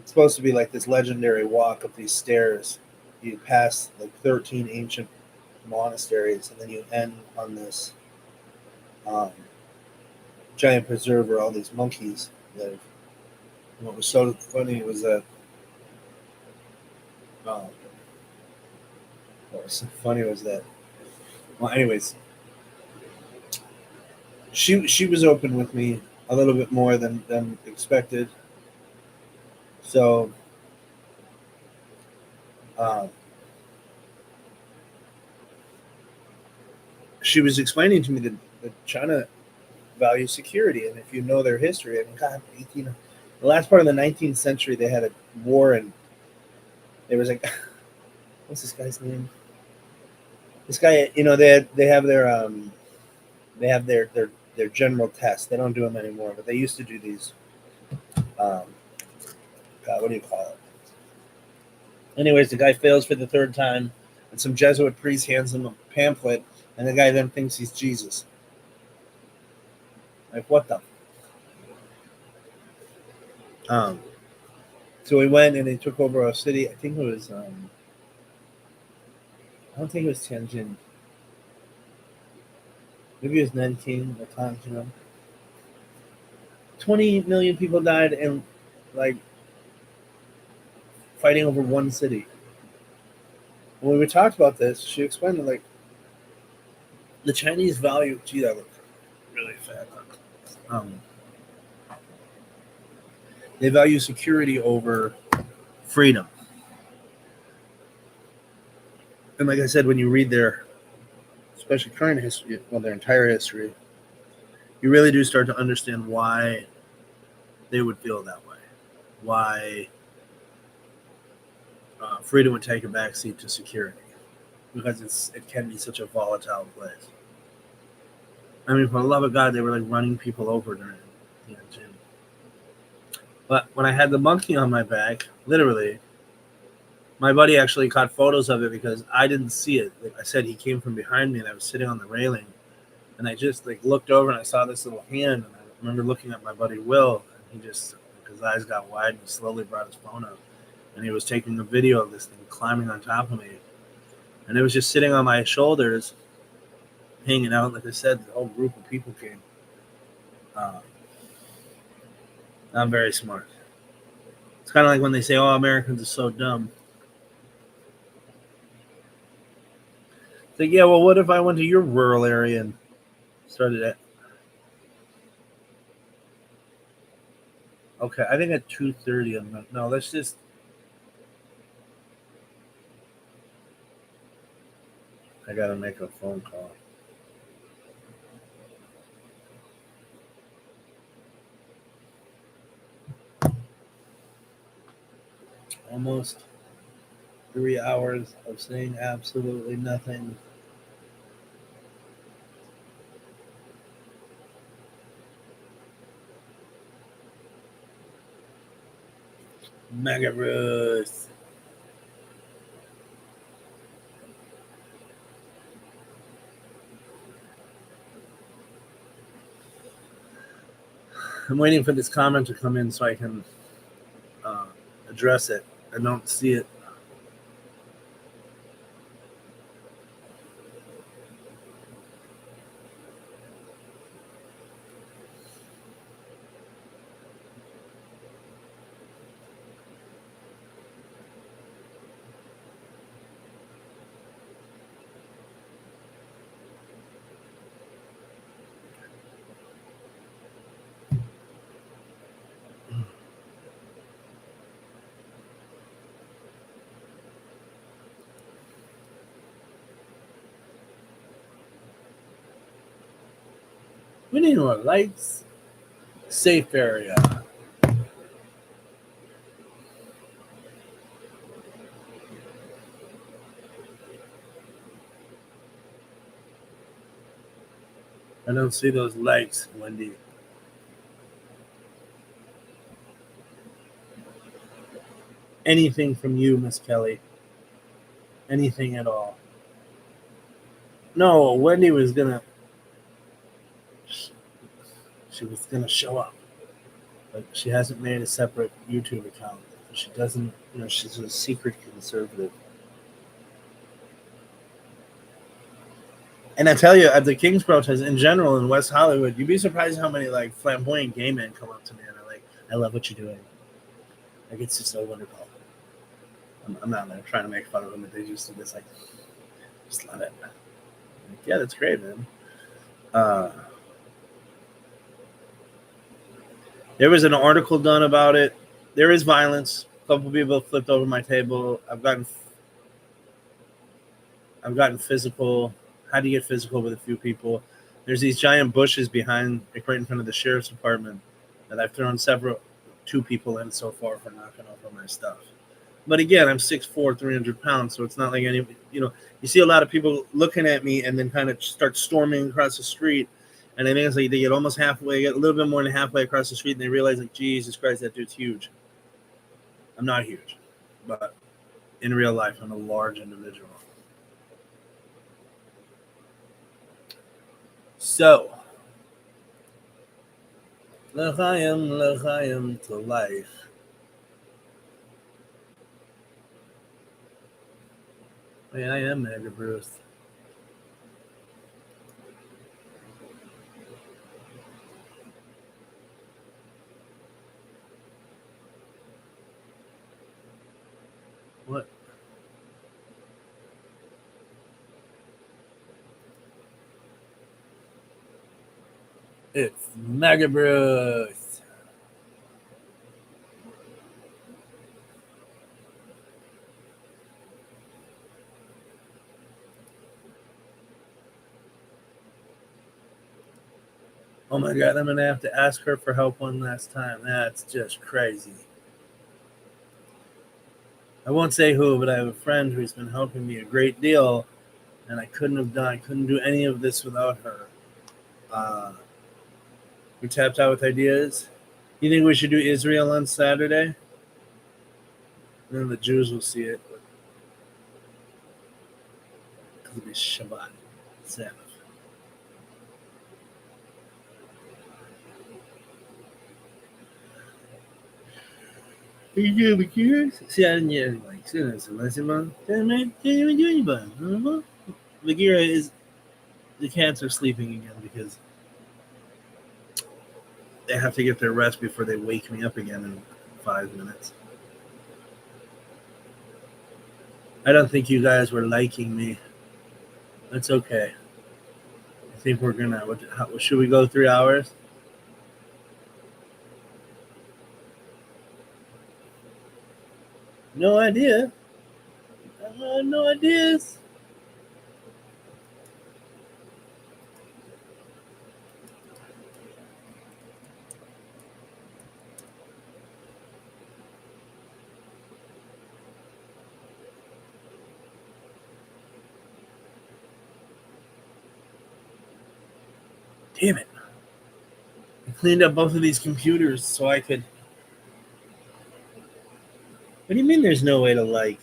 supposed to be like this legendary walk up these stairs. You pass like 13 ancient monasteries, and then you end on this giant preserve where all these monkeys live. And what was so funny was that well, anyways, she was open with me a little bit more than expected. So she was explaining to me that China values security, and if you know their history, I mean, God, the last part of the 19th century, they had a war, and there was like, what's this guy's name? This guy, they have their general tests. They don't do them anymore, but they used to do these. God, what do you call it? Anyways, the guy fails for the 3rd time, and some Jesuit priest hands him a pamphlet, and the guy then thinks he's Jesus. Like, what the? So we went and they took over a city. I think it was. I don't think it was Tianjin. Maybe it was Nanking or Tianjin. 20 million people died, and like fighting over one city. when we talked about this, she explained that, like, the Chinese value. Gee, that looked really fat. They value security over freedom. And like I said, when you read their, especially current history, well, their entire history, you really do start to understand why they would feel that way. Why freedom would take a backseat to security. Because it can be such a volatile place. I mean, for the love of God, they were like running people over during the gym. But when I had the monkey on my back, literally, my buddy actually caught photos of it because I didn't see it. Like I said, he came from behind me, and I was sitting on the railing, and I just like looked over and I saw this little hand, and I remember looking at my buddy Will, and he just, his eyes got wide, and he slowly brought his phone up, and he was taking a video of this thing climbing on top of me, and it was just sitting on my shoulders, hanging out. Like I said, the whole group of people came. I'm very smart. It's kind of like when they say, "Oh, Americans are so dumb." It's like, yeah, well, what if I went to your rural area and started at? Okay, I think at 2:30. No. Let's just. I gotta make a phone call. Almost 3 hours of saying absolutely nothing. Maga Bruce. I'm waiting for this comment to come in so I can address it. I don't see it. We need more lights. Safe area. I don't see those lights, Wendy. Anything from you, Miss Kelly. Anything at all. No, Wendy was gonna. She was gonna show up, but she hasn't made a separate YouTube account. She doesn't. She's a secret conservative. And I tell you, at the King's protest in general in West Hollywood, you'd be surprised how many like flamboyant gay men come up to me and are like, "I love what you're doing. Like it's just so wonderful." I'm not like trying to make fun of them, but they just just love it. Like, yeah, that's great, man. There was an article done about it. There is violence. A couple people flipped over my table. I've gotten physical. Had to get physical with a few people. There's these giant bushes behind, like right in front of the sheriff's department, that I've thrown two people in so far for knocking over my stuff. But again, I'm 6'4", 300 pounds, so it's not like any. You see a lot of people looking at me and then kind of start storming across the street, and I think it's like they get almost halfway, get a little bit more than halfway across the street, and they realize like, Jesus Christ, that dude's huge. I'm not huge, but in real life, I'm a large individual. So, l'chaim to life. I am Maga Bruce. What? It's Maga Bruce. Oh my god, I'm gonna have to ask her for help one last time. That's just crazy. I won't say who, but I have a friend who's been helping me a great deal, and I couldn't do any of this without her. Uh, we tapped out with ideas. You think we should do Israel on Saturday? And then the Jews will see it because it'll be Shabbat, Sabbath. Are you doing curious? See, I didn't hear like listen, Bagheera is the cats are sleeping again because they have to get their rest before they wake me up again in 5 minutes. I don't think you guys were liking me. That's okay. I think we're gonna. Should we go 3 hours? No idea. No ideas. Damn it! I cleaned up both of these computers so I could. What do you mean? There's no way to like?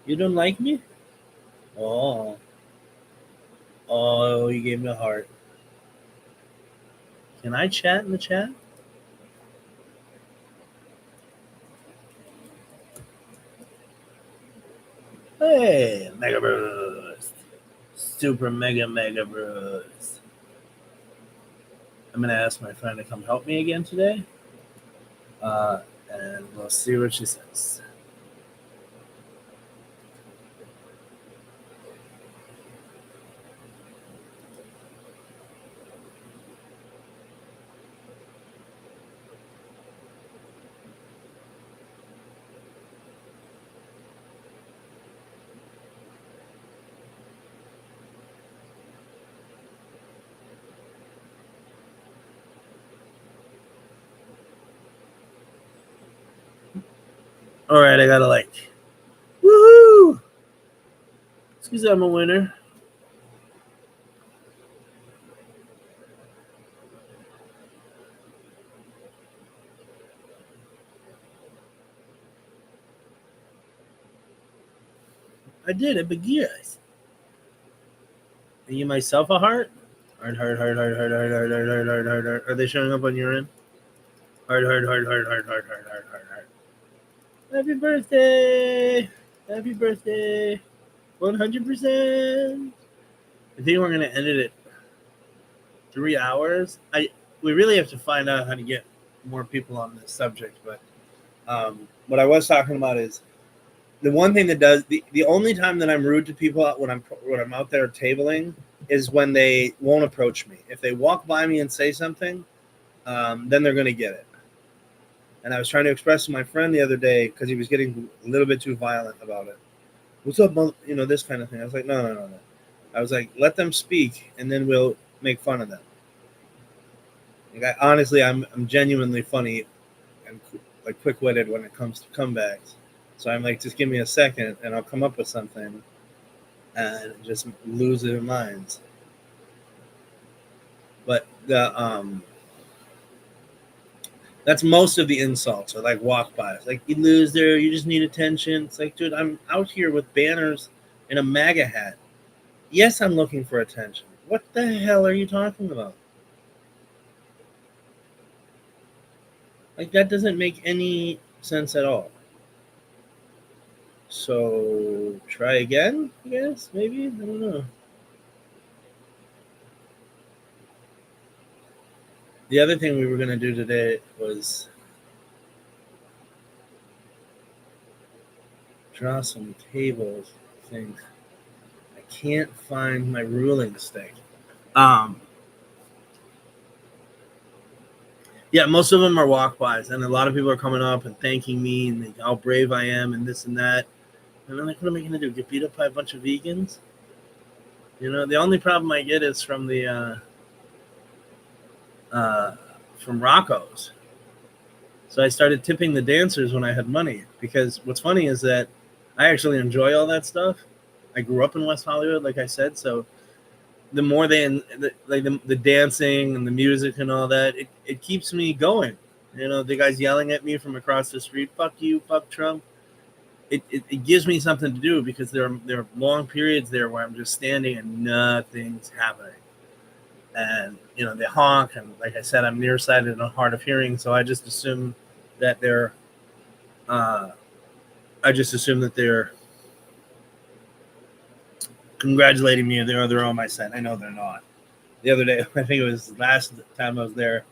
You don't like me? Oh, oh, you gave me a heart. Can I chat in the chat? Hey, Mega Bruce. Super Mega Bruce. I'm gonna ask my friend to come help me again today. And we'll see what she says. All right, I got a like. Woohoo! Excuse me, I'm a winner. I did it, but yes. Are you myself a heart? Heart. Are they showing up on your end? Heart. Happy birthday! Happy birthday! 100%. I think we're gonna end it at 3 hours. We really have to find out how to get more people on this subject. But what I was talking about is the one thing that does the only time that I'm rude to people when I'm out there tabling is when they won't approach me. If they walk by me and say something, then they're gonna get it. And I was trying to express to my friend the other day because he was getting a little bit too violent about it. What's up, this kind of thing. I was like, no. I was like, let them speak, and then we'll make fun of them. Like, honestly, I'm genuinely funny and like quick-witted when it comes to comebacks. So I'm like, just give me a second, and I'll come up with something, and just lose their minds. But that's most of the insults are like walk bys, like you loser, you just need attention. It's like, dude, I'm out here with banners and a MAGA hat. Yes, I'm looking for attention. What the hell are you talking about? Like, that doesn't make any sense at all. So try again, I guess, maybe. I don't know. The other thing we were gonna do today was draw some tables. Things. I can't find my ruling stick. Um, Yeah, most of them are walk-bys, and a lot of people are coming up and thanking me and how brave I am and this and that. And I'm like, what am I going to do? Get beat up by a bunch of vegans? The only problem I get is uh, from Rocco's. So I started tipping the dancers when I had money, because what's funny is that I actually enjoy all that stuff. I grew up in West Hollywood, like I said, so the more the dancing and the music and all that, it keeps me going. The guys yelling at me from across the street, "Fuck you, fuck Trump." It gives me something to do, because there are long periods there where I'm just standing and nothing's happening. And they honk, and like I said, I'm nearsighted and hard of hearing, so I just assume that they're congratulating me, or they're on my side. I know they're not. The other day, I think it was last time I was there,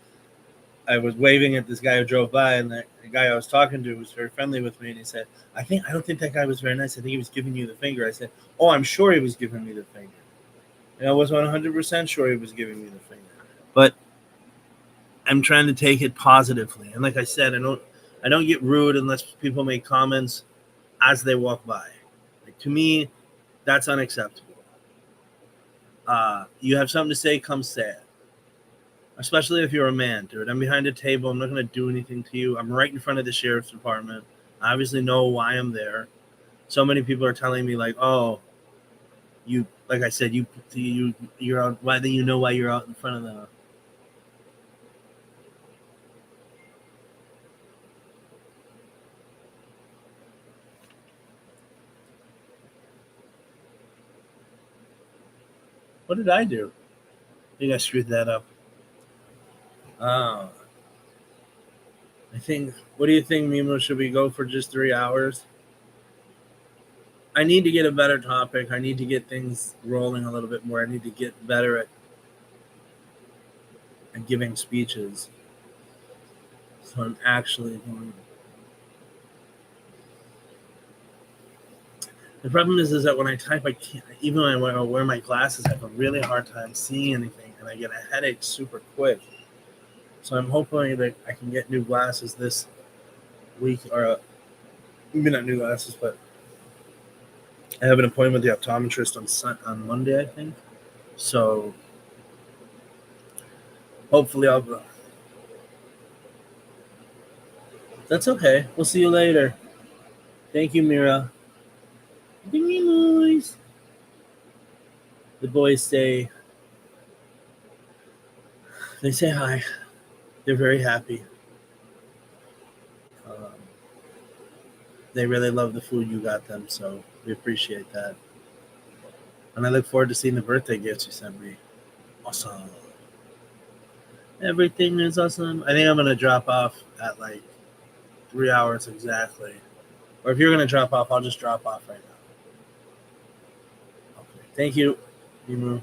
I was waving at this guy who drove by, and the guy I was talking to was very friendly with me, and he said, I don't think that guy was very nice. I think he was giving you the finger. I said, oh, I'm sure he was giving me the finger. And I was 100% sure he was giving me the finger. But I'm trying to take it positively. And like I said, I don't get rude unless people make comments as they walk by. Like, to me, that's unacceptable. You have something to say, come say it. Especially if you're a man, dude. I'm behind a table. I'm not going to do anything to you. I'm right in front of the sheriff's department. I obviously know why I'm there. So many people are telling me, like, oh, you, like I said, you're out. Why do you know why you're out in front of the? What did I do? I think I screwed that up. Oh, I think. What do you think, Mimo? Should we go for just 3 hours? I need to get a better topic. I need to get things rolling a little bit more. I need to get better at giving speeches. So I'm actually going. The problem is that when I type, I can't. Even when I wear my glasses, I have a really hard time seeing anything, and I get a headache super quick. So I'm hoping that I can get new glasses this week, or maybe not new glasses, but I have an appointment with the optometrist on Monday, I think. So hopefully I'll go. That's okay. We'll see you later. Thank you, Mira. The boys. The boys say hi. They're very happy. Um, they really love the food you got them, so we appreciate that. And I look forward to seeing the birthday gifts you sent me. Awesome. Everything is awesome. I think I'm gonna drop off at like 3 hours exactly. Or if you're gonna drop off, I'll just drop off right now. Okay. Thank you, Emu.